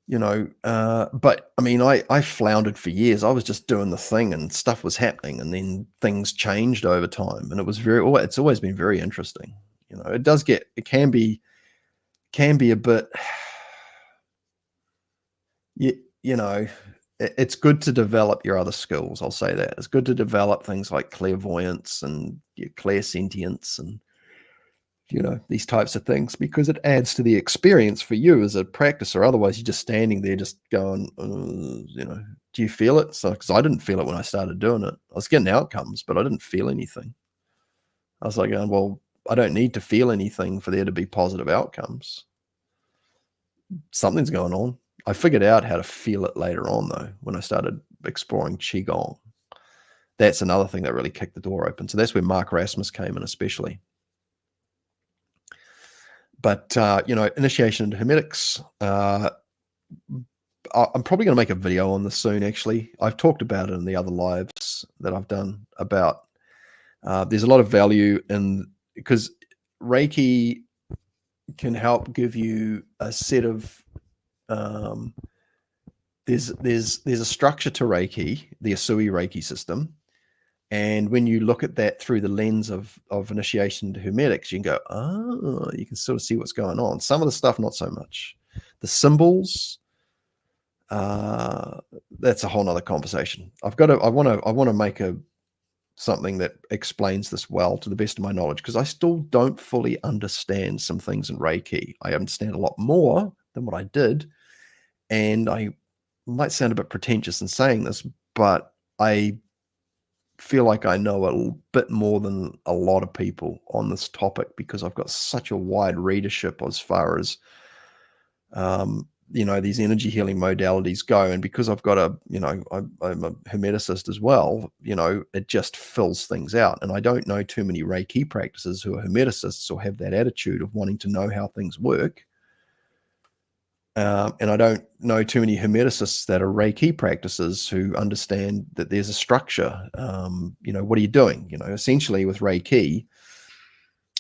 but I mean, I floundered for years. I was just doing the thing and stuff was happening, and then things changed over time, and it's always been very interesting. It can be a bit, it's good to develop your other skills. I'll say that. It's good to develop things like clairvoyance and your clairsentience and, these types of things, because it adds to the experience for you as a practicer. Otherwise, you're just standing there just going, do you feel it? So, because I didn't feel it when I started doing it. I was getting outcomes, but I didn't feel anything. I was like, well, I don't need to feel anything for there to be positive outcomes. Something's going on. I figured out how to feel it later on, though, when I started exploring Qigong. That's another thing that really kicked the door open. So that's where Mark Rasmus came in, especially. But, initiation into Hermetics, I'm probably going to make a video on this soon, actually. I've talked about it in the other lives that I've done about, there's a lot of value because Reiki can help give you a set of, there's a structure to Reiki, the Asui Reiki system. And when you look at that through the lens of initiation into Hermetics, you can go, oh, you can sort of see what's going on. Some of the stuff, not so much. The symbols, that's a whole nother conversation. I want to make something that explains this well to the best of my knowledge, because I still don't fully understand some things in Reiki. I understand a lot more than what I did. And I might sound a bit pretentious in saying this, but I feel like I know a bit more than a lot of people on this topic, because I've got such a wide readership as far as, these energy healing modalities go. And because I've got I'm a hermeticist as well, it just fills things out. And I don't know too many Reiki practices who are hermeticists or have that attitude of wanting to know how things work. And I don't know too many hermeticists that are Reiki practices who understand that there's a structure. What are you doing? Essentially with Reiki,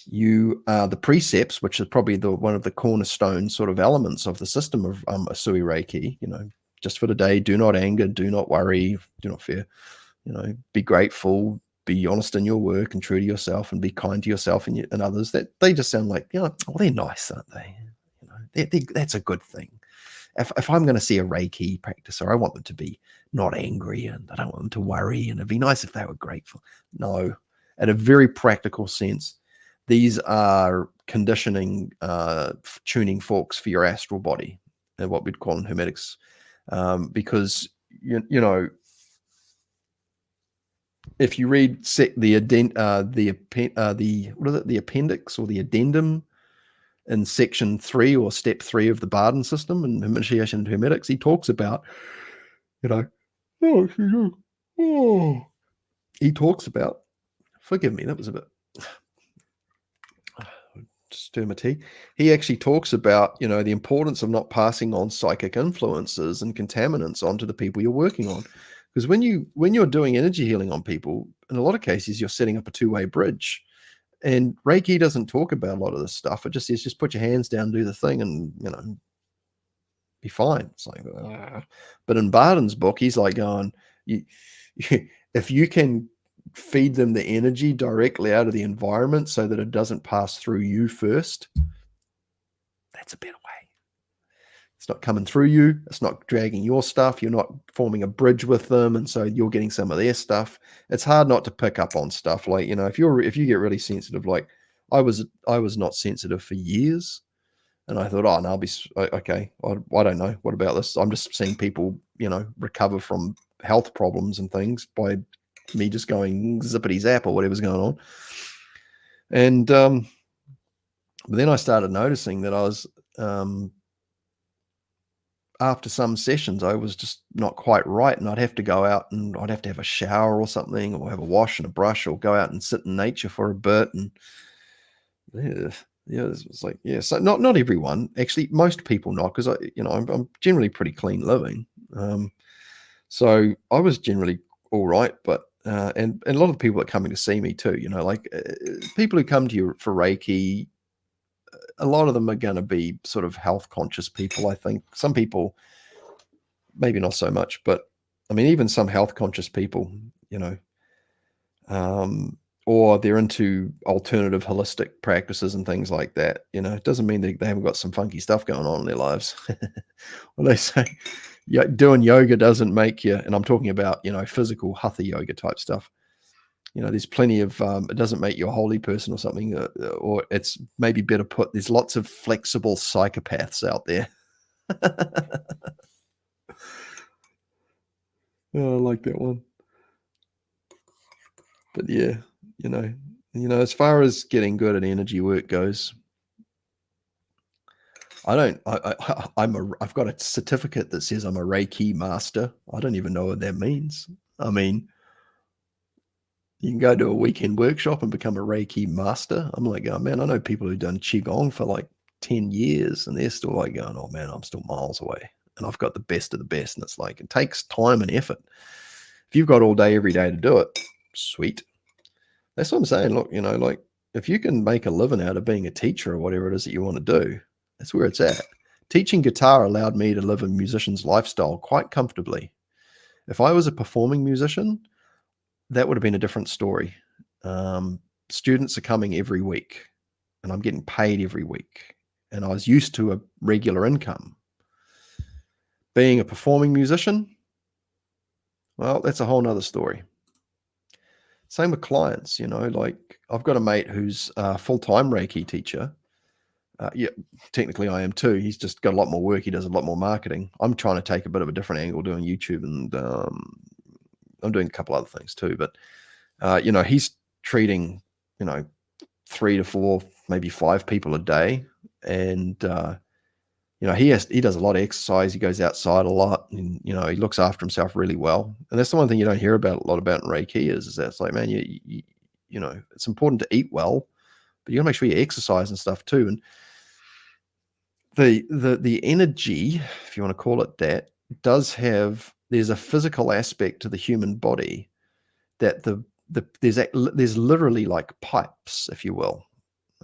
the precepts, which is probably one of the cornerstone sort of elements of the system of Asui Reiki, just for today, do not anger, do not worry, do not fear, be grateful, be honest in your work and true to yourself, and be kind to yourself and others. That they just sound like, well, they're nice, aren't they? That's a good thing. if I'm going to see a Reiki practicer, I want them to be not angry, and I don't want them to worry, and it'd be nice if they were grateful. No, at a very practical sense, these are conditioning, tuning forks for your astral body, and what we'd call in Hermetics, because you know, if you read the appendix or the addendum in section 3 or step 3 of the Barden system and initiation into Hermetics, he talks about, he talks about, forgive me, that was a bit stir my tea. He actually talks about, the importance of not passing on psychic influences and contaminants onto the people you're working on. Because when you're doing energy healing on people, in a lot of cases, you're setting up a two-way bridge. And Reiki doesn't talk about a lot of this stuff. It just says, just put your hands down, do the thing, and, be fine. It's like, but in Barden's book, he's like going, if you can feed them the energy directly out of the environment so that it doesn't pass through you first, that's a better way. It's not coming through you. It's not dragging your stuff. You're not forming a bridge with them, and so you're getting some of their stuff. It's hard not to pick up on stuff. Like, if you get really sensitive, like I was not sensitive for years, and I thought, oh, no, I'll be okay. I don't know. What about this? I'm just seeing people, recover from health problems and things by me just going zippity zap or whatever's going on. And but then I started noticing that I was, after some sessions, I was just not quite right, and I'd have to go out and I'd have to have a shower or something, or have a wash and a brush, or go out and sit in nature for a bit. And it's like, so not everyone, actually, most people not, because I'm generally pretty clean living. So I was generally all right, but and a lot of the people that are coming to see me too, people who come to you for Reiki, a lot of them are going to be sort of health conscious people. I think some people, maybe not so much, but I mean, even some health conscious people, or they're into alternative holistic practices and things like that. It doesn't mean they haven't got some funky stuff going on in their lives. Well, they say, doing yoga doesn't make you, and I'm talking about, physical hatha yoga type stuff. There's plenty of, it doesn't make you a holy person or something, or it's maybe better put, there's lots of flexible psychopaths out there. Oh, I like that one. But yeah, as far as getting good at energy work goes, I've got a certificate that says I'm a Reiki master. I don't even know what that means. I mean, you can go to a weekend workshop and become a Reiki master. I'm like, oh man, I know people who've done Qigong for like 10 years and they're still like going, oh man, I'm still miles away. And I've got the best of the best. And it's like, it takes time and effort. If you've got all day, every day to do it, sweet. That's what I'm saying. Look, like if you can make a living out of being a teacher or whatever it is that you want to do, that's where it's at. Teaching guitar allowed me to live a musician's lifestyle quite comfortably. If I was a performing musician, that would have been a different story. Students are coming every week and I'm getting paid every week. And I was used to a regular income. Being a performing musician, well, that's a whole nother story. Same with clients, like I've got a mate who's a full-time Reiki teacher. Yeah, technically I am too. He's just got a lot more work. He does a lot more marketing. I'm trying to take a bit of a different angle doing YouTube, and I'm doing a couple other things too. But, he's treating, 3 to 4, maybe 5 people a day. And, he does a lot of exercise. He goes outside a lot, and, he looks after himself really well. And that's the one thing you don't hear about a lot about in Reiki is that it's like, man, it's important to eat well, but you gotta make sure you exercise and stuff too. And the energy, if you want to call it that, there's a physical aspect to the human body that there's literally like pipes, if you will.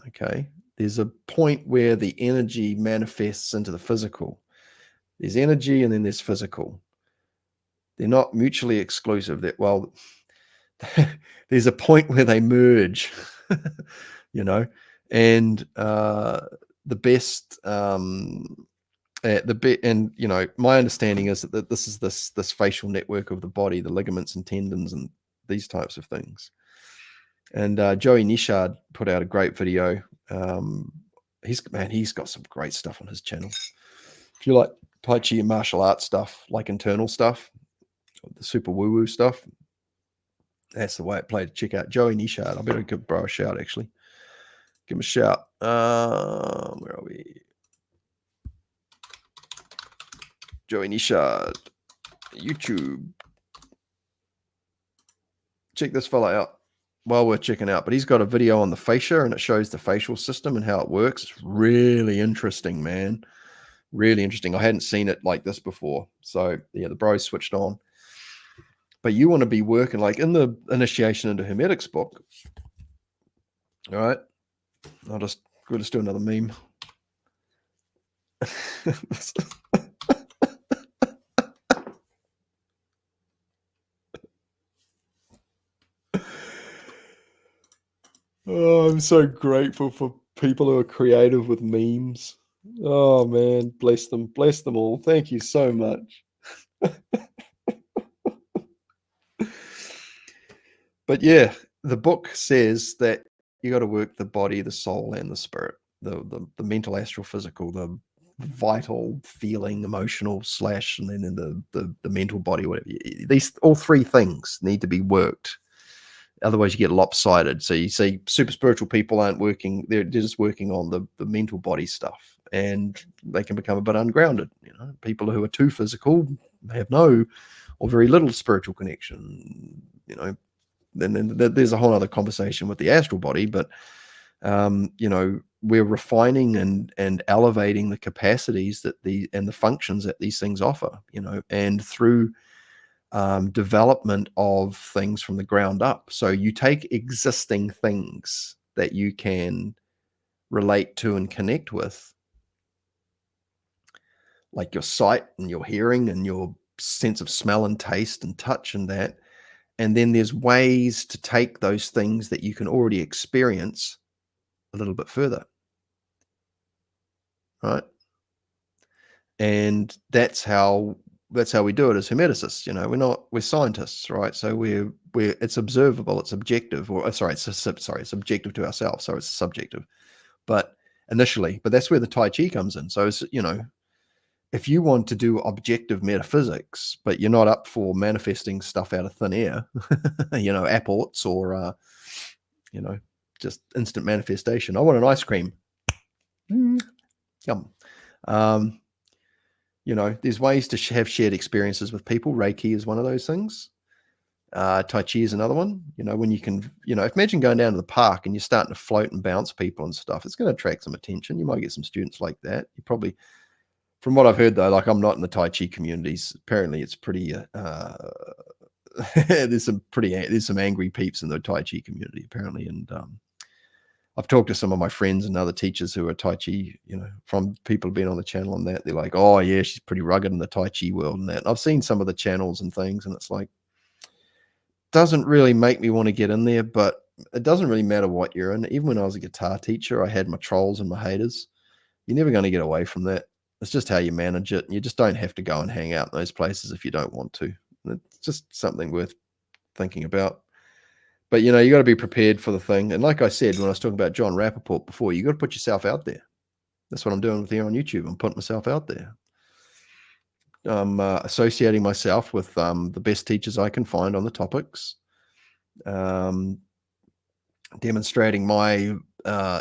Okay. There's a point where the energy manifests into the physical. There's energy and then there's physical. They're not mutually exclusive. There's a point where they merge, and the best and my understanding is that this is this facial network of the body, the ligaments and tendons and these types of things. And Joey Nishad put out a great video. He's got some great stuff on his channel. If you like Tai Chi and martial arts stuff, like internal stuff, the super woo-woo stuff, that's the way it played. Check out Joey Nishad. I better give bro a shout, actually. Give him a shout. Where are we? Joey Nishad, YouTube. Check this fella out while we're checking out. But he's got a video on the fascia, and it shows the facial system and how it works. It's really interesting, man. Really interesting. I hadn't seen it like this before. So, yeah, the bro's switched on. But you want to be working like in the Initiation into Hermetics book. All right. We'll just do another meme. Oh, I'm so grateful for people who are creative with memes. Oh man, bless them all. Thank you so much. But yeah, the book says that you got to work the body, the soul, and the spirit, the mental, astral, physical, the vital, feeling, emotional / and then the mental body, whatever. These all three things need to be worked. Otherwise, you get lopsided. So you see, super spiritual people aren't working; they're just working on the mental body stuff, and they can become a bit ungrounded. People who are too physical have no or very little spiritual connection. Then there's a whole other conversation with the astral body, but we're refining and elevating the capacities and the functions that these things offer. And through development of things from the ground up. So you take existing things that you can relate to and connect with, like your sight and your hearing and your sense of smell and taste and touch and that. And then there's ways to take those things that you can already experience a little bit further. Right? And that's how we do it as hermeticists. We're scientists, right? So it's observable, it's objective, it's subjective to ourselves, so it's subjective. But that's where the Tai Chi comes in. So if you want to do objective metaphysics, but you're not up for manifesting stuff out of thin air, apports or just instant manifestation. I want an ice cream. Yum. There's ways to have shared experiences with people. Reiki is one of those things. Tai Chi is another one. When you can, imagine going down to the park and you're starting to float and bounce people and stuff. It's going to attract some attention. You might get some students like that. You probably, from what I've heard though, like I'm not in the Tai Chi communities. Apparently, it's pretty. There's some angry peeps in the Tai Chi community apparently, and I've talked to some of my friends and other teachers who are Tai Chi, from people being on the channel and that. They're like, oh, yeah, she's pretty rugged in the Tai Chi world and that. And I've seen some of the channels and things, and it's like, doesn't really make me want to get in there, but it doesn't really matter what you're in. Even when I was a guitar teacher, I had my trolls and my haters. You're never going to get away from that. It's just how you manage it. And you just don't have to go and hang out in those places if you don't want to. It's just something worth thinking about. But, you got to be prepared for the thing. And like I said, when I was talking about John Rappaport before, you got to put yourself out there. That's what I'm doing with here on YouTube. I'm putting myself out there. I'm associating myself with the best teachers I can find on the topics. Demonstrating my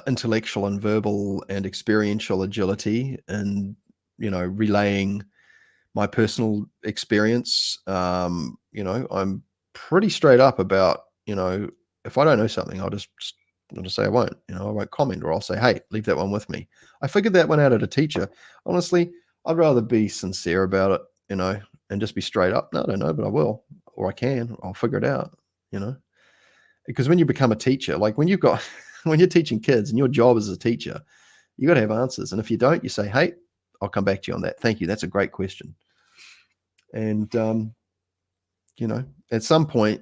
intellectual and verbal and experiential agility and, relaying my personal experience. I'm pretty straight up about, if I don't know something, I'll just say I won't, I won't comment, or I'll say, hey, leave that one with me. I figured that one out at a teacher. Honestly, I'd rather be sincere about it, and just be straight up. No, I don't know, but I will, or I can, I'll figure it out, because when you become a teacher, like when you're teaching kids and your job as a teacher, you got to have answers. And if you don't, you say, hey, I'll come back to you on that. Thank you. That's a great question. And, at some point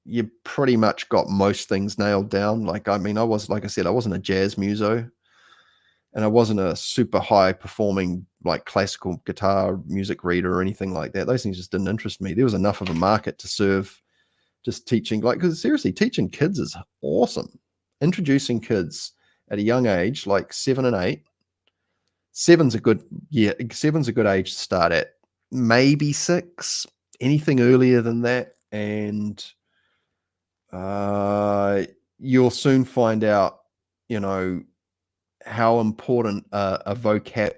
you pretty much got most things nailed down. Like I wasn't a jazz muso, and I wasn't a super high performing like classical guitar music reader or anything like that. Those things just didn't interest me. There was enough of a market to serve just teaching, like, because seriously, teaching kids is awesome. Introducing kids at a young age, like 7 and 8. Seven's a good age to start at. Maybe 6. Anything earlier than that, and you'll soon find out, how important a vocab,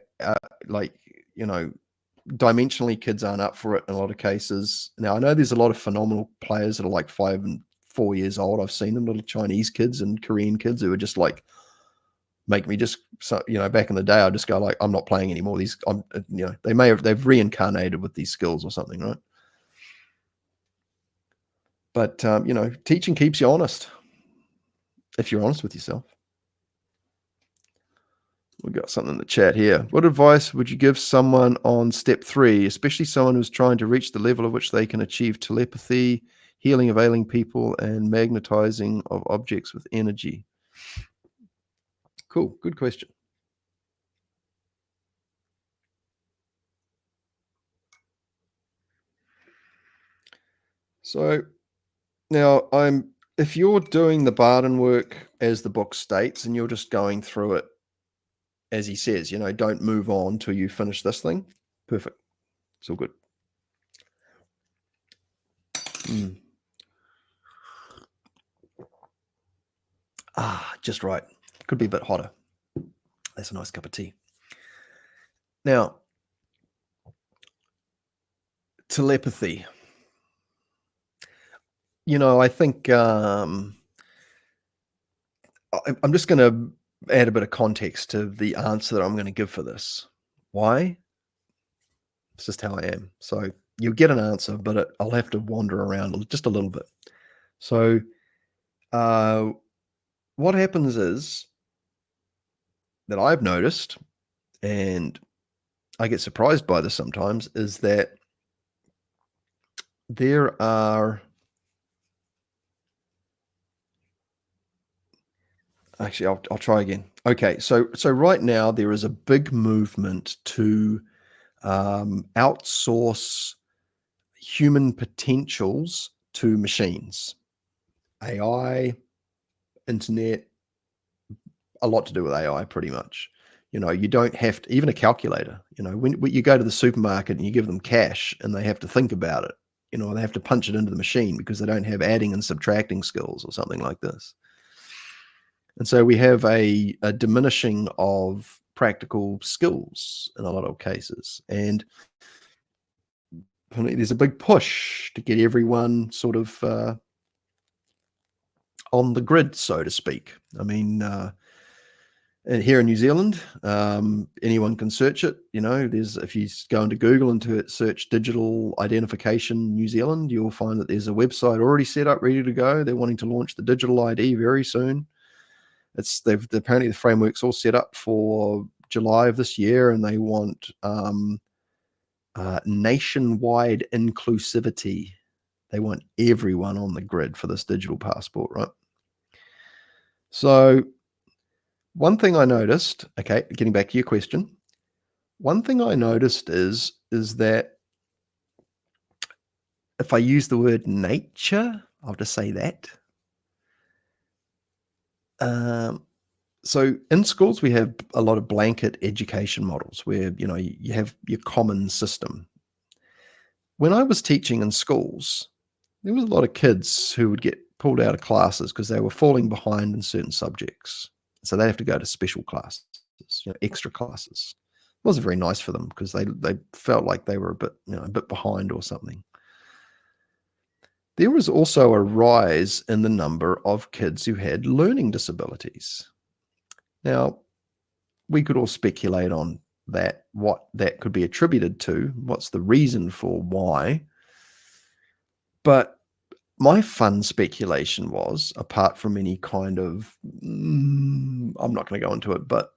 dimensionally kids aren't up for it in a lot of cases. Now, I know there's a lot of phenomenal players that are like 5 and 4 years old. I've seen them, little Chinese kids and Korean kids who are just like, make me just, back in the day, I just go like, I'm not playing anymore. They've reincarnated with these skills or something, right? But, teaching keeps you honest, if you're honest with yourself. We got something in the chat here. What advice would you give someone on step 3, especially someone who's trying to reach the level at which they can achieve telepathy, healing of ailing people, and magnetizing of objects with energy? Cool. Good question. So now if you're doing the Barden work as the book states, and you're just going through it as he says, don't move on till you finish this thing. Perfect. It's all good. Just right. Could be a bit hotter. That's a nice cup of tea. Now, telepathy. I think I'm just going to add a bit of context to the answer that I'm going to give for this. Why? It's just how I am. So you'll get an answer, but I'll have to wander around just a little bit. So what happens is that I've noticed, and I get surprised by this sometimes, is that there are... Actually, I'll try again. Okay, so right now there is a big movement to outsource human potentials to machines. AI, internet, a lot to do with AI, pretty much. You don't have to, even a calculator, when you go to the supermarket and you give them cash and they have to think about it, they have to punch it into the machine because they don't have adding and subtracting skills or something like this. And so we have a diminishing of practical skills in a lot of cases. And there's a big push to get everyone sort of on the grid, so to speak. I mean, and here in New Zealand, anyone can search it. If you go into Google and search digital identification New Zealand, you'll find that there's a website already set up, ready to go. They're wanting to launch the digital ID very soon. Apparently the framework's all set up for July of this year, and they want nationwide inclusivity. They want everyone on the grid for this digital passport, right? So one thing I noticed, okay, getting back to your question, one thing I noticed is that if I use the word nature, I'll just say that. So in schools, we have a lot of blanket education models where, you have your common system. When I was teaching in schools, there was a lot of kids who would get pulled out of classes because they were falling behind in certain subjects. So they have to go to special classes, extra classes. It wasn't very nice for them because they felt like they were a bit behind or something. There was also a rise in the number of kids who had learning disabilities. Now, we could all speculate on that, what that could be attributed to, what's the reason for why. But my fun speculation was, apart from any kind of, I'm not going to go into it, but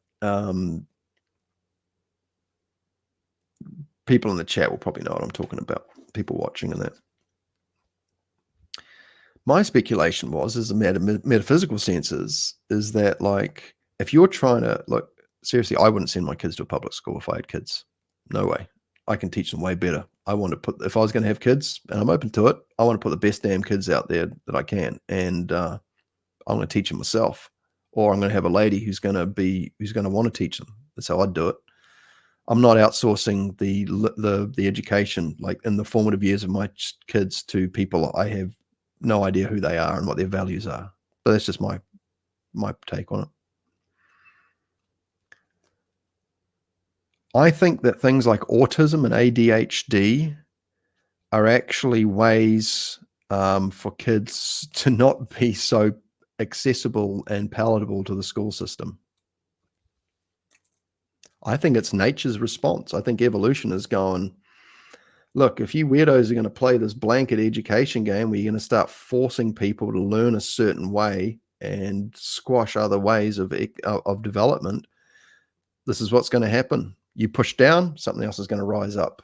people in the chat will probably know what I'm talking about, people watching and that. My speculation was, as a metaphysical sense, is that, like, if you're trying to, look, seriously, I wouldn't send my kids to a public school if I had kids. No way. I can teach them way better. I want to if I was going to have kids, and I'm open to it, I want to put the best damn kids out there that I can. And I'm going to teach them myself, or I'm going to have a lady who's going to want to teach them. That's how I'd do it. I'm not outsourcing the education, like in the formative years of my kids, to people I have no idea who they are and what their values are. But that's just my take on it. I think that things like autism and ADHD are actually ways for kids to not be so accessible and palatable to the school system. I think it's nature's response. I think evolution is going, look, if you weirdos are going to play this blanket education game where you're going to start forcing people to learn a certain way and squash other ways of development, this is what's going to happen. You push down, something else is going to rise up.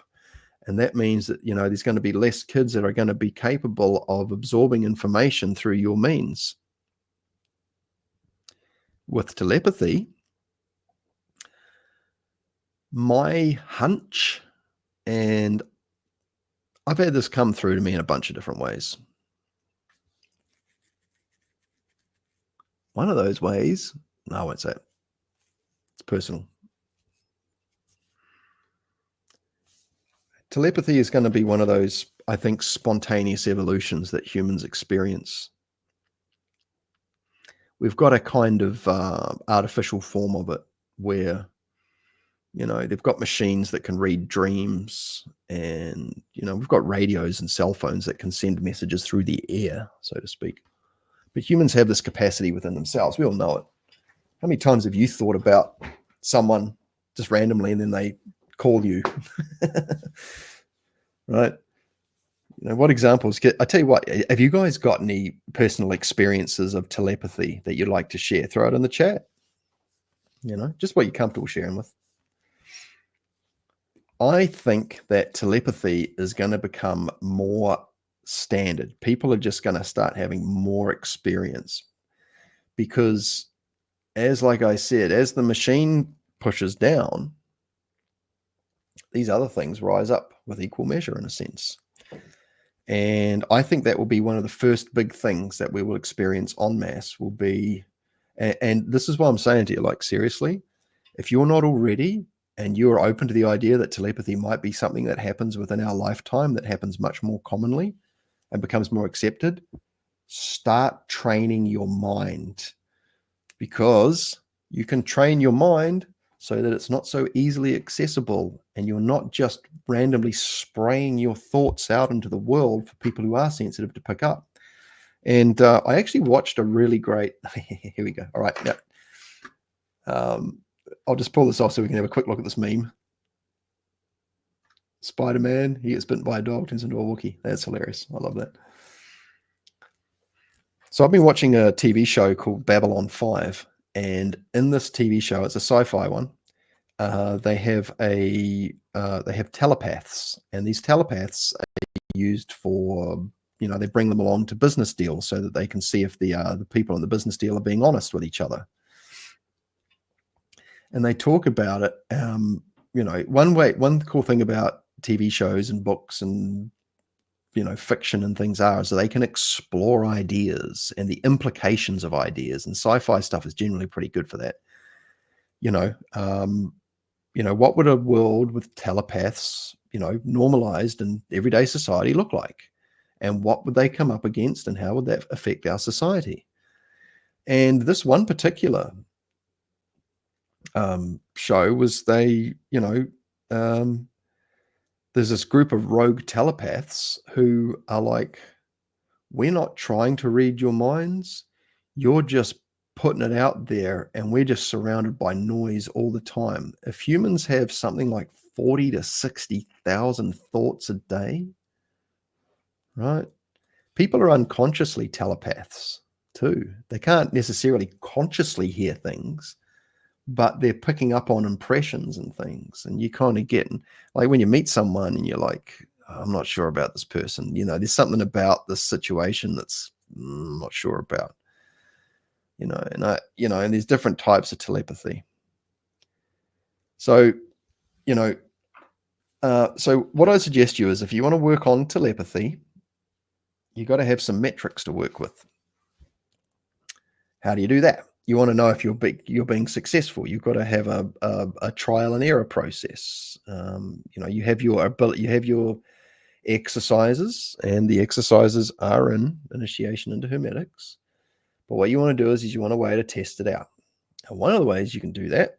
And that means that, there's going to be less kids that are going to be capable of absorbing information through your means. With telepathy, my hunch, and I've had this come through to me in a bunch of different ways. One of those ways, no, I won't say it. It's personal. Telepathy is going to be one of those, I think, spontaneous evolutions that humans experience. We've got a kind of artificial form of it where, they've got machines that can read dreams, and, we've got radios and cell phones that can send messages through the air, so to speak. But humans have this capacity within themselves. We all know it. How many times have you thought about someone just randomly and then they call you? Right? What examples? I tell you what, have you guys got any personal experiences of telepathy that you'd like to share? Throw it in the chat. Just what you're comfortable sharing with. I think that telepathy is going to become more standard. People are just going to start having more experience because, like I said, as the machine pushes down, these other things rise up with equal measure in a sense. And I think that will be one of the first big things that we will experience en masse will be, and this is what I'm saying to you, like, seriously, if you're not already, and you're open to the idea that telepathy might be something that happens within our lifetime, that happens much more commonly and becomes more accepted, start training your mind, because you can train your mind so that it's not so easily accessible, and you're not just randomly spraying your thoughts out into the world for people who are sensitive to pick up. And I actually watched a really great, here we go. All right. Now, I'll just pull this off so we can have a quick look at this meme. Spider-Man, he gets bitten by a dog, turns into a Wookiee. That's hilarious. I love that. So I've been watching a TV show called Babylon 5. And in this TV show, it's a sci-fi one. They have telepaths, and these telepaths are used for, they bring them along to business deals so that they can see if the people in the business deal are being honest with each other. And they talk about it. One cool thing about TV shows and books and fiction and things is that they can explore ideas and the implications of ideas, and sci-fi stuff is generally pretty good for that. What would a world with telepaths, normalized in everyday society look like? And what would they come up against, and how would that affect our society? And this one particular show was there's this group of rogue telepaths who are like, we're not trying to read your minds. You're just putting it out there, and we're just surrounded by noise all the time. If humans have something like 40 to 60,000 thoughts a day, right? People are unconsciously telepaths too. They can't necessarily consciously hear things, but they're picking up on impressions and things. And you kind of get, like, when you meet someone and you're like, I'm not sure about this person, there's something about this situation that's not sure about, and there's different types of telepathy. So, So what I suggest you is, if you want to work on telepathy, you got to have some metrics to work with. How do you do that? You want to know if you're being successful. You've got to have a trial and error process. You have your ability, you have your exercises, and the exercises are in Initiation into Hermetics. But what you want to do is you want a way to test it out. And one of the ways you can do that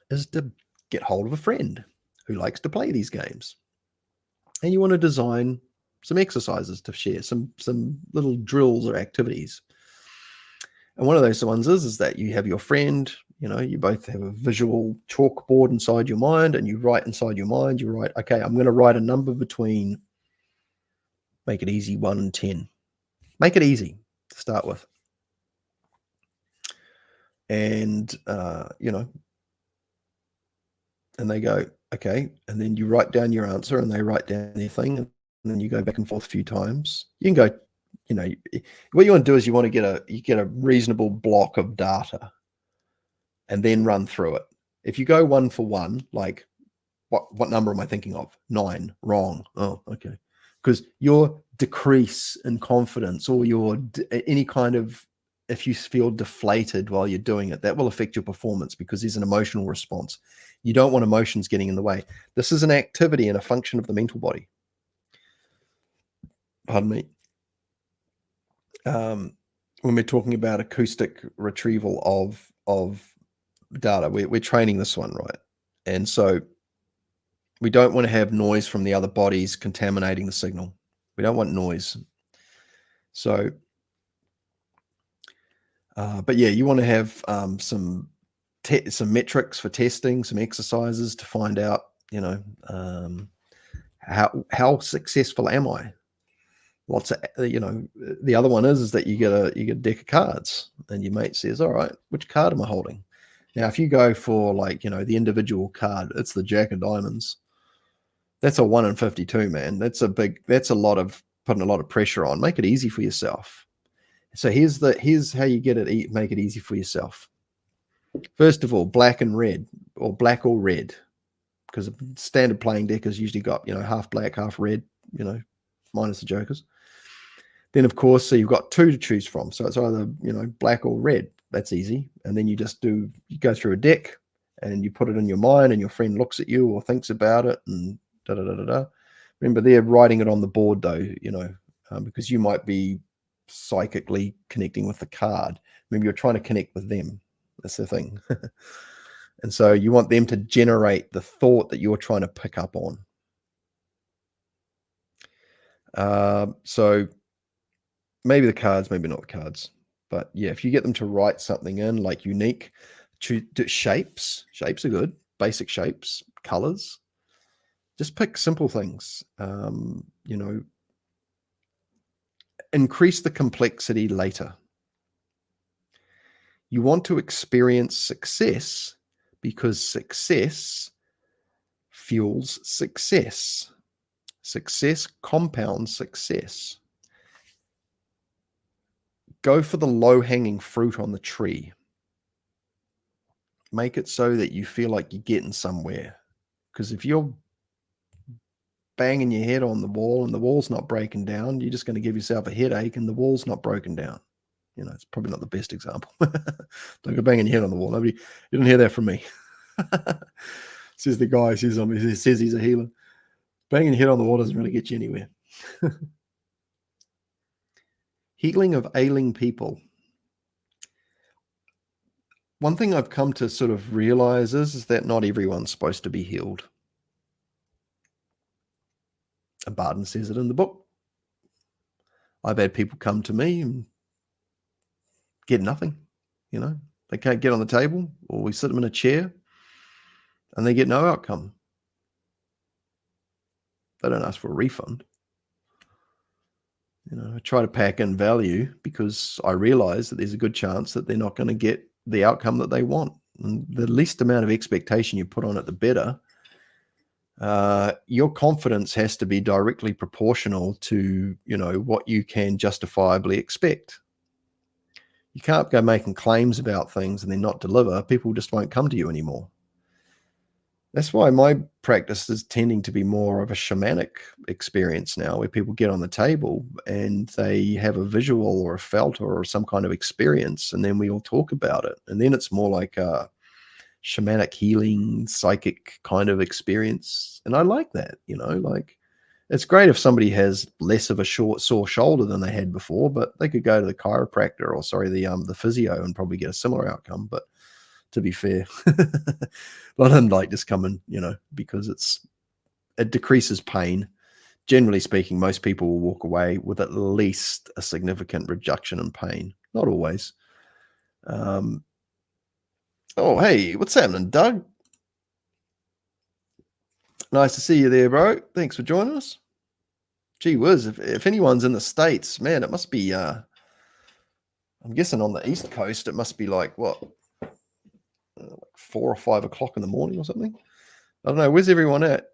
is to get hold of a friend who likes to play these games. And you want to design some exercises to share, some little drills or activities. And one of those ones is that you have your friend, you both have a visual chalkboard inside your mind, and you write inside your mind, you write, okay, I'm going to write a number between, make it easy, 1 and 10. Make it easy to start with. And, and they go, okay. And then you write down your answer, and they write down their thing. And then you go back and forth a few times. You can go, what you want to do is you want to get a reasonable block of data and then run through it. If you go 1 for 1, like what number am I thinking of? 9, wrong. Oh, okay. Because your decrease in confidence, or your any kind of, if you feel deflated while you're doing it, that will affect your performance, because there's an emotional response. You don't want emotions getting in the way. This is an activity and a function of the mental body. Pardon me. When we're talking about acoustic retrieval of data, we're training this one, right? And so we don't want to have noise from the other bodies contaminating the signal. We don't want noise. So, but yeah, you want to have some metrics for testing, some exercises to find out, how successful am I? Lots of, the other one is that you get a deck of cards, and your mate says, all right, which card am I holding? Now, if you go for the individual card, it's the Jack of Diamonds. That's a 1 in 52, man. That's a lot of putting a lot of pressure on. Make it easy for yourself. So here's how you make it easy for yourself. First of all, black and red, or black or red, because a standard playing deck has usually got, half black, half red, minus the jokers. Then, of course, so you've got 2 to choose from. So it's either, black or red. That's easy. And then you go through a deck, and you put it in your mind, and your friend looks at you or thinks about it, and da-da-da-da-da. Remember, they're writing it on the board, though, because you might be psychically connecting with the card. Maybe you're trying to connect with them. That's the thing. And so you want them to generate the thought that you're trying to pick up on. So maybe the cards, maybe not the cards. But yeah, if you get them to write something in, like unique shapes are good. Basic shapes, colors. Just pick simple things. Increase the complexity later. You want to experience success, because success fuels success. Success compounds success. Go for the low-hanging fruit on the tree. Make it so that you feel like you're getting somewhere. Because if you're banging your head on the wall and the wall's not breaking down, you're just going to give yourself a headache, and the wall's not broken down. It's probably not the best example. Don't go banging your head on the wall. You didn't hear that from me. Says the guy who says he's a healer. Banging your head on the wall doesn't really get you anywhere. Healing of ailing people. One thing I've come to sort of realize is that not everyone's supposed to be healed. And Barton says it in the book. I've had people come to me and get nothing. They can't get on the table, or we sit them in a chair and they get no outcome. They don't ask for a refund. I try to pack in value, because I realize that there's a good chance that they're not going to get the outcome that they want. And the least amount of expectation you put on it, the better. Your confidence has to be directly proportional to, what you can justifiably expect. You can't go making claims about things and then not deliver. People just won't come to you anymore. That's why my practice is tending to be more of a shamanic experience now, where people get on the table and they have a visual or a felt or some kind of experience, and then we all talk about it. And then it's more like a shamanic healing, psychic kind of experience. And I like that, like it's great if somebody has less of a sore shoulder than they had before, but they could go to the chiropractor or the physio and probably get a similar outcome. But to be fair, a lot of them like just come in, because it decreases pain. Generally speaking, most people will walk away with at least a significant reduction in pain. Not always. Oh, hey, what's happening, Doug? Nice to see you there, bro. Thanks for joining us. Gee whiz, if anyone's in the States, man, it must be, I'm guessing on the East Coast, it must be like, what, like 4 or 5 o'clock in the morning or something? I don't know. Where's everyone at?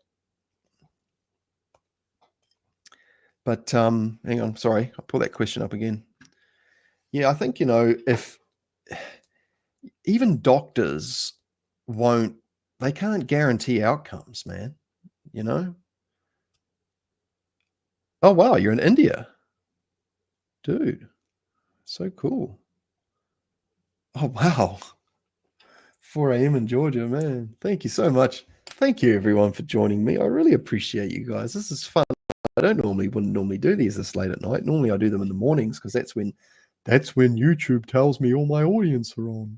But hang on, sorry, I'll pull that question up again. Yeah, I think, if even doctors they can't guarantee outcomes, man, Oh, wow, you're in India. Dude, so cool. Oh, wow. 4 a.m. in Georgia, man. Thank you so much. Thank you, everyone, for joining me. I really appreciate you guys. This is fun. I wouldn't normally do these this late at night. Normally I do them in the mornings because that's when YouTube tells me all my audience are on.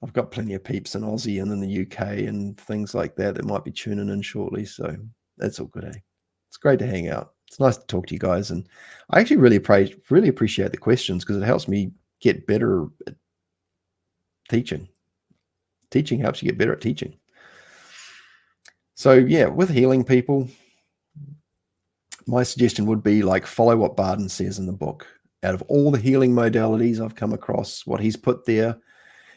I've got plenty of peeps in Aussie and in the UK and things like that might be tuning in shortly. So that's all good, eh? It's great to hang out. It's nice to talk to you guys. And I actually really appreciate the questions because it helps me get better at teaching. Teaching helps you get better at teaching. So yeah, with healing people, my suggestion would be like follow what Barden says in the book. Out of all the healing modalities I've come across, what he's put there,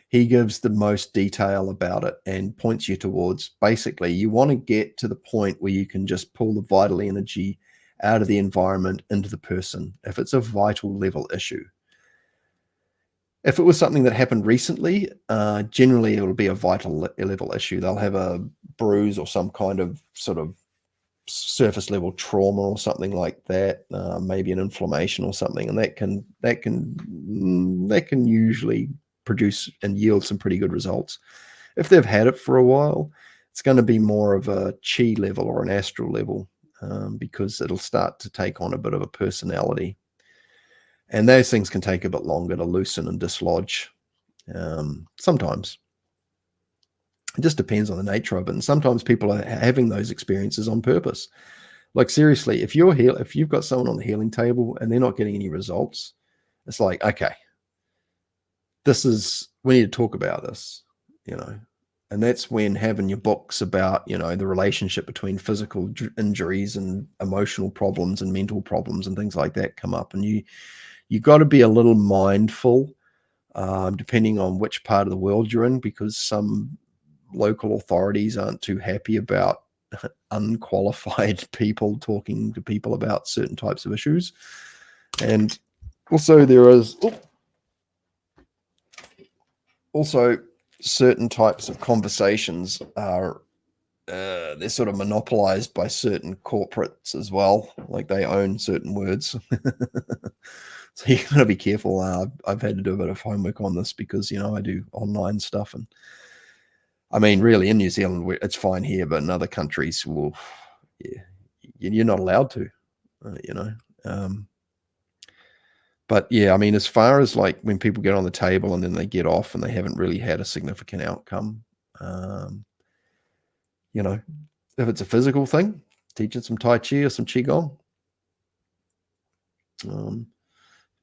he gives the most detail about it and points you towards basically you want to get to the point where you can just pull the vital energy out of the environment into the person if it's a vital level issue. If it was something that happened recently, generally it will be a vital level issue. They'll have a bruise or some kind of sort of surface level trauma or something like that, maybe an inflammation or something, and that can usually produce and yield some pretty good results. If they've had it for a while, it's going to be more of a chi level or an astral level, because it'll start to take on a bit of a personality. And those things can take a bit longer to loosen and dislodge. Sometimes. It just depends on the nature of it. And sometimes people are having those experiences on purpose. Like seriously, if you've got someone on the healing table and they're not getting any results, it's like, okay, we need to talk about this, and that's when having your books about, the relationship between physical injuries and emotional problems and mental problems and things like that come up. And you got to be a little mindful, depending on which part of the world you're in, because some local authorities aren't too happy about unqualified people talking to people about certain types of issues. And also there is also certain types of conversations are they're sort of monopolized by certain corporates as well, like they own certain words. So you gotta be careful. I've had to do a bit of homework on this because I do online stuff, and I mean really in New Zealand it's fine here, but in other countries, well, yeah, you're not allowed to, but yeah, I mean, as far as like when people get on the table and then they get off and they haven't really had a significant outcome, if it's a physical thing, teaching some Tai Chi or some Qigong,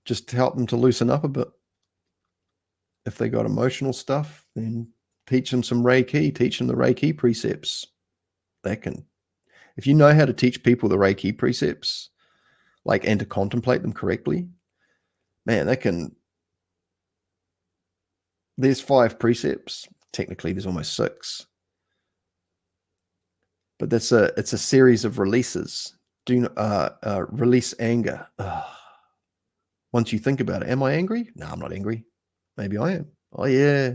just to help them to loosen up a bit. If they got emotional stuff, then teach them some Reiki, teach them the Reiki precepts. If you know how to teach people the Reiki precepts, and to contemplate them correctly, man, there's 5 precepts. Technically, there's almost 6. But it's a series of releases. Release anger. Once you think about it, am I angry? No, I'm not angry. Maybe I am. Oh yeah,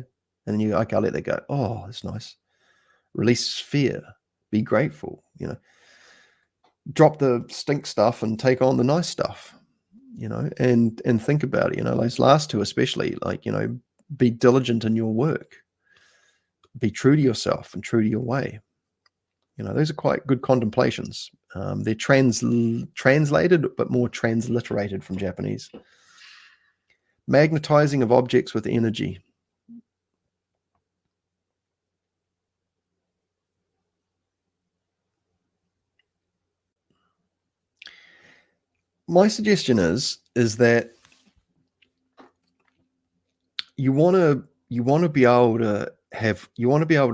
And then you go, okay, I'll let that go. Oh, that's nice. Release fear. Be grateful. Drop the stink stuff and take on the nice stuff. And think about it. Those last two especially. Be diligent in your work. Be true to yourself and true to your way. Those are quite good contemplations. They're translated, but more transliterated from Japanese. Magnetizing of objects with energy. My suggestion is that you want to be able to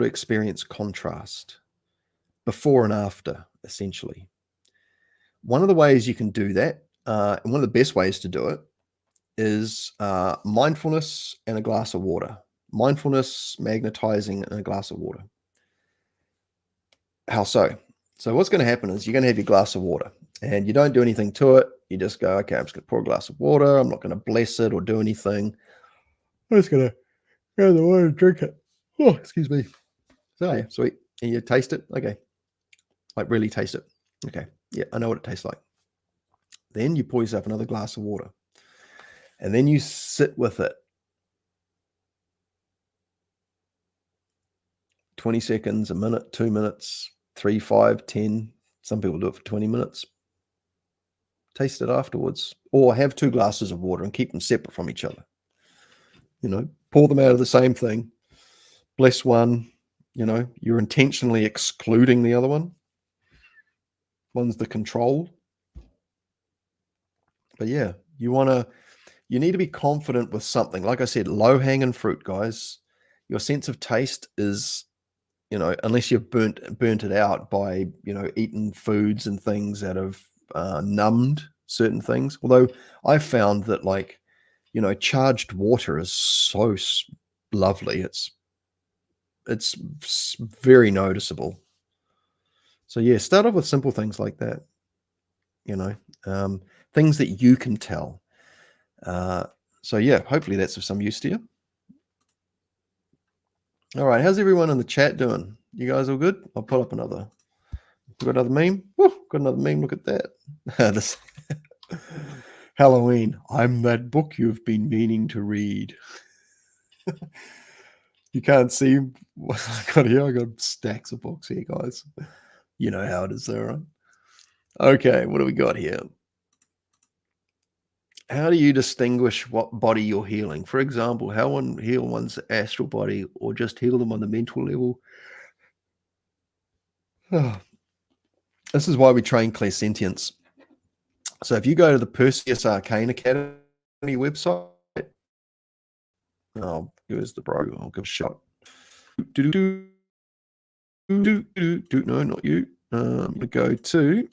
experience contrast before and after, essentially. One of the ways you can do that, and one of the best ways to do it, is mindfulness and a glass of water. Mindfulness, magnetizing, and a glass of water. How so? So what's going to happen is you're going to have your glass of water, and you don't do anything to it. You just go, okay, I'm just going to pour a glass of water. I'm not going to bless it or do anything. I'm just going to go to the water and drink it. Oh, excuse me. So, yeah, sweet. And you taste it? Okay. Like, really taste it? Okay. Yeah, I know what it tastes like. Then you pour yourself another glass of water. And then you sit with it. 20 seconds, a minute, 2 minutes, 3, 5, 10. Some people do it for 20 minutes. Taste it afterwards. Or have 2 glasses of water and keep them separate from each other. Pour them out of the same thing. Bless one. You're intentionally excluding the other one. One's the control. But yeah, you need to be confident with something. Like I said, low-hanging fruit, guys. Your sense of taste is, unless you've burnt it out by, eating foods and things that have numbed certain things. Although I've found that, charged water is so lovely. It's very noticeable. So yeah, start off with simple things like that. Things that you can tell. So yeah, hopefully that's of some use to you. All right, how's everyone in the chat doing? You guys all good? I'll pull up another. Got another meme? Woo, got another meme. Look at that. This Halloween. I'm that book you've been meaning to read. You can't see what I got here. I got stacks of books here, guys. You know how it is there, right? Okay, what do we got here? How do you distinguish what body you're healing? For example, how one heal one's astral body or just heal them on the mental level? This is why we train clairsentience. So if you go to the Perseus Arcane Academy website, oh, here's the bro. I'll give a shot. No, not you. We go to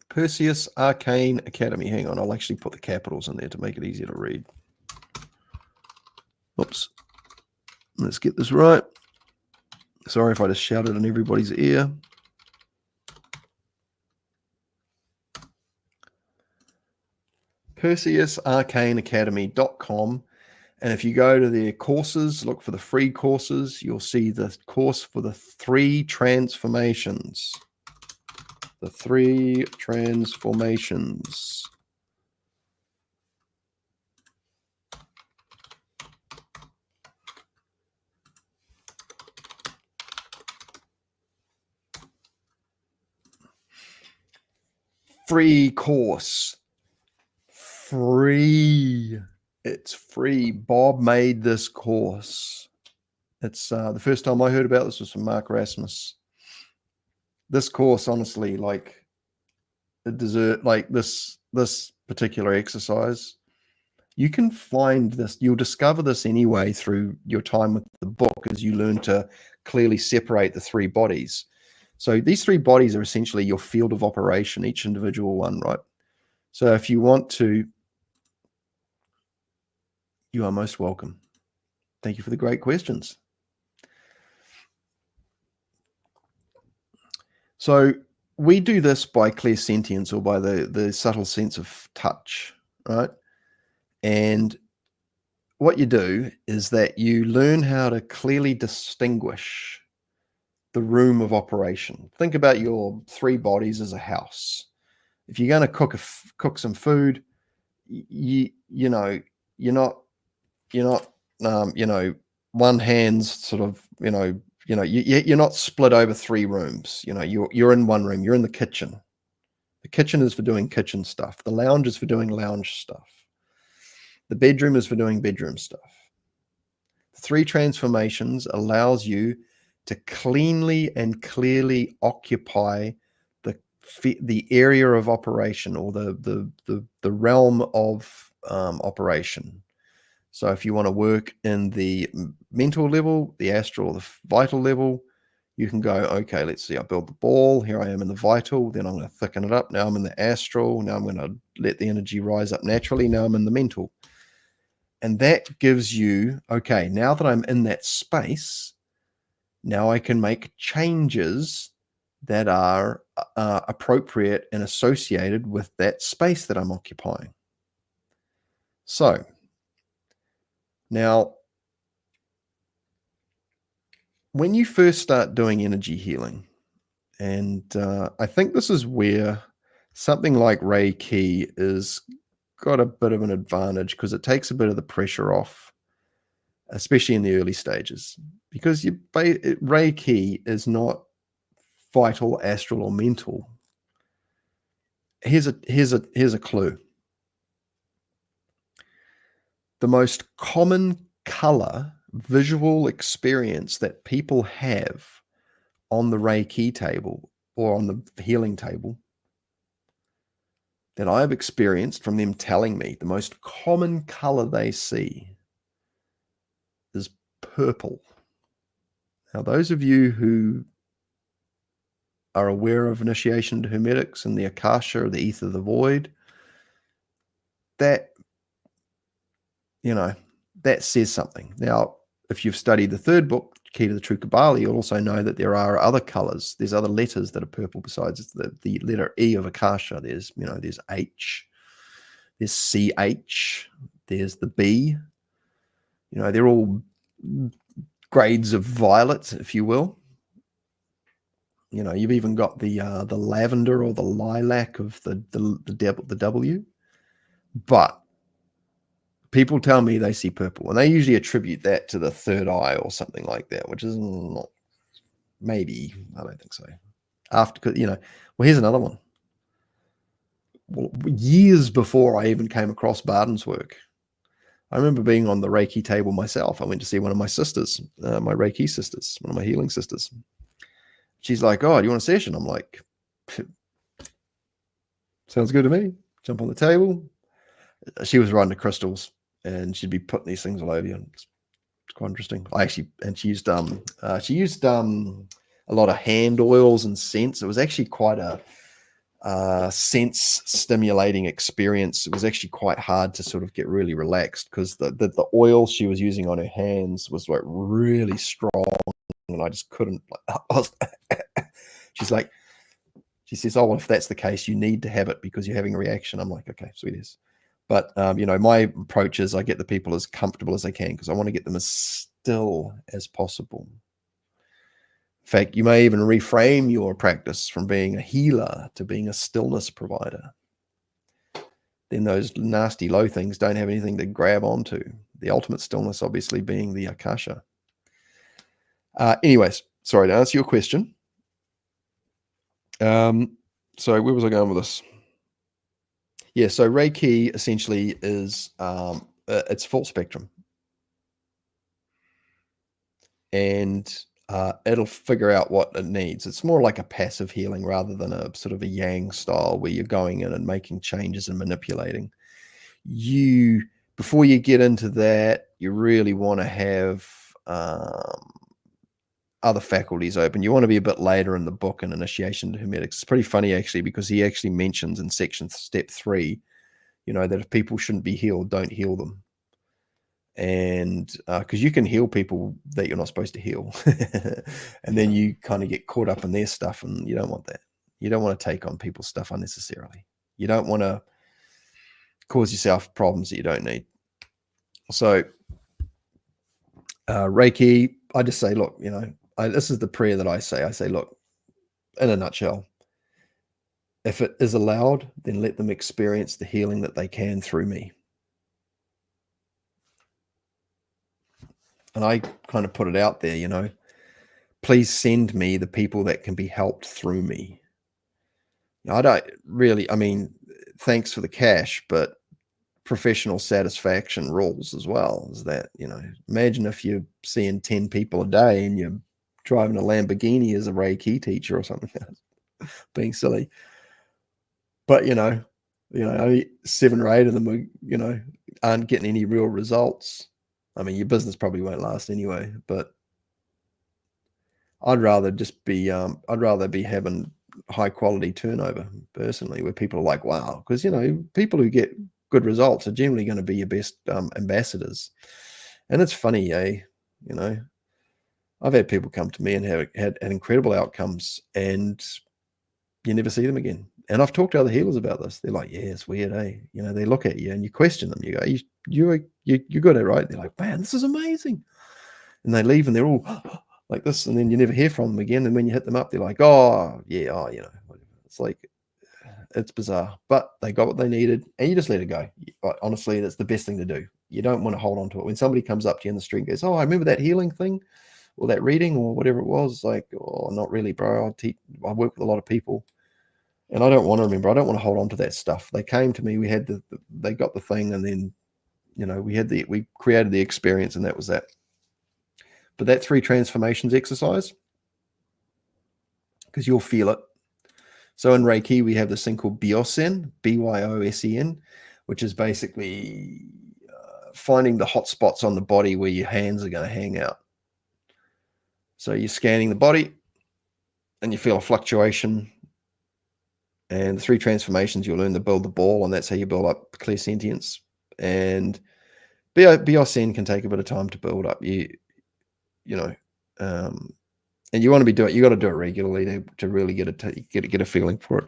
Perseus Arcane Academy. Hang on, I'll actually put the capitals in there to make it easier to read. Oops. Let's get this right. Sorry if I just shouted in everybody's ear. PerseusArcaneAcademy.com. And if you go to their courses, look for the free courses, you'll see the course for the 3 transformations. The 3 transformations. Free course. Free. It's free. Bob made this course. It's the first time I heard about this was from Mark Rasmus. This course, honestly, it deserves this particular exercise. You can find this. You'll discover this anyway through your time with the book as you learn to clearly separate the 3 bodies. So these 3 bodies are essentially your field of operation, each individual one, right? So if you want to, you are most welcome. Thank you for the great questions. So we do this by clairsentience, or by the subtle sense of touch, right? And what you do is that you learn how to clearly distinguish the room of operation. Think about your three bodies as a house. If you're going to cook some food, you know, you're not one hand's sort of you're not split over three rooms. You're in one room. You're in the kitchen. The kitchen is for doing kitchen stuff. The lounge is for doing lounge stuff. The bedroom is for doing bedroom stuff. Three transformations allows you to cleanly and clearly occupy the area of operation, or the realm of operation. So if you want to work in the mental level, the astral, the vital level, you can go, okay, let's see, I build the ball. Here I am in the vital. Then I'm going to thicken it up. Now I'm in the astral. Now I'm going to let the energy rise up naturally. Now I'm in the mental. And that gives you, okay, now that I'm in that space, now I can make changes that are appropriate and associated with that space that I'm occupying. So now, when you first start doing energy healing, and I think this is where something like Reiki is got a bit of an advantage, because it takes a bit of the pressure off, especially in the early stages, because Reiki is not vital, astral, or mental. Here's a clue. The most common color visual experience that people have on the Reiki table, or on the healing table, that I've experienced from them telling me, the most common color they see is purple. Now, those of you who are aware of initiation to Hermetics and the Akasha, or the ether of the void, that says something. Now, if you've studied the third book, Key to the True Kabbalah, you'll also know that there are other colors. There's other letters that are purple besides the letter E of Akasha. There's H, there's CH, there's the B. They're all grades of violet, if you will. You've even got the lavender or the lilac of the W. But people tell me they see purple, and they usually attribute that to the third eye or something like that, which is not, maybe, I don't think so. Well, here's another one. Well, years before I even came across Barden's work, I remember being on the Reiki table myself. I went to see one of my sisters, my Reiki sisters, one of my healing sisters. She's like, "Oh, do you want a session?" I'm like, "Sounds good to me." Jump on the table. She was riding the crystals, and she'd be putting these things all over you. It's quite interesting. She used a lot of hand oils and scents. It was actually quite a sense stimulating experience. It was actually quite hard to sort of get really relaxed, because the oil she was using on her hands was like really strong, and I just couldn't. She says, "Oh, well, if that's the case, you need to have it because you're having a reaction." I'm like, "Okay, sweet as." But my approach is I get the people as comfortable as I can, because I want to get them as still as possible. In fact, you may even reframe your practice from being a healer to being a stillness provider. Then those nasty low things don't have anything to grab onto. The ultimate stillness, obviously, being the Akasha. Anyways, sorry, to answer your question. So where was I going with this? Yeah, so Reiki essentially is it's full spectrum. And it'll figure out what it needs. It's more like a passive healing rather than a sort of a yang style where you're going in and making changes and manipulating. Before you get into that, you really want to have other faculties open. You want to be a bit later in the book in Initiation to Hermetics. It's pretty funny, actually, because he actually mentions in step 3, that if people shouldn't be healed, don't heal them. And because you can heal people that you're not supposed to heal, and then you kind of get caught up in their stuff, and you don't want that. You don't want to take on people's stuff unnecessarily. You don't want to cause yourself problems that you don't need. So Reiki, I just say, look, this is the prayer that I say. I say, look, in a nutshell, if it is allowed, then let them experience the healing that they can through me. And I kind of put it out there, please send me the people that can be helped through me. I don't really, thanks for the cash, but professional satisfaction rules as well. Is that, imagine if you're seeing 10 people a day and you're driving a Lamborghini as a Reiki teacher or something. Being silly. But, only 7 or 8 of them are, aren't getting any real results. I mean, your business probably won't last anyway, but I'd rather be having high quality turnover personally, where people are like, wow, because, people who get good results are generally going to be your best ambassadors. And it's funny, I've had people come to me and had incredible outcomes, and you never see them again. And I've talked to other healers about this. They're like, yeah, it's weird, eh? They look at you and you question them. You go, you got it right. They're like, man, this is amazing. And they leave and they're all like this, and then you never hear from them again. And when you hit them up, they're like, oh, yeah, it's like, it's bizarre. But they got what they needed, and you just let it go. Honestly, that's the best thing to do. You don't want to hold on to it. When somebody comes up to you in the street and goes, oh, I remember that healing thing, or that reading, or whatever it was, like, oh, not really, bro. I work with a lot of people, and I don't want to remember. I don't want to hold on to that stuff. They came to me, we had they got the thing, and then, we created the experience, and that was that. But that 3 transformations exercise, because you'll feel it. So in Reiki, we have this thing called Byosen, Byosen, which is basically finding the hot spots on the body where your hands are going to hang out. So you're scanning the body and you feel a fluctuation. And the 3 transformations, you'll learn to build the ball, and that's how you build up clear sentience. And Byosen can take a bit of time to build up. And you want to be doing it. You got to do it regularly to really get a feeling for it.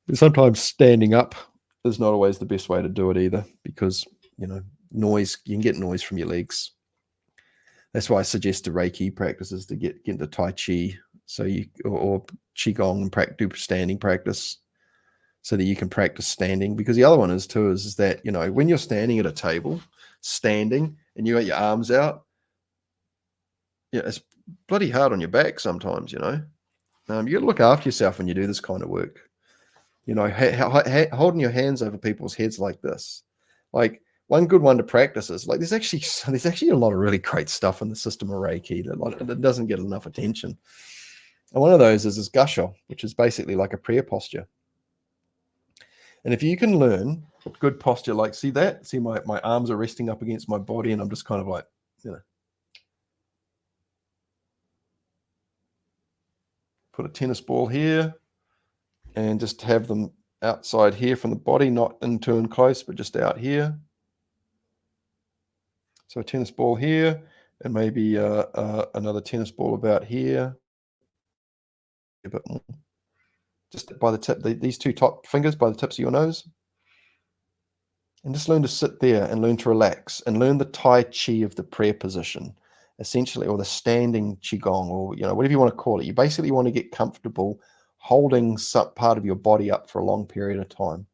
And sometimes standing up is not always the best way to do it either, because noise. You can get noise from your legs. That's why I suggest the Reiki practices to get into Tai Chi, so or Qigong, and do standing practice, so that you can practice standing. Because the other one is that when you're standing at a table, and you got your arms out, it's bloody hard on your back sometimes. You got to look after yourself when you do this kind of work. Holding your hands over people's heads like this. Like, one good one to practice is, like, there's actually a lot of really great stuff in the system of Reiki that doesn't get enough attention. And one of those is this Gusho, which is basically like a prayer posture. And if you can learn good posture, like, see my arms are resting up against my body, and I'm just kind of like, put a tennis ball here and just have them outside here from the body, not into and close, but just out here. So a tennis ball here, and maybe another tennis ball about here. A bit more. Just by the tip, these 2 top fingers by the tips of your nose. And just learn to sit there and learn to relax and learn the Tai Chi of the prayer position, essentially, or the standing Qigong, or, whatever you want to call it. You basically want to get comfortable holding some part of your body up for a long period of time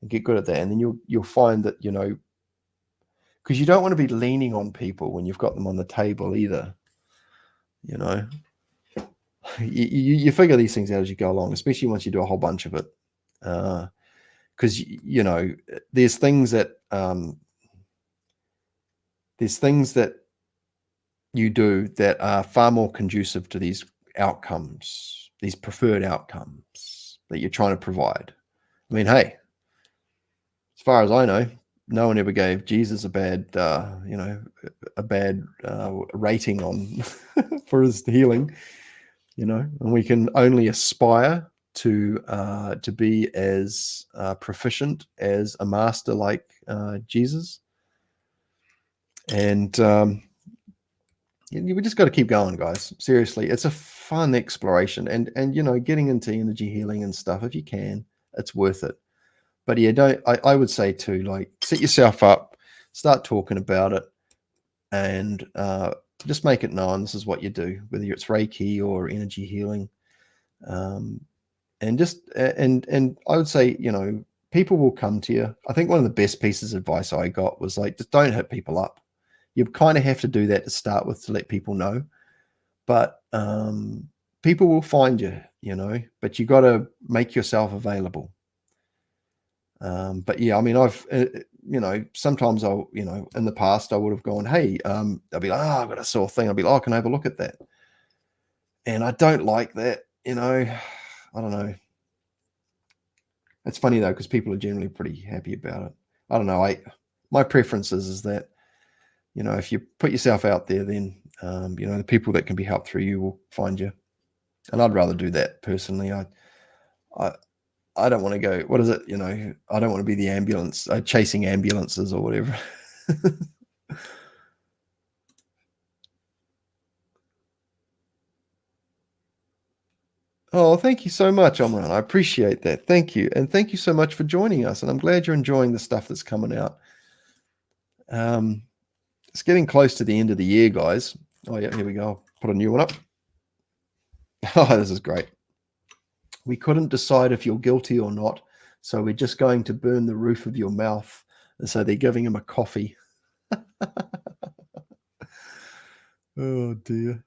and get good at that. And then you'll find that, because you don't want to be leaning on people when you've got them on the table either. You figure these things out as you go along, especially once you do a whole bunch of it. Because, there's things that you do that are far more conducive to these outcomes, these preferred outcomes that you're trying to provide. I mean, hey, as far as I know, no one ever gave Jesus a bad rating on for his healing, and we can only aspire to be as proficient as a master like Jesus. And we just got to keep going, guys. Seriously, it's a fun exploration, and getting into energy healing and stuff, if you can, it's worth it. But yeah, I would say too, like, set yourself up, start talking about it, and just make it known this is what you do, whether it's Reiki or energy healing. And I would say, people will come to you. I think one of the best pieces of advice I got was like, just don't hit people up. You kind of have to do that to start with, to let people know. But people will find you, but you got to make yourself available. But yeah, I mean, I've, sometimes I'll, in the past I would have gone, hey, I'll be like, oh, I've got a sore thing. I'll be like, oh, can I have a look at that? And I don't like that, I don't know. It's funny though, because people are generally pretty happy about it. I don't know. My preference is that, if you put yourself out there, then, the people that can be helped through you will find you. And I'd rather do that personally. I don't want to go, what is it? I don't want to be the ambulance, chasing ambulances or whatever. Oh, thank you so much, Omran. I appreciate that. Thank you. And thank you so much for joining us. And I'm glad you're enjoying the stuff that's coming out. It's getting close to the end of the year, guys. Oh, yeah, here we go. I'll put a new one up. Oh, this is great. We couldn't decide if you're guilty or not, so we're just going to burn the roof of your mouth. And so they're giving him a coffee. Oh, dear.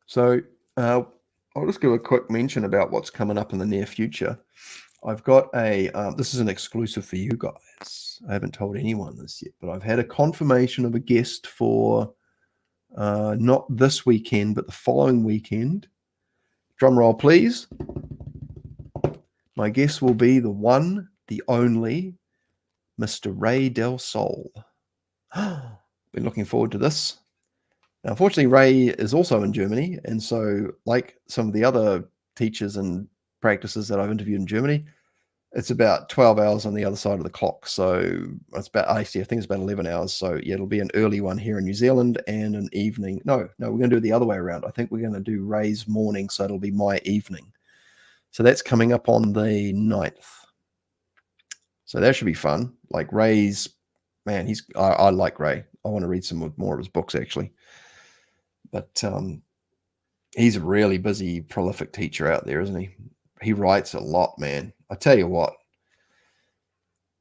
So I'll just give a quick mention about what's coming up in the near future. I've got this is an exclusive for you guys. I haven't told anyone this yet, but I've had a confirmation of a guest for not this weekend, but the following weekend. Drum roll, please. My guest will be the one, the only, Mr. Ray Del Sol. Been looking forward to this. Now, unfortunately, Ray is also in Germany, and so, like some of the other teachers and practices that I've interviewed in Germany, it's about 12 hours on the other side of the clock. So it's about, actually, I think it's about 11 hours. So yeah, it'll be an early one here in New Zealand and an evening. No, we're going to do it the other way around. I think we're going to do Ray's morning, so it'll be my evening. So that's coming up on the 9th. So that should be fun. Like Ray's, man, I like Ray. I want to read some more of his books, actually. But he's a really busy, prolific teacher out there, isn't he? He writes a lot, man. I tell you what.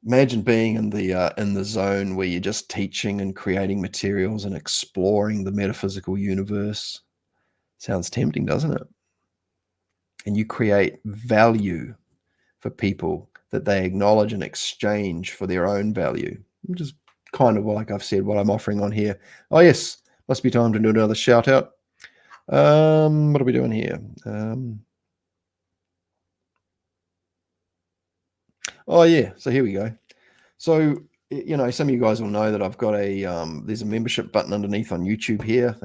Imagine being in the zone where you're just teaching and creating materials and exploring the metaphysical universe. Sounds tempting, doesn't it? And you create value for people that they acknowledge and exchange for their own value, which is kind of, like I've said, what I'm offering on here. Oh yes, must be time to do another shout out. What are we doing here? Oh yeah, so here we go. So some of you guys will know that I've got there's a membership button underneath on YouTube here.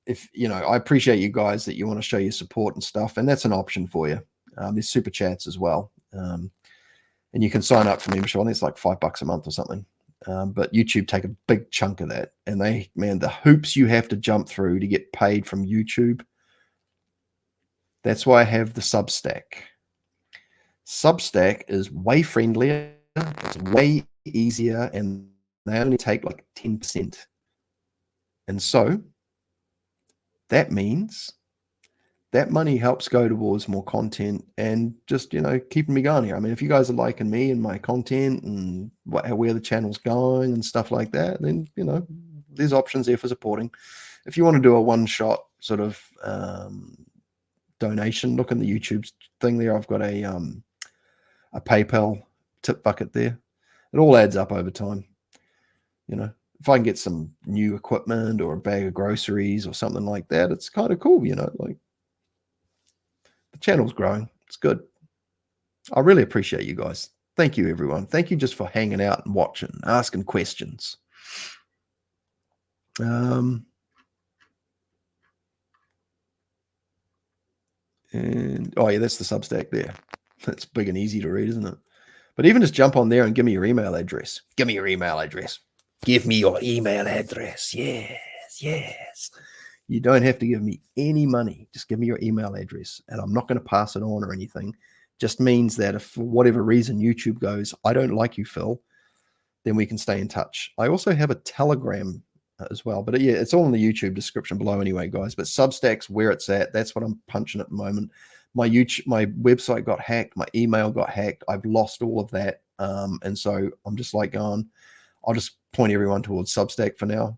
If I appreciate you guys that you want to show your support and stuff, and that's an option for you. There's super chats as well, and you can sign up for membership. I think it's like $5 a month or something. But YouTube take a big chunk of that, and the hoops you have to jump through to get paid from YouTube. That's why I have the Substack. Substack is way friendlier, it's way easier, and they only take like 10%. And so that means that money helps go towards more content and just, keeping me going here. I mean, if you guys are liking me and my content and where the channel's going and stuff like that, then, there's options there for supporting. If you want to do a one-shot sort of donation, look in the YouTube thing there. I've got a PayPal tip bucket there. It all adds up over time. If I can get some new equipment or a bag of groceries or something like that, it's kind of cool, like the channel's growing. It's good. I really appreciate you guys. Thank you, everyone. Thank you just for hanging out and watching, asking questions. And oh yeah, that's the Substack there. That's big and easy to read, isn't it? But even just jump on there and give me your email address. Give me your email address. Give me your email address. Yes, yes. You don't have to give me any money. Just give me your email address, and I'm not going to pass it on or anything. Just means that if for whatever reason YouTube goes, I don't like you, Phil, then we can stay in touch. I also have a Telegram as well, but yeah, it's all in the YouTube description below anyway, guys. But Substack's where it's at. That's what I'm punching at the moment. My website got hacked. My email got hacked. I've lost all of that, and so I'm just like going. I'll just point everyone towards Substack for now.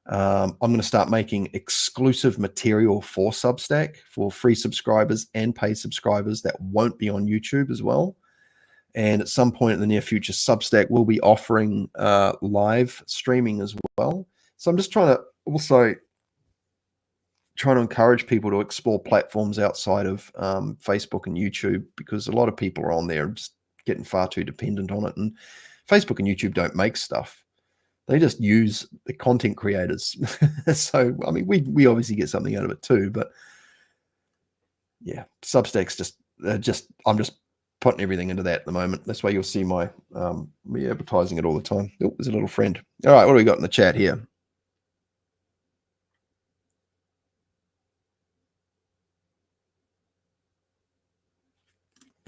I'm going to start making exclusive material for Substack for free subscribers and paid subscribers that won't be on YouTube as well. And at some point in the near future, Substack will be offering live streaming as well. So I'm just trying to encourage people to explore platforms outside of Facebook and YouTube, because a lot of people are on there just getting far too dependent on it. And Facebook and YouTube don't make stuff. They just use the content creators. So, I mean, we obviously get something out of it too, but yeah, Substack's I'm just putting everything into that at the moment. That's why you'll see me advertising it all the time. Oh, there's a little friend. All right, what do we got in the chat here?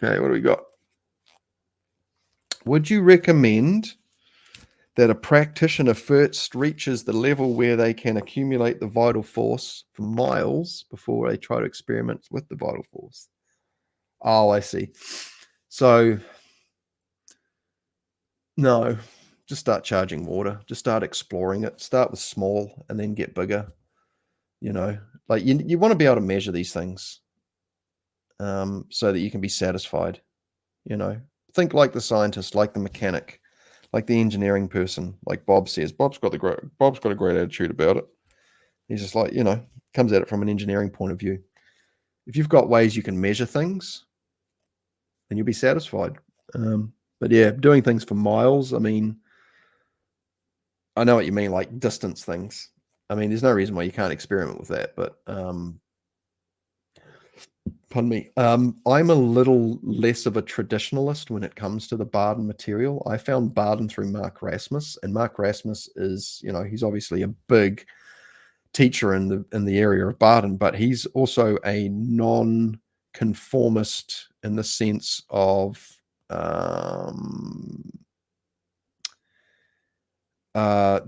Okay, what do we got? Would you recommend that a practitioner first reaches the level where they can accumulate the vital force for miles before they try to experiment with the vital force? Oh, I see. So, no, just start charging water. Just start exploring it. Start with small and then get bigger. You know, like you want to be able to measure these things so that you can be satisfied. You know, think like the scientist, like the mechanic, like the engineering person, like Bob says. Bob's got a great attitude about it. He's just like, comes at it from an engineering point of view. If you've got ways you can measure things, then you'll be satisfied. But yeah, doing things for miles, I mean, I know what you mean, like distance things. I mean, there's no reason why you can't experiment with that, but pardon me. I'm a little less of a traditionalist when it comes to the Barden material. I found Barden through Mark Rasmus, and Mark Rasmus is, he's obviously a big teacher in the area of Barden, but he's also a non-conformist in the sense of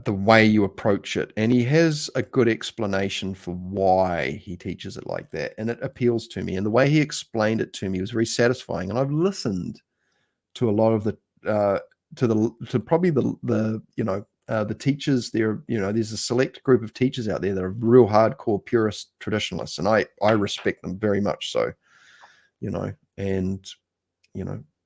the way you approach it, and he has a good explanation for why he teaches it like that, and it appeals to me. And the way he explained it to me was very satisfying. And I've listened to a lot of the probably the teachers there. There's a select group of teachers out there that are real hardcore purist traditionalists, and I respect them very much so.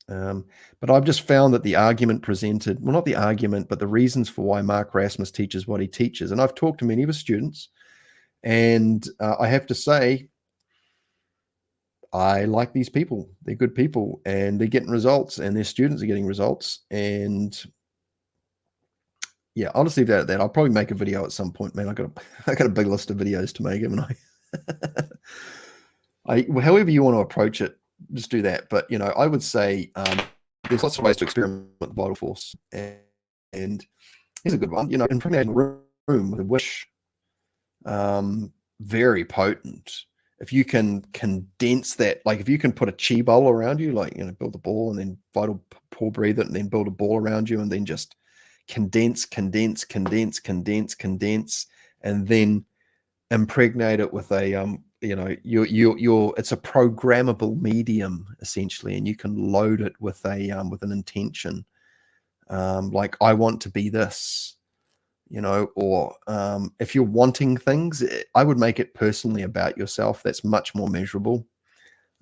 But I've just found that the argument presented, well, not the argument, but the reasons for why Mark Rasmus teaches what he teaches. And I've talked to many of his students, and I have to say, I like these people. They're good people, and they're getting results, and their students are getting results. And yeah, I'll just leave that at that. I'll probably make a video at some point, man. I got a big list of videos to make, haven't I? However you want to approach it, just do that. But I would say there's lots of ways to experiment with the vital force, and here's a good one. Impregnating a room with a wish, very potent. If you can condense that, like if you can put a chi bowl around you, like build a ball and then vital pour breathe it, and then build a ball around you, and then just condense, and then impregnate it with a it's a programmable medium essentially, and you can load it with an intention, like I want to be this, or if you're wanting things, I would make it personally about yourself. That's much more measurable.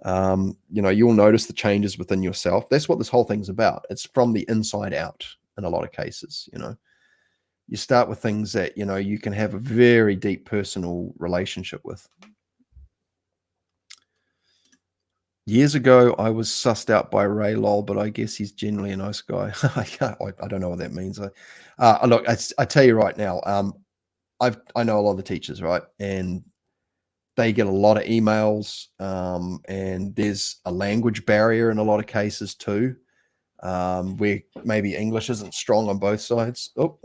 You'll notice the changes within yourself. That's what this whole thing's about. It's from the inside out in a lot of cases. You start with things that you can have a very deep personal relationship with. Years ago, I was sussed out by Ray Lol, but I guess he's generally a nice guy. I don't know what that means. Look, I tell you right now, I know a lot of the teachers, right? And they get a lot of emails, and there's a language barrier in a lot of cases too, where maybe English isn't strong on both sides. Oh,